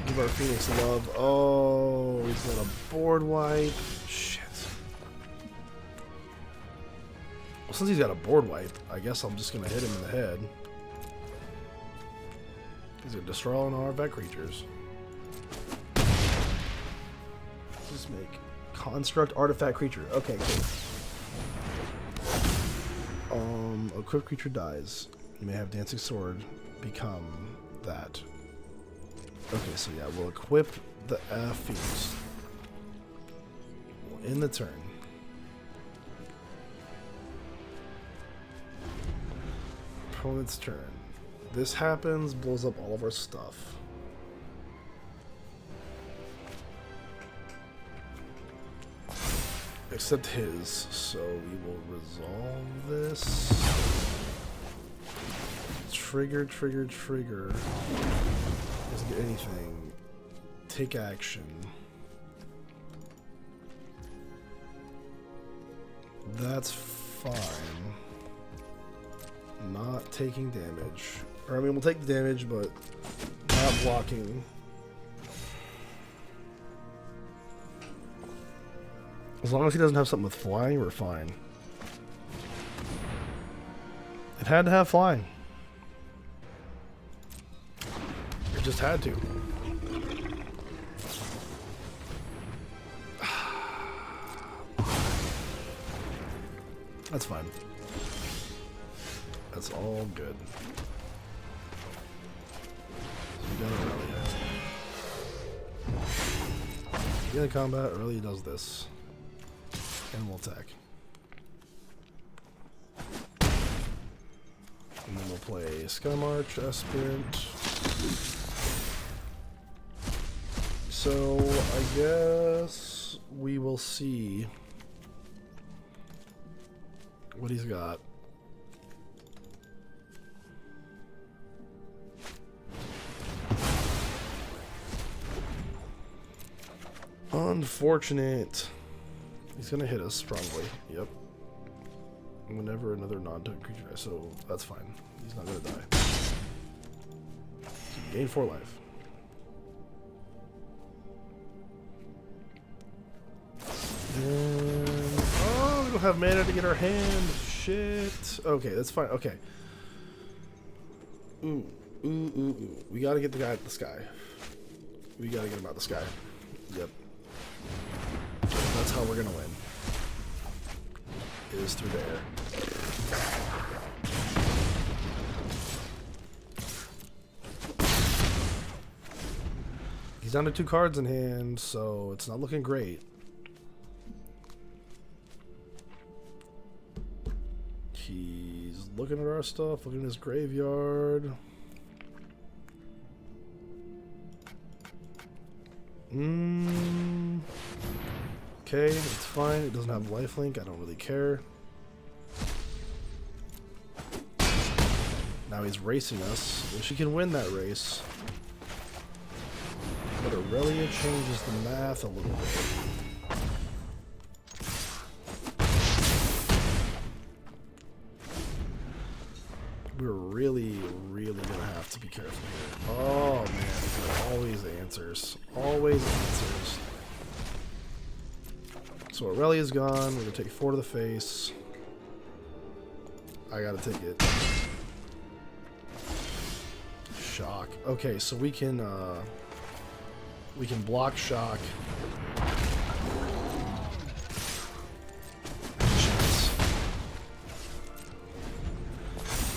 give our Phoenix love. Oh, he's got a board wipe. Shit. Well, since he's got a board wipe, I guess I'm just going to hit him in the head. He's going to destroy all our vet creatures. Just make construct artifact creature. Okay, cool. Equipped creature dies. You may have Dancing Sword become that. Okay, so yeah, we'll equip the Phoenix. We'll end the turn. Opponent's turn. This happens, blows up all of our stuff. Except his, so we will resolve this. Trigger, trigger, trigger. Doesn't get anything. Take action. That's fine. Not taking damage. Or I mean, we'll take the damage, but not blocking. As long as he doesn't have something with flying, we're fine. It had to have flying. It just had to. That's fine. That's all good. We got Aurelia. In combat, Aurelia does this. And we'll attack. And then we'll play Sky March, Aspirant. So, I guess we will see what he's got. Unfortunate. He's gonna hit us, probably. Yep. Whenever another non-token creature dies, so that's fine. He's not gonna die. So gain 4 life. And oh, we don't have mana to get our hand. Shit. Okay, that's fine. Okay. We gotta get the guy at the sky. We gotta get him out the sky. Yep. That's how we're gonna win. Is through the air. He's down to 2 cards in hand, so it's not looking great. He's looking at our stuff, looking at his graveyard. Okay, it's fine. It doesn't have lifelink. I don't really care. Now he's racing us. Wish he can win that race. But Aurelia changes the math a little bit. We're really, really gonna have to be careful here. Oh man, always answers. Always answers. So Aurelia's gone. We're gonna take 4 to the face. I gotta take it. Shock. Okay, so we can block shock.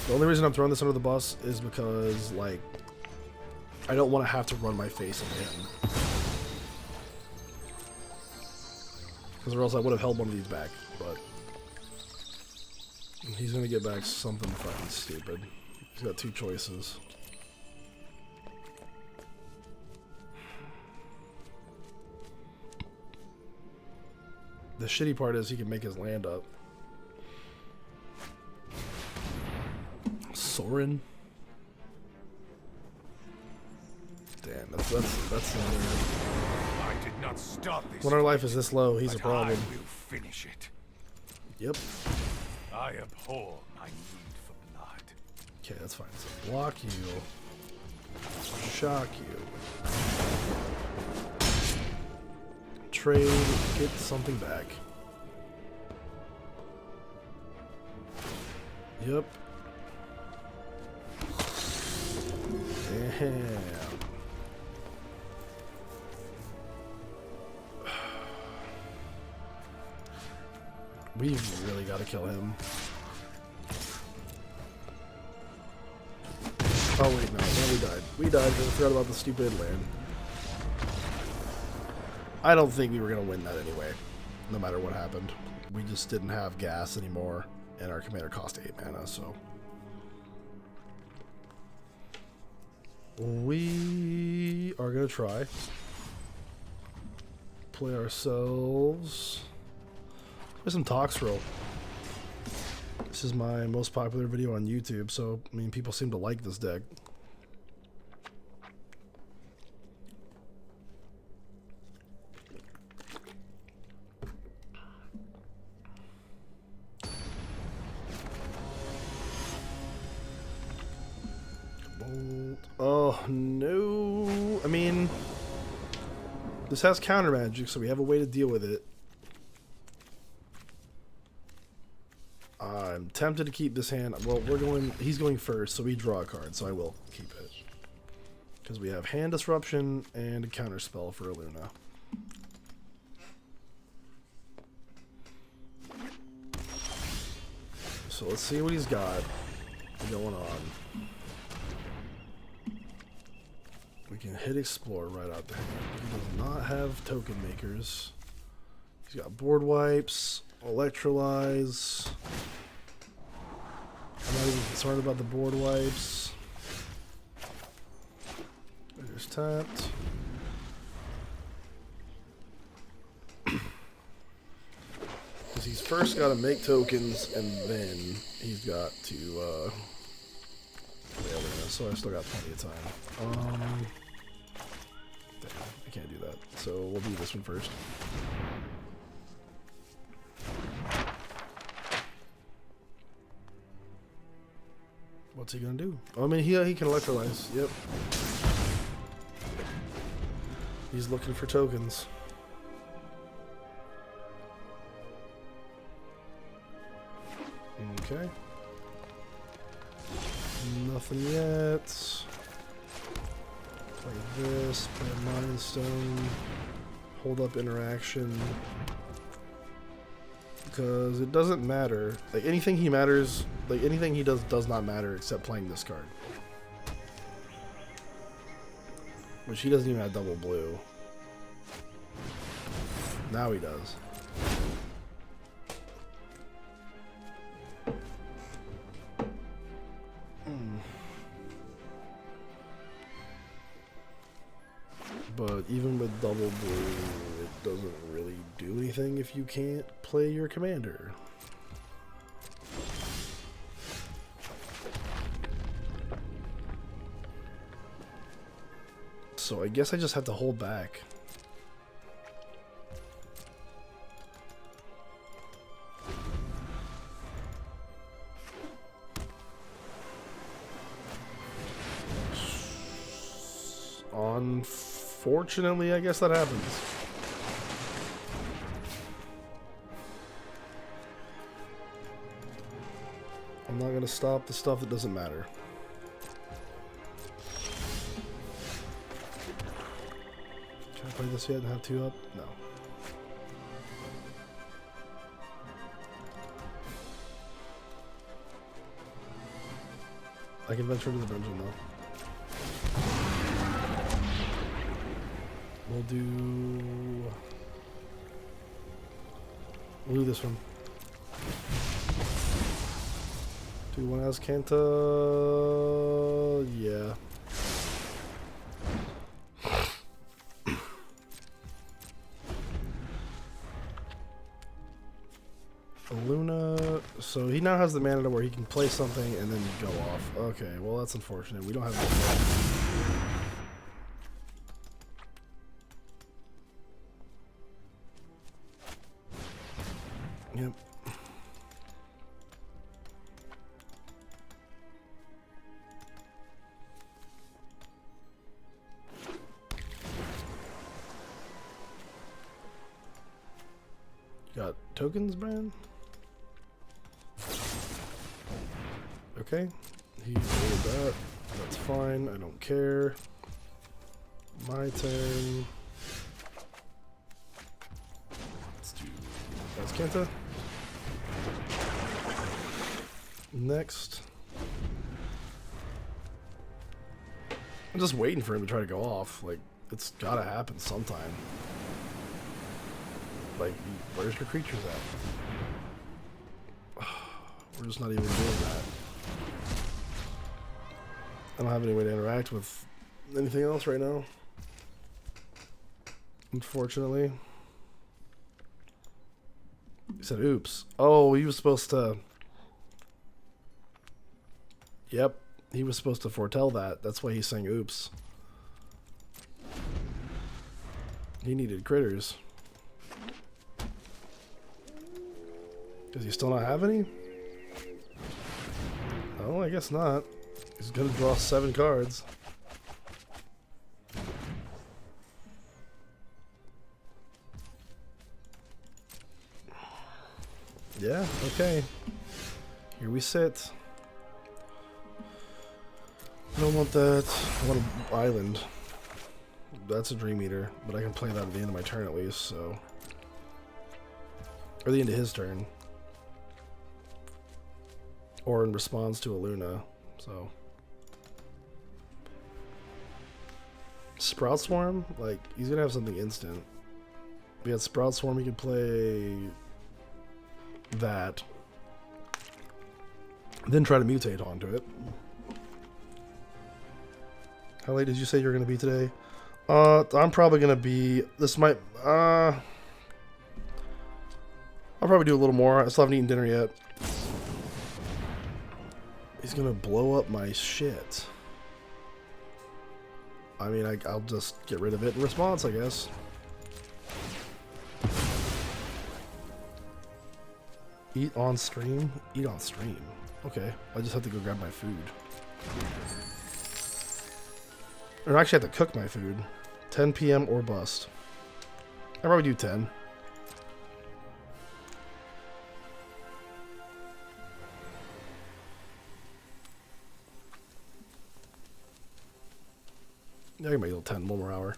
The only reason I'm throwing this under the bus is because, like, I don't want to have to run my face into him. Because or else I would have held one of these back, but he's going to get back something fucking stupid. He's got 2 choices. The shitty part is he can make his land up. Soren. Damn, that's another. I did not start this. When our life is this low, he's a problem. I will finish it. Yep. I abhor my need for blood. Okay, that's fine. So block you. Shock you. Trade, get something back. Yep. Damn. We've really got to kill him. Oh wait, no, we died. We died because I forgot about the stupid land. I don't think we were going to win that anyway, no matter what happened. We just didn't have gas anymore, and our commander cost 8 mana, so. We are going to try. Play ourselves. Play some Toxrill. This is my most popular video on YouTube, so, I mean, people seem to like this deck. Oh, no. I mean, this has counter magic, so we have a way to deal with it. I'm tempted to keep this hand. Well, he's going first, so we draw a card, so I will keep it. Because we have hand disruption and a counter spell for Luna. So let's see what he's got going on. We can hit explore right out there. He does not have token makers. He's got board wipes, electrolyze. I'm not even concerned about the board wipes. There's tapped. Because he's first got to make tokens and then he's got to so I still got plenty of time. Damn, I can't do that. So we'll do this one first. What's he gonna do? Oh, I mean, he can electrolyze. Yep. He's looking for tokens. Okay. Nothing yet. Play this, play a Mind Stone, hold up interaction. Because it doesn't matter. Like anything he matters, like anything he does not matter except playing this card. Which he doesn't even have double blue. Now he does. But even with double blue, it doesn't really do anything if you can't play your commander. So I guess I just have to hold back. Unfortunately, I guess that happens. I'm not gonna stop the stuff that doesn't matter. Can I play this yet and have 2 up? No. I can venture to the dungeon though. We'll do this one. Do one as Kanta. Yeah. Luna. So he now has the mana to where he can play something and then go off. Okay, well that's unfortunate. We don't have that. Yep. Got tokens, Brian? Okay. He did that. That's fine. I don't care. My turn. Let's do Kanta. Next. I'm just waiting for him to try to go off. Like, it's gotta happen sometime. Like, where's your creatures at? We're just not even doing that. I don't have any way to interact with anything else right now. Unfortunately. He said, oops. Oh, he was supposed to... Yep, he was supposed to foretell that. That's why he's saying oops. He needed critters. Does he still not have any? Oh, I guess not. He's gonna draw 7 cards. Yeah, okay. Here we sit. I don't want that. I want an island. That's a Dream Eater, but I can play that at the end of my turn at least, so. Or the end of his turn. Or in response to a Luna, so. Sprout Swarm? Like, he's gonna have something instant. We had Sprout Swarm, he could play that. Then try to mutate onto it. How late did you say you were gonna be today? I'm probably gonna be, this might, I'll probably do a little more. I still haven't eaten dinner yet. He's gonna blow up my shit. I mean, I'll just get rid of it in response, I guess. Eat on stream? Eat on stream. Okay, I just have to go grab my food. Or actually, I have to cook my food. 10 p.m. or bust. I probably do 10. Yeah, I can make it 10, 1 more hour.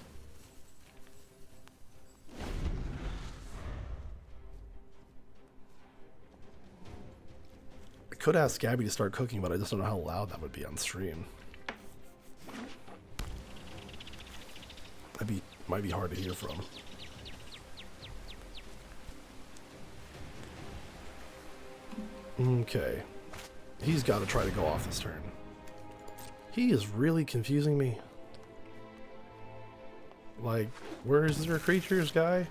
I could ask Gabby to start cooking, but I just don't know how loud that would be on stream. Might be hard to hear from. Okay. He's got to try to go off this turn. He is really confusing me. Like, where's your creatures, guy?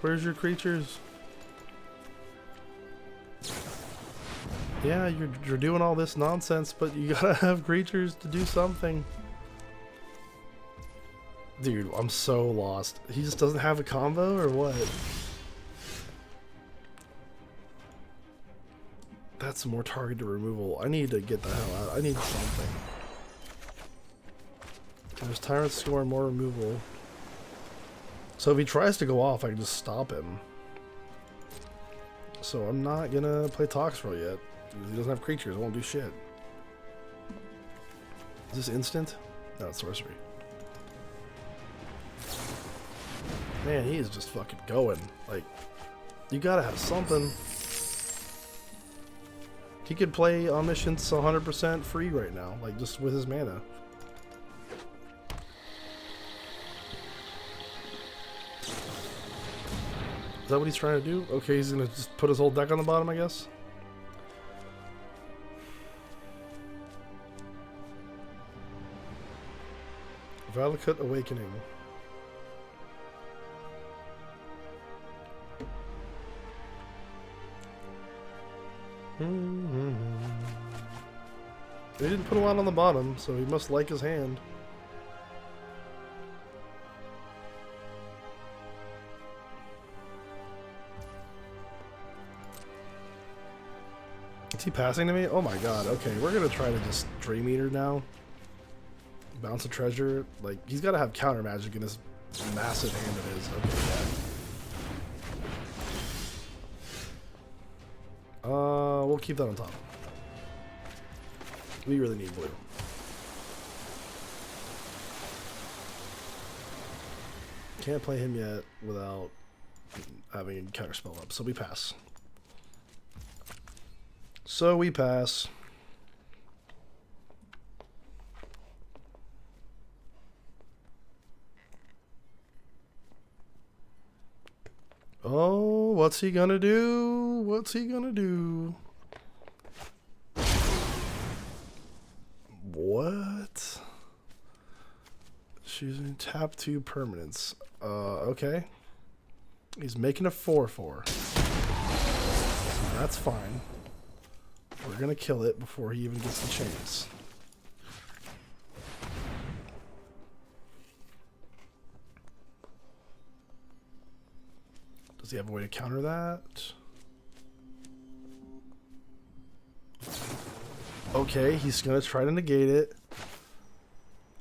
Where's your creatures? Yeah, you're doing all this nonsense, but you gotta have creatures to do something. Dude, I'm so lost. He just doesn't have a combo, or what? That's more targeted removal. I need to get the hell out. I need something. There's Tyrant scoring more removal. So if he tries to go off, I can just stop him. So I'm not gonna play Toxtrol yet. He doesn't have creatures, it won't do shit. Is this instant? No, it's sorcery. Man, he is just fucking going. Like, you gotta have something. He could play Omniscience 100% free right now, like just with his mana. Is that what he's trying to do? Okay, he's gonna just put his whole deck on the bottom, I guess. Valakut Awakening. He didn't put a lot on the bottom, so he must like his hand. Is he passing to me? Oh my god, okay, we're gonna try to just Dream Eater now. Bounce a treasure. Like, he's gotta have counter magic in his massive hand of his. Okay, yeah. We'll keep that on top. We really need blue. Can't play him yet without having a counter spell up, so we pass. So we pass. Oh, what's he gonna do? What's he gonna do? What? Choosing tap 2 permanents. Okay. He's making a 4/4. That's fine. We're gonna kill it before he even gets the chance. Does he have a way to counter that? Okay, he's gonna try to negate it.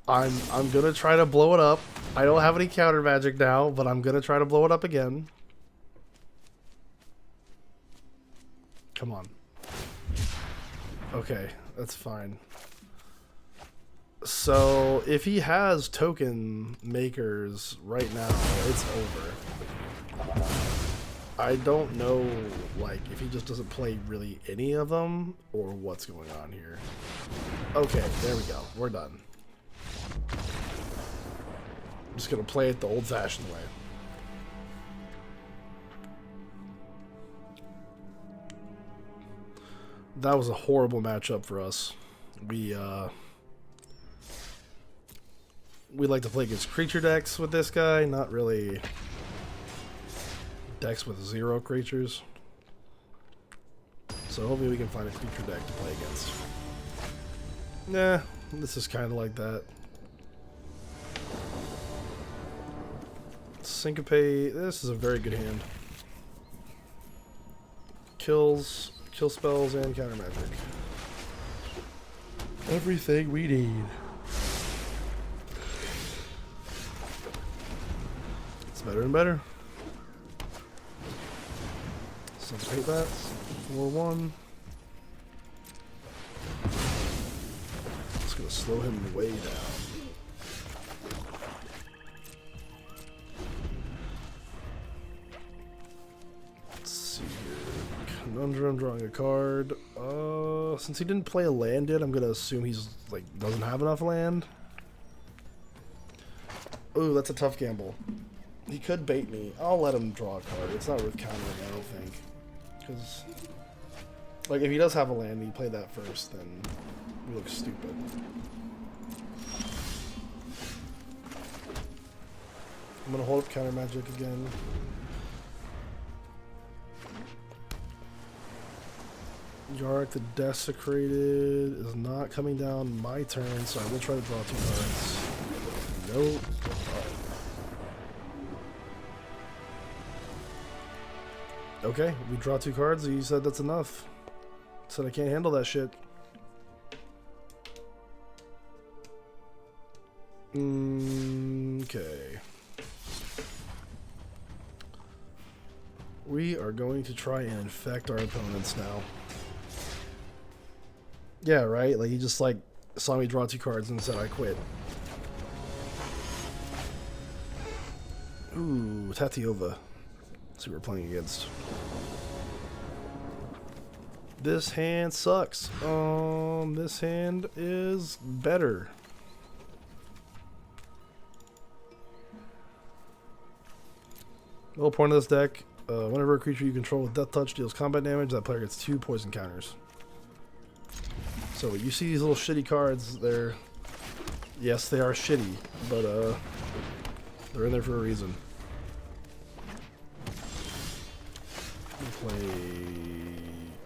I'm gonna try to blow it up. I don't have any counter magic now, but I'm gonna try to blow it up again. Come on. Okay, that's fine. So if he has token makers right now, it's over. I don't know, like, if he just doesn't play really any of them, or what's going on here. Okay, there we go. We're done. I'm just gonna play it the old-fashioned way. That was a horrible matchup for us. We like to play against creature decks with this guy, not really decks with 0 creatures. So hopefully we can find a creature deck to play against. Nah, this is kind of like that. Syncopate, this is a very good hand. Kills, kill spells, and counter magic. Everything we need. It's better and better. Syncopate that. 4/1. It's gonna slow him way down. Let's see here. Conundrum, drawing a card. Since he didn't play a land yet, I'm gonna assume he's like doesn't have enough land. Ooh, that's a tough gamble. He could bait me. I'll let him draw a card. It's not worth countering, I don't think. Because, like, if he does have a land and he played that first, then we look stupid. I'm going to hold up counter magic again. Yarok the Desecrated is not coming down my turn, so I will try to draw 2 cards. Nope. Okay, we draw 2 cards. He said that's enough. Said I can't handle that shit. Okay. We are going to try and infect our opponents now. Yeah, right? Like, he just, like, saw me draw 2 cards and said I quit. Ooh, Tatiova. Let's see what we're playing against. This hand sucks. This hand is better. The whole point of this deck, whenever a creature you control with Death Touch deals combat damage, that player gets 2 poison counters. So you see these little shitty cards, they're... Yes, they are shitty, but they're in there for a reason.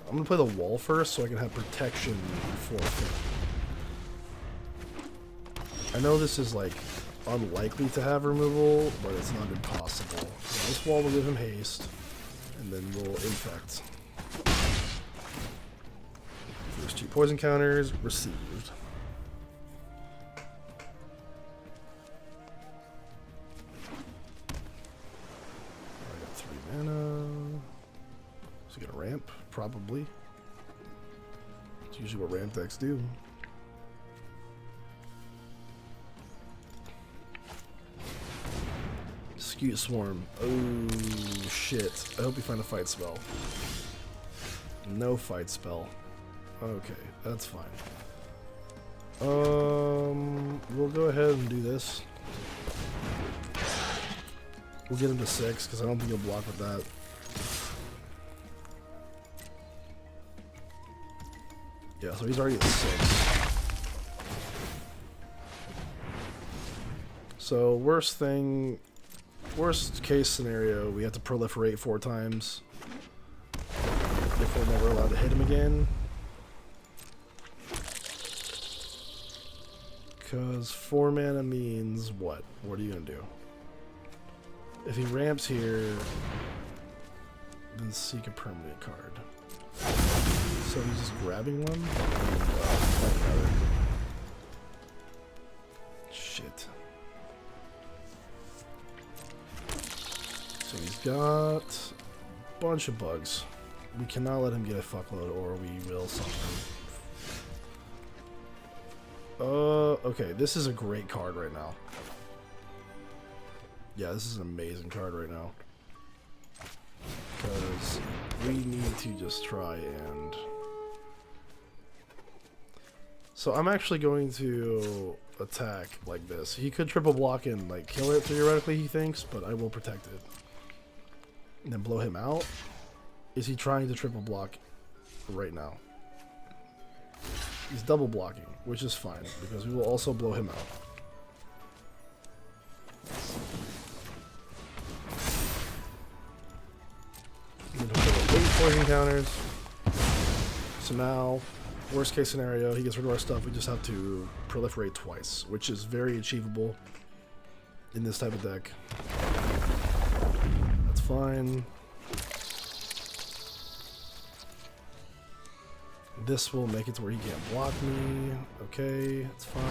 I'm gonna play the wall first so I can have protection for it. I know this is like unlikely to have removal, but it's not impossible. So this wall will give him haste, and then we'll infect. First 2 poison counters received. I got 3 mana. Is he gonna ramp? Probably. It's usually what ramp decks do. Skewed Swarm. Oh shit. I hope you find a fight spell. No fight spell. Okay, that's fine. We'll go ahead and do this. We'll get him to 6 because I don't think he'll block with that. Yeah, so he's already at 6. So worst case scenario, we have to proliferate 4 times if we're never allowed to hit him again. Because 4 mana means what? What are you gonna do? If he ramps here, then seek a permanent card. So he's just grabbing one? Shit. So he's got a bunch of bugs. We cannot let him get a fuckload or we will something. Okay, this is a great card right now. Yeah, this is an amazing card right now. Because we need to just try and... So I'm actually going to attack like this. He could triple block and like kill it theoretically, he thinks, but I will protect it. And then blow him out. Is he trying to triple block right now? He's double blocking, which is fine, because we will also blow him out. And he'll put 8 poison counters. So now, worst case scenario, he gets rid of our stuff, we just have to proliferate twice, which is very achievable in this type of deck. That's fine. This will make it to where he can't block me. Okay, it's fine.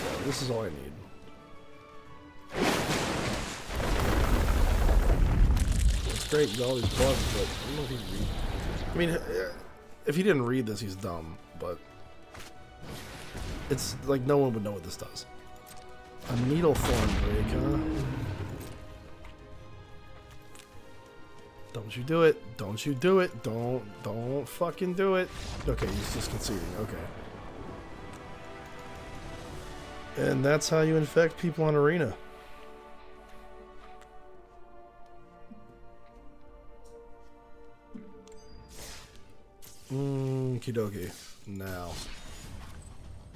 Yeah, this is all I need. It's great, you got all these bugs, but I don't know if he read. I mean, if he didn't read this, he's dumb, but it's like no one would know what this does. A needle thorn break, huh? Don't you do it. Don't you do it. Don't fucking do it. Okay, he's just conceding. Okay. And that's how you infect people on Arena. Okie dokie. Now,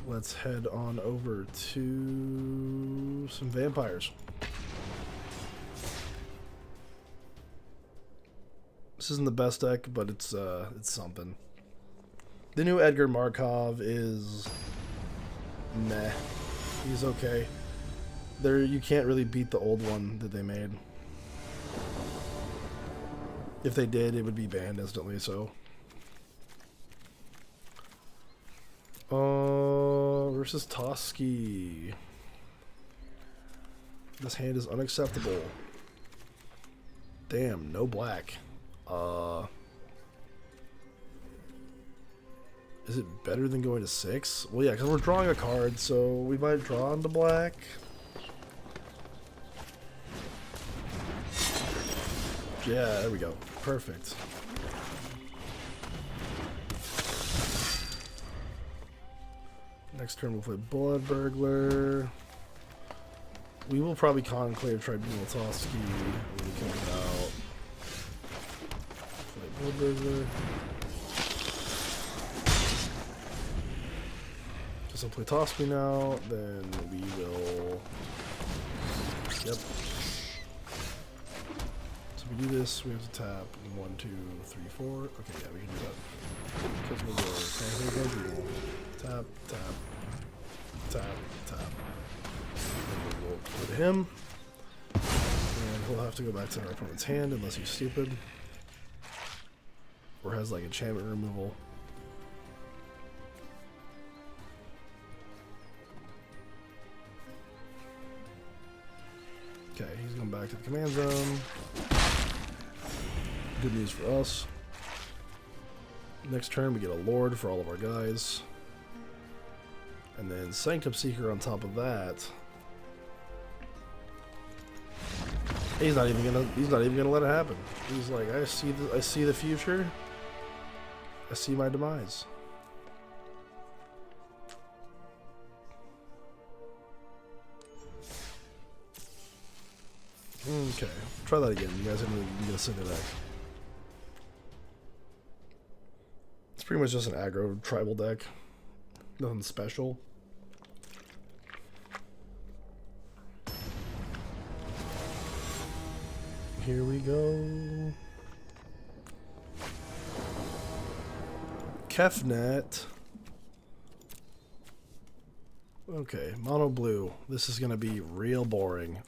let's head on over to some vampires. This isn't the best deck, but it's something. The new Edgar Markov is meh. He's okay. You can't really beat the old one that they made. If they did, it would be banned instantly, so. Versus Toski. This hand is unacceptable. Damn, no black. Is it better than going to 6? Well, yeah, because we're drawing a card, so we might draw into black. Yeah, there we go. Perfect. Next turn we'll play Blood Burglar. We will probably Conclave Tribunal Toski when we come out. Play Blood Burglar. Guess I'll play Toski now, then we will... Yep. So we do this, we have to tap 1, 2, 3, 4. Okay, yeah, we can do that. Because we'll go tap, tap, tap, tap. And we'll put him. And we'll have to go back to our opponent's hand unless he's stupid. Or has like enchantment removal. Okay, he's going back to the command zone. Good news for us. Next turn we get a Lord for all of our guys. And then Sanctum Seeker on top of that. He's not even gonna let it happen. He's like, I see the future. I see my demise. Okay, try that again. You guys are gonna send it back. It's pretty much just an aggro tribal deck. Nothing special. Here we go. Kefnet. Okay, mono blue. This is gonna be real boring.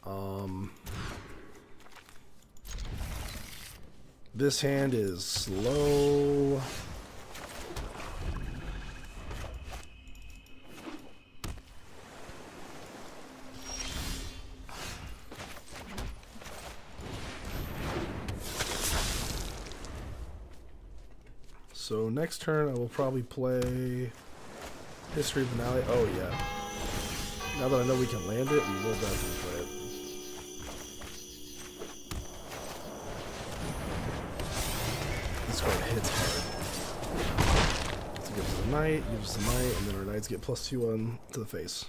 This hand is slow. So next turn I will probably play History Finale. Oh yeah. Now that I know we can land it, we will definitely play it. This card hits hard. So it gives us a knight, gives us a knight, and then our knights get +2 to the face.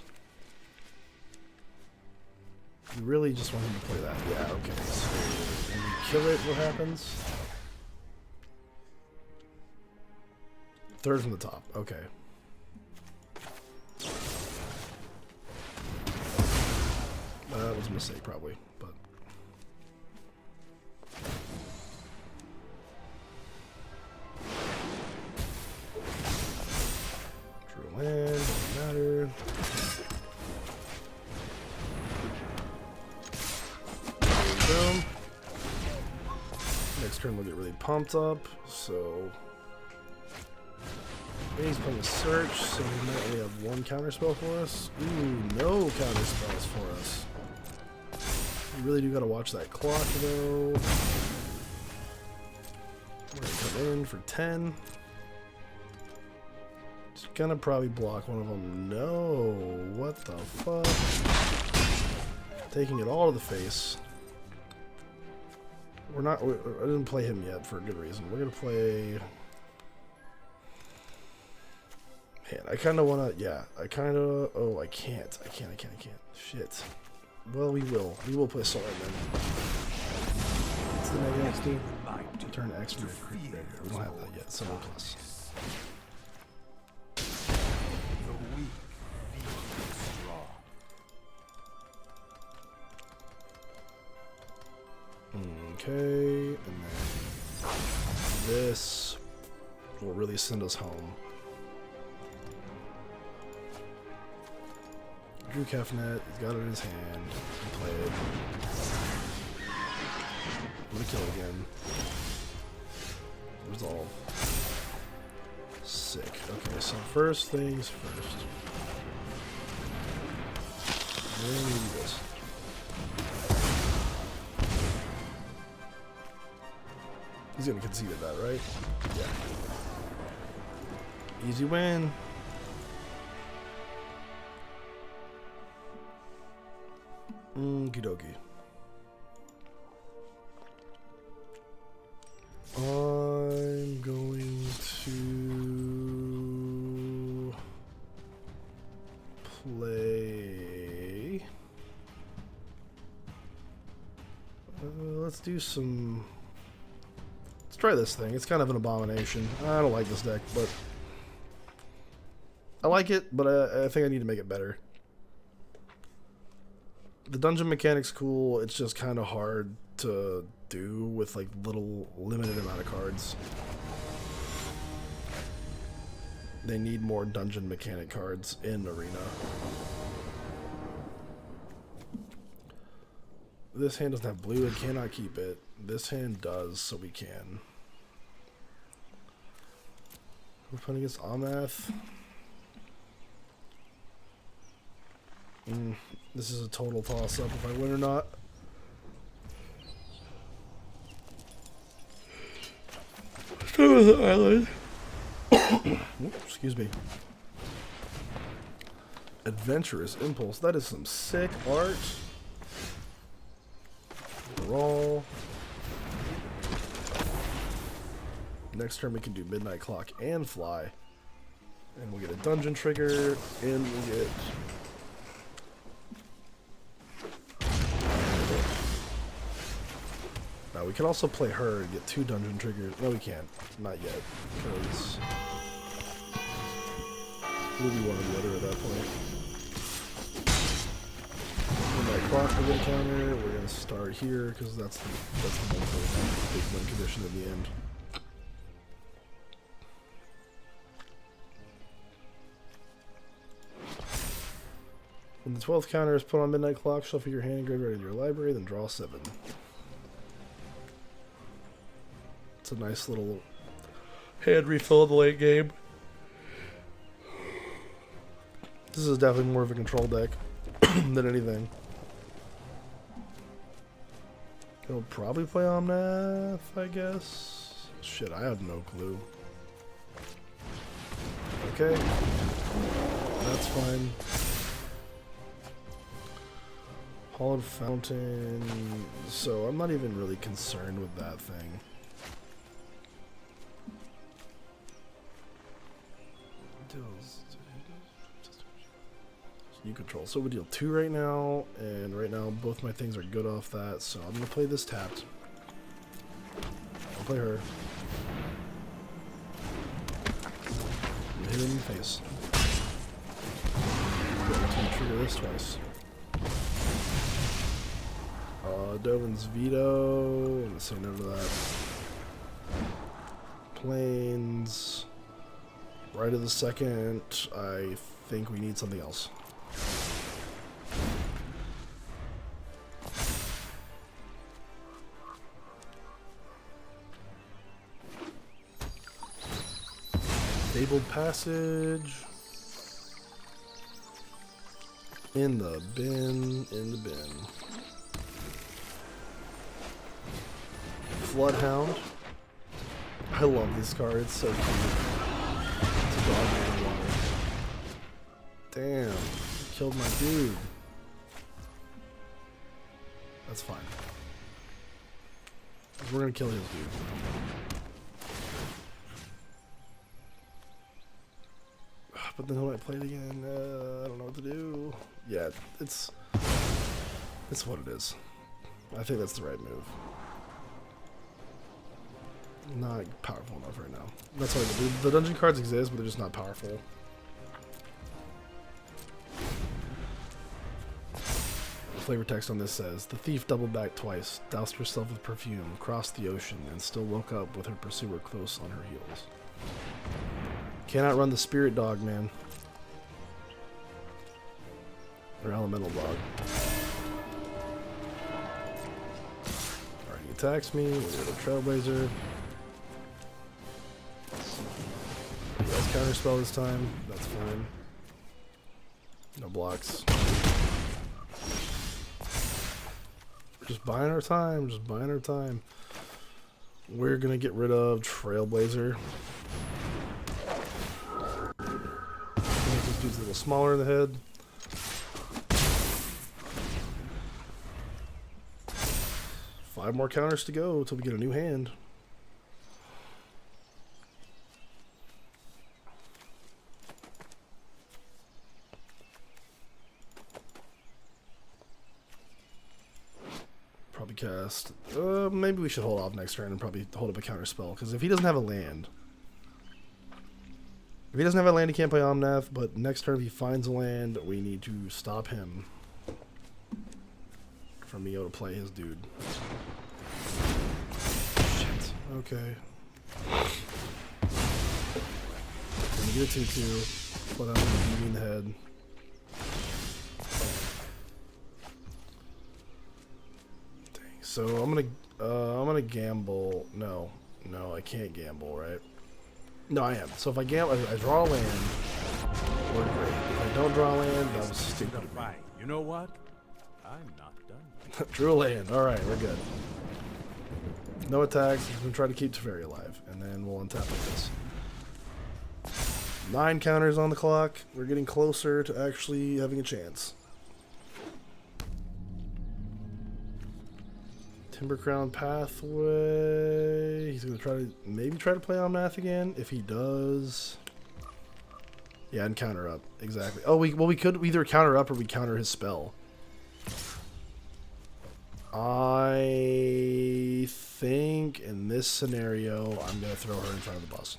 We really just want him to play that. Yeah, okay. So when we kill it, what happens? Third from the top. Okay. That was a mistake, probably, but. Drew land, doesn't matter. Boom. Next turn we'll get really pumped up, so. He's playing a search, so we might only have 1 counterspell for us. Ooh, no counterspells for us. You really do gotta watch that clock, though. We're gonna come in for 10. Just gonna probably block one of them. No, what the fuck? Taking it all to the face. I didn't play him yet for a good reason. We're gonna play... Man, I kind of want to, yeah, I kind of, oh, I can't. Shit. Well, we will play Solar then. What's the negative XD? Turn X for crit barrier. We don't have that yet, so no plus. The weak feel strong. Okay, and then this will really send us home. Drew Kefnet, he's got it in his hand. He played. I'm gonna kill again. Resolve. Sick. Okay, so first things first. Then we do this. He's gonna concede at that, right? Yeah. Easy win. Okie dokie. I'm going to play. Let's do some. Let's try this thing. It's kind of an abomination. I don't like this deck, but I like it, but I think I need to make it better. The dungeon mechanic's cool. It's just kind of hard to do with like little limited amount of cards. They need more dungeon mechanic cards in Arena. This hand doesn't have blue. It cannot keep it. This hand does, so we can. We're playing against Amath. This is a total toss-up if I win or not. Start with the island. Excuse me. Adventurous Impulse. That is some sick art. Brawl. Next turn we can do Midnight Clock and Fly. And we'll get a dungeon trigger. And we'll get... Now we can also play her and get 2 dungeon triggers. No, we can't. Not yet. Because we'll be one or the other at that point. Midnight Clock we're gonna counter. We're gonna start here because that's the big win condition at the end. When the 12th counter is put on Midnight Clock, shuffle your hand and graveyard into your library, then draw 7. It's a nice little hand refill in the late game. This is definitely more of a control deck than anything. He'll probably play Omnath, I guess. Shit, I have no clue. Okay. That's fine. Hollowed Fountain. So I'm not even really concerned with that thing. You control. So we deal 2 right now, and right now both my things are good off that, so I'm gonna play this tapped. I'll play her. I'm gonna hit him in the face. I'm gonna trigger this twice. Dovin's Veto. I'm gonna say no to that. Plains. Right of the second. I think we need something else. Fabled Passage. In the bin. In the bin. Floodhound. I love this card. It's so cute. It's a dog in the water. Damn. Killed my dude. That's fine. We're gonna kill his dude. but then he might play it again. I don't know what to do. Yeah, it's what it is. I think that's the right move. Not powerful enough right now. That's what I mean. The dungeon cards exist, but they're just not powerful. Flavor text on this says, the thief doubled back twice, doused herself with perfume, crossed the ocean, and still woke up with her pursuer close on her heels. Cannot run the spirit dog, man. Or elemental dog. Alright, he attacks me. We're gonna Trailblazer. He has counterspell this time. That's fine. No blocks. Just buying our time. Just buying our time. We're gonna get rid of Trailblazer. Make this dude's a little smaller in the head. Five more counters to go until we get a new hand. Probably cast. Maybe we should hold off next turn and probably hold up a counter spell. Because if he doesn't have a land. If he doesn't have a land, he can't play Omnath. But next turn, if he finds a land, we need to stop him from being able to play his dude. Shit. Okay. Gonna get a 2-2. But I'm gonna beat me in the head. So I'm gonna gamble. No, I can't gamble, right? No, I am. So if I gamble, I draw a land. We're great. If I don't draw a land, that was stupid. of me. You know what? I'm not done. Drew a land. All right, we're good. No attacks. I'm gonna try to keep Teferi alive, and then we'll untap like this. 9 counters on the clock. We're getting closer to actually having a chance. Timber Crown Pathway. He's gonna try to maybe try to play on math again. If he does, yeah, and counter up exactly. Oh, we could either counter up or we counter his spell. I think in this scenario, I'm gonna throw her in front of the bus.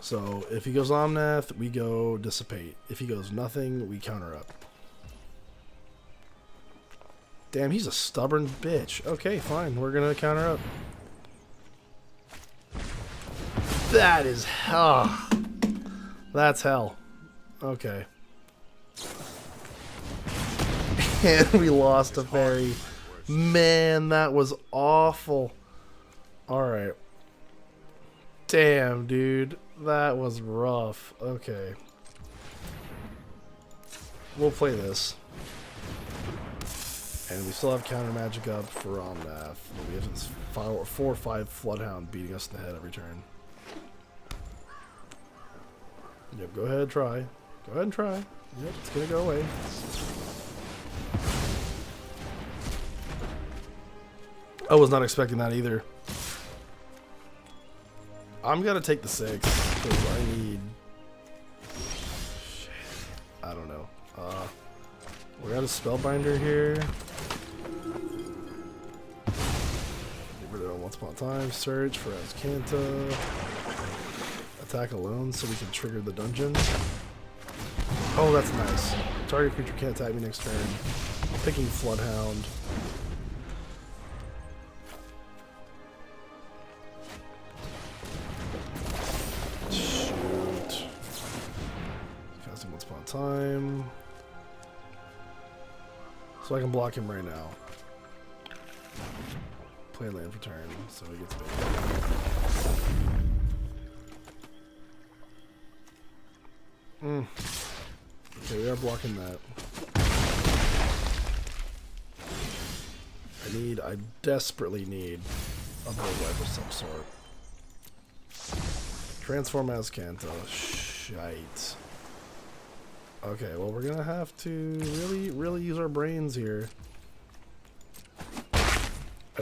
So if he goes Omnath, we go Dissipate. If he goes nothing, we counter up. Damn, he's a stubborn bitch. Okay, fine. We're gonna counter up. That is hell. That's hell. Okay. And we lost a fairy. Man, that was awful. Alright. Damn, dude. That was rough. Okay. We'll play this. And we still have counter magic up for Omnath. We have this 4 or 5 Floodhound beating us in the head every turn. Yep, go ahead, try. Go ahead and try. Yep, it's gonna go away. I was not expecting that either. I'm gonna take the 6 because I need. Shit. I don't know. We got a Spellbinder here. Get rid of it once upon a time. Search for Azcanta. Attack alone so we can trigger the dungeon. Oh, that's nice. Target creature can't attack me next turn. Picking Floodhound. Shoot. Casting once upon a time. So I can block him right now. Play land for turn, so he gets big. Okay, we are blocking that. I desperately need a Blood Wipe of some sort. Transform Azcanta. Shite. Okay, well we're gonna have to really use our brains here. I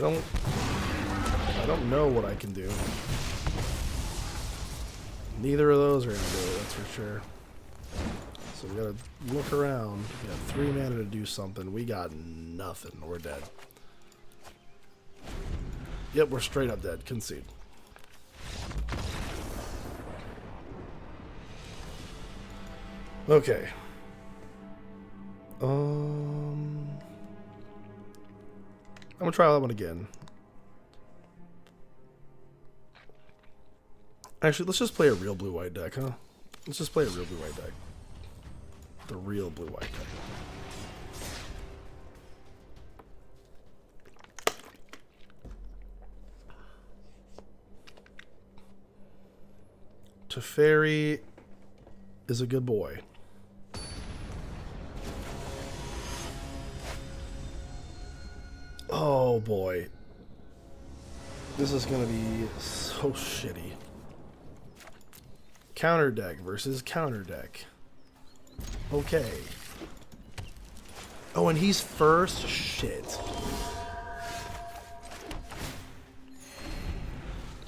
don't know what I can do. Neither of those are gonna do it, that's for sure. So we gotta look around. We got 3 mana to do something. We got nothing. We're dead. Yep, we're straight up dead. Concede. Okay. I'm gonna try that one again. Actually, let's just play a real blue-white deck, huh? Let's just play a real blue-white deck. The real blue-white deck. Teferi is a good boy. Oh boy. This is gonna be so shitty. Counter deck versus counter deck. Okay. Oh, and he's first? Shit.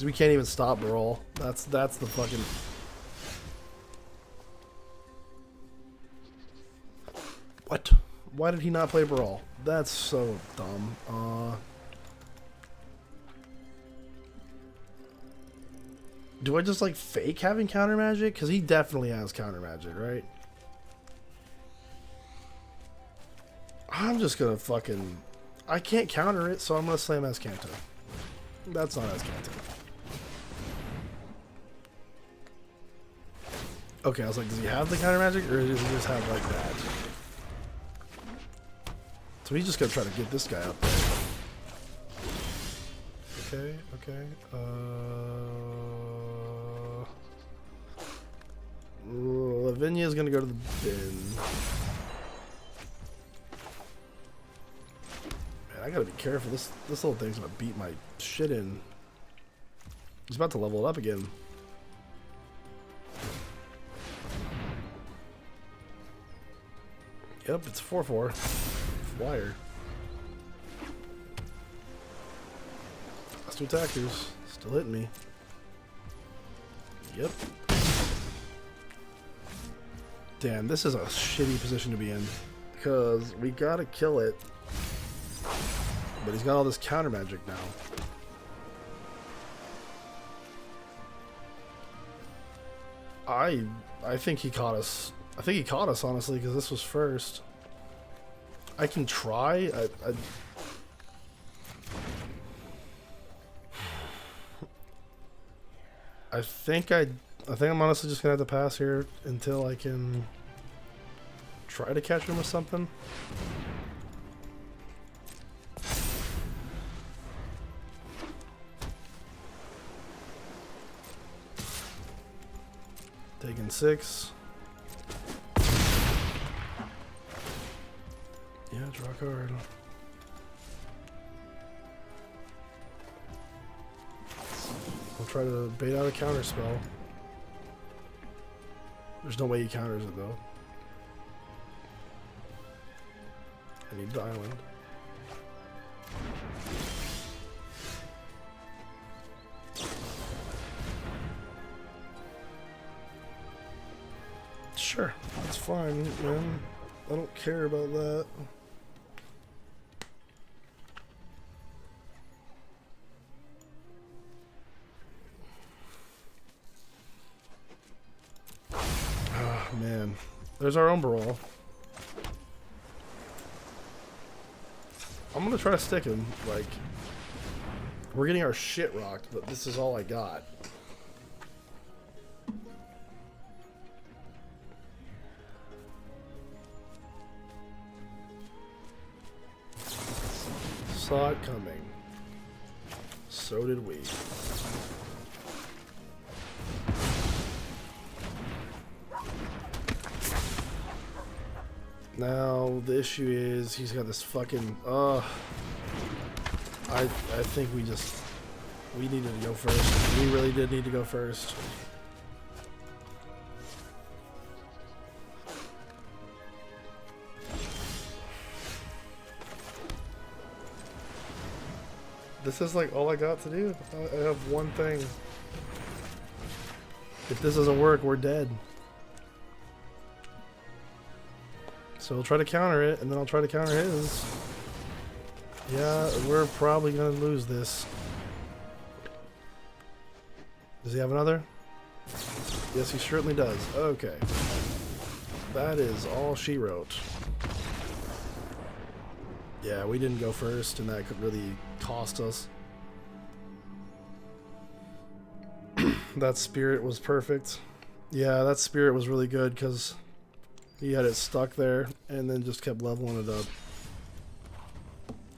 We can't even stop Brawl. That's the fucking... What? Why did he not play Brawl? That's so dumb. Do I just like fake having counter magic? Because he definitely has counter magic, right? I'm just gonna fucking... I can't counter it, so I'm gonna slam Azcanta. That's not Azcanta. Okay, I was like, does he have the counter magic, or does he just have like that? So he's just gonna try to get this guy up there. Okay, okay. Lavinia is gonna go to the bin. Man, I gotta be careful. This little thing's gonna beat my shit in. He's about to level it up again. Yep, it's 4/4. Flyer. Last 2 attackers. Still hitting me. Yep. Damn, this is a shitty position to be in. Because we gotta kill it. But he's got all this counter magic now. I think he caught us. I think he caught us, honestly, because this was first. I can try. I think I'm honestly just gonna have to pass here until I can try to catch him with something. Taking 6. Yeah, draw a card. I'll try to bait out a counter spell. There's no way he counters it though. I need the island. Sure, that's fine, man. I don't care about that. Man, there's our own Brawl. I'm gonna try to stick him. Like, we're getting our shit rocked, but this is all I got. Saw it coming. So did we. Now the issue is he's got this fucking I think we needed to go first. We really did need to go first. This is like all I got to do. I have one thing. If this doesn't work, we're dead. So we'll try to counter it, and then I'll try to counter his. Yeah, we're probably gonna lose this. Does he have another? Yes, he certainly does. Okay. That is all she wrote. Yeah, we didn't go first, and that could really cost us. That spirit was perfect. Yeah, that spirit was really good because he had it stuck there and then just kept leveling it up.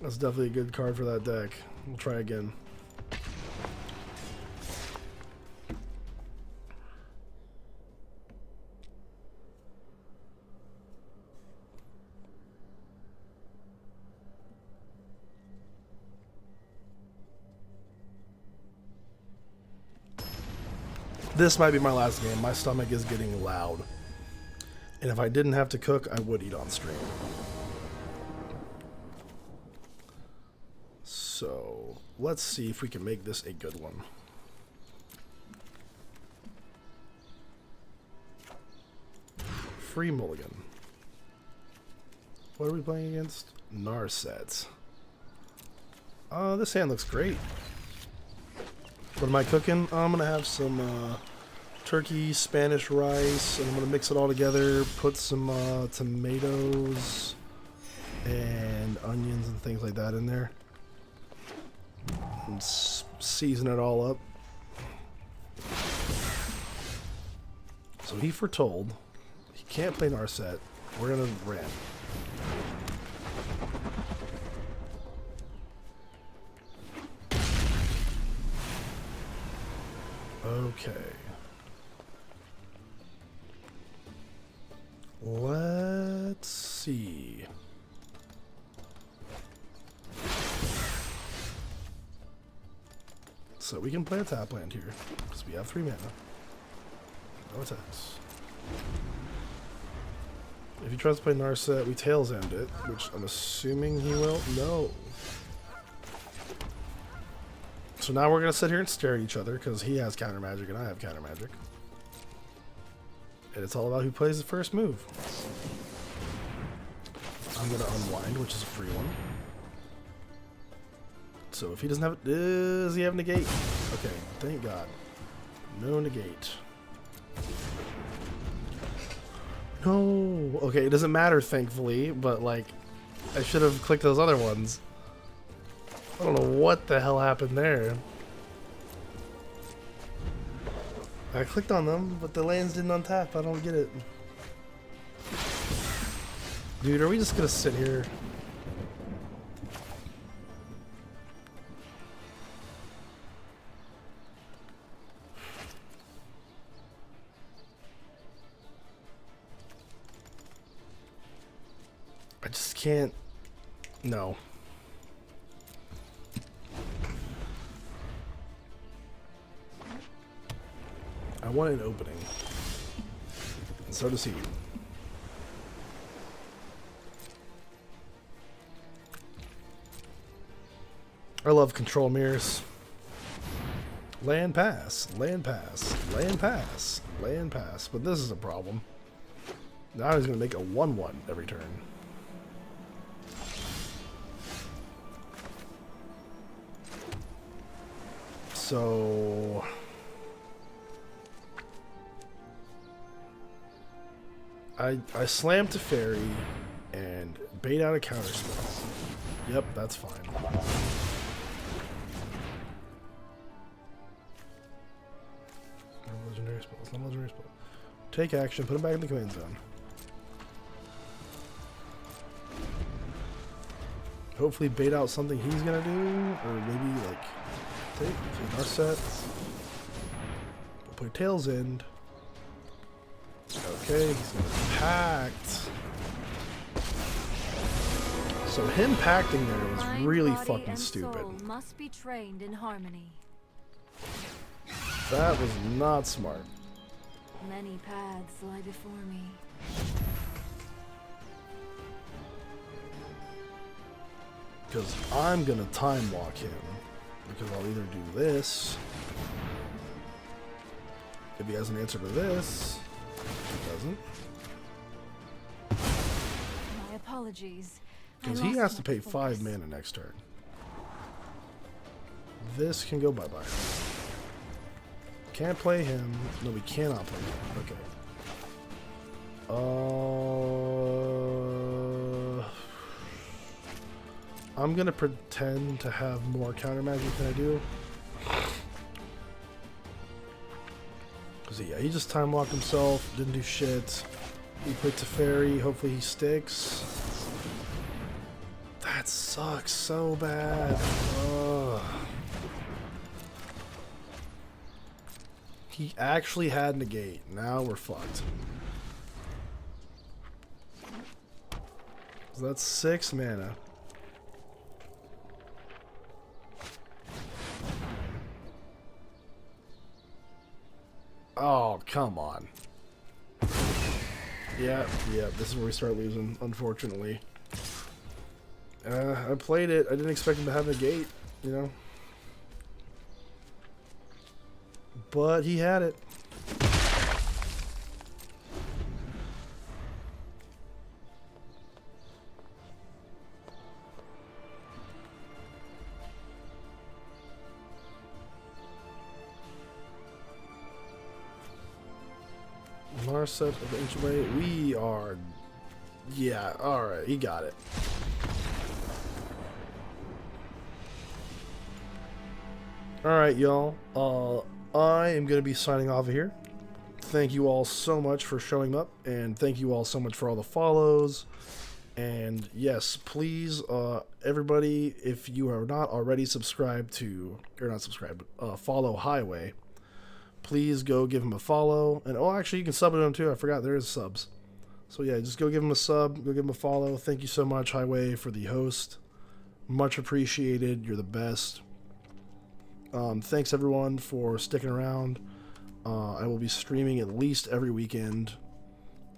That's definitely a good card for that deck. We'll try again. This might be my last game. My stomach is getting loud. And if I didn't have to cook, I would eat on stream. So, let's see if we can make this a good one. Free mulligan. What are we playing against? Narset. This hand looks great. What am I cooking? I'm gonna have some turkey, Spanish rice, and I'm gonna mix it all together. Put some tomatoes and onions and things like that in there, and season it all up. So he foretold he can't play Narset. We're gonna ram. Okay. Let's see. So we can play a tap land here because we have 3 mana. No attacks. If he tries to play Narset, we Tails End it, which I'm assuming he will. No. So now we're going to sit here and stare at each other because he has counter magic and I have counter magic. And it's all about who plays the first move. I'm going to unwind, which is a free one. So if he doesn't have... Does he have negate? Okay, thank God. No negate. No! Okay, it doesn't matter, thankfully, but, like, I should have clicked those other ones. I don't know what the hell happened there. I clicked on them, but the lands didn't untap. I don't get it. Dude, are we just gonna sit here? I just can't. No. I want an opening. And so does he. I love control mirrors. Land pass, land pass, land pass, land pass. But this is a problem. Now he's going to make a 1/1 every turn. So... I slam to fairy and bait out a counter spell. Yep, that's fine. No legendary spells, no legendary spells. Take action, put him back in the command zone. Hopefully bait out something he's gonna do, or maybe like take Narset. We'll play Tails End. Okay, he's gonna pact. So him pacting there was really fucking stupid. Must be trained in harmony. That was not smart. Many paths lie before me. Because I'm gonna time walk him because I'll either do this. If he has an answer to this, he doesn't. My apologies. I Because he lost has to my pay focus. 5 mana next turn. This can go bye-bye. Can't play him. No, we cannot play him. Okay. I'm gonna pretend to have more counter magic than I do. Cause yeah, he just time locked himself, didn't do shit. He put Teferi, hopefully he sticks. That sucks so bad. Ugh. He actually had negate. Now we're fucked. So that's 6 mana. Oh, come on. Yeah, this is where we start losing, unfortunately. I played it. I didn't expect him to have a gate, you know. But he had it. Narset of the Ancient Way. We are... Yeah, alright. He got it. Alright, y'all. I am going to be signing off of here. Thank you all so much for showing up, and thank you all so much for all the follows. And yes, please, everybody, if you are not already subscribed to, or not subscribed, follow Highway, please go give him a follow. And oh, actually, you can sub to him too. I forgot there is subs. So yeah, just go give him a sub, go give him a follow. Thank you so much, Highway, for the host. Much appreciated. You're the best. Thanks everyone for sticking around. I will be streaming at least every weekend.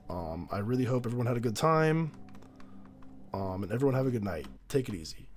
I really hope everyone had a good time. And everyone have a good night. Take it easy.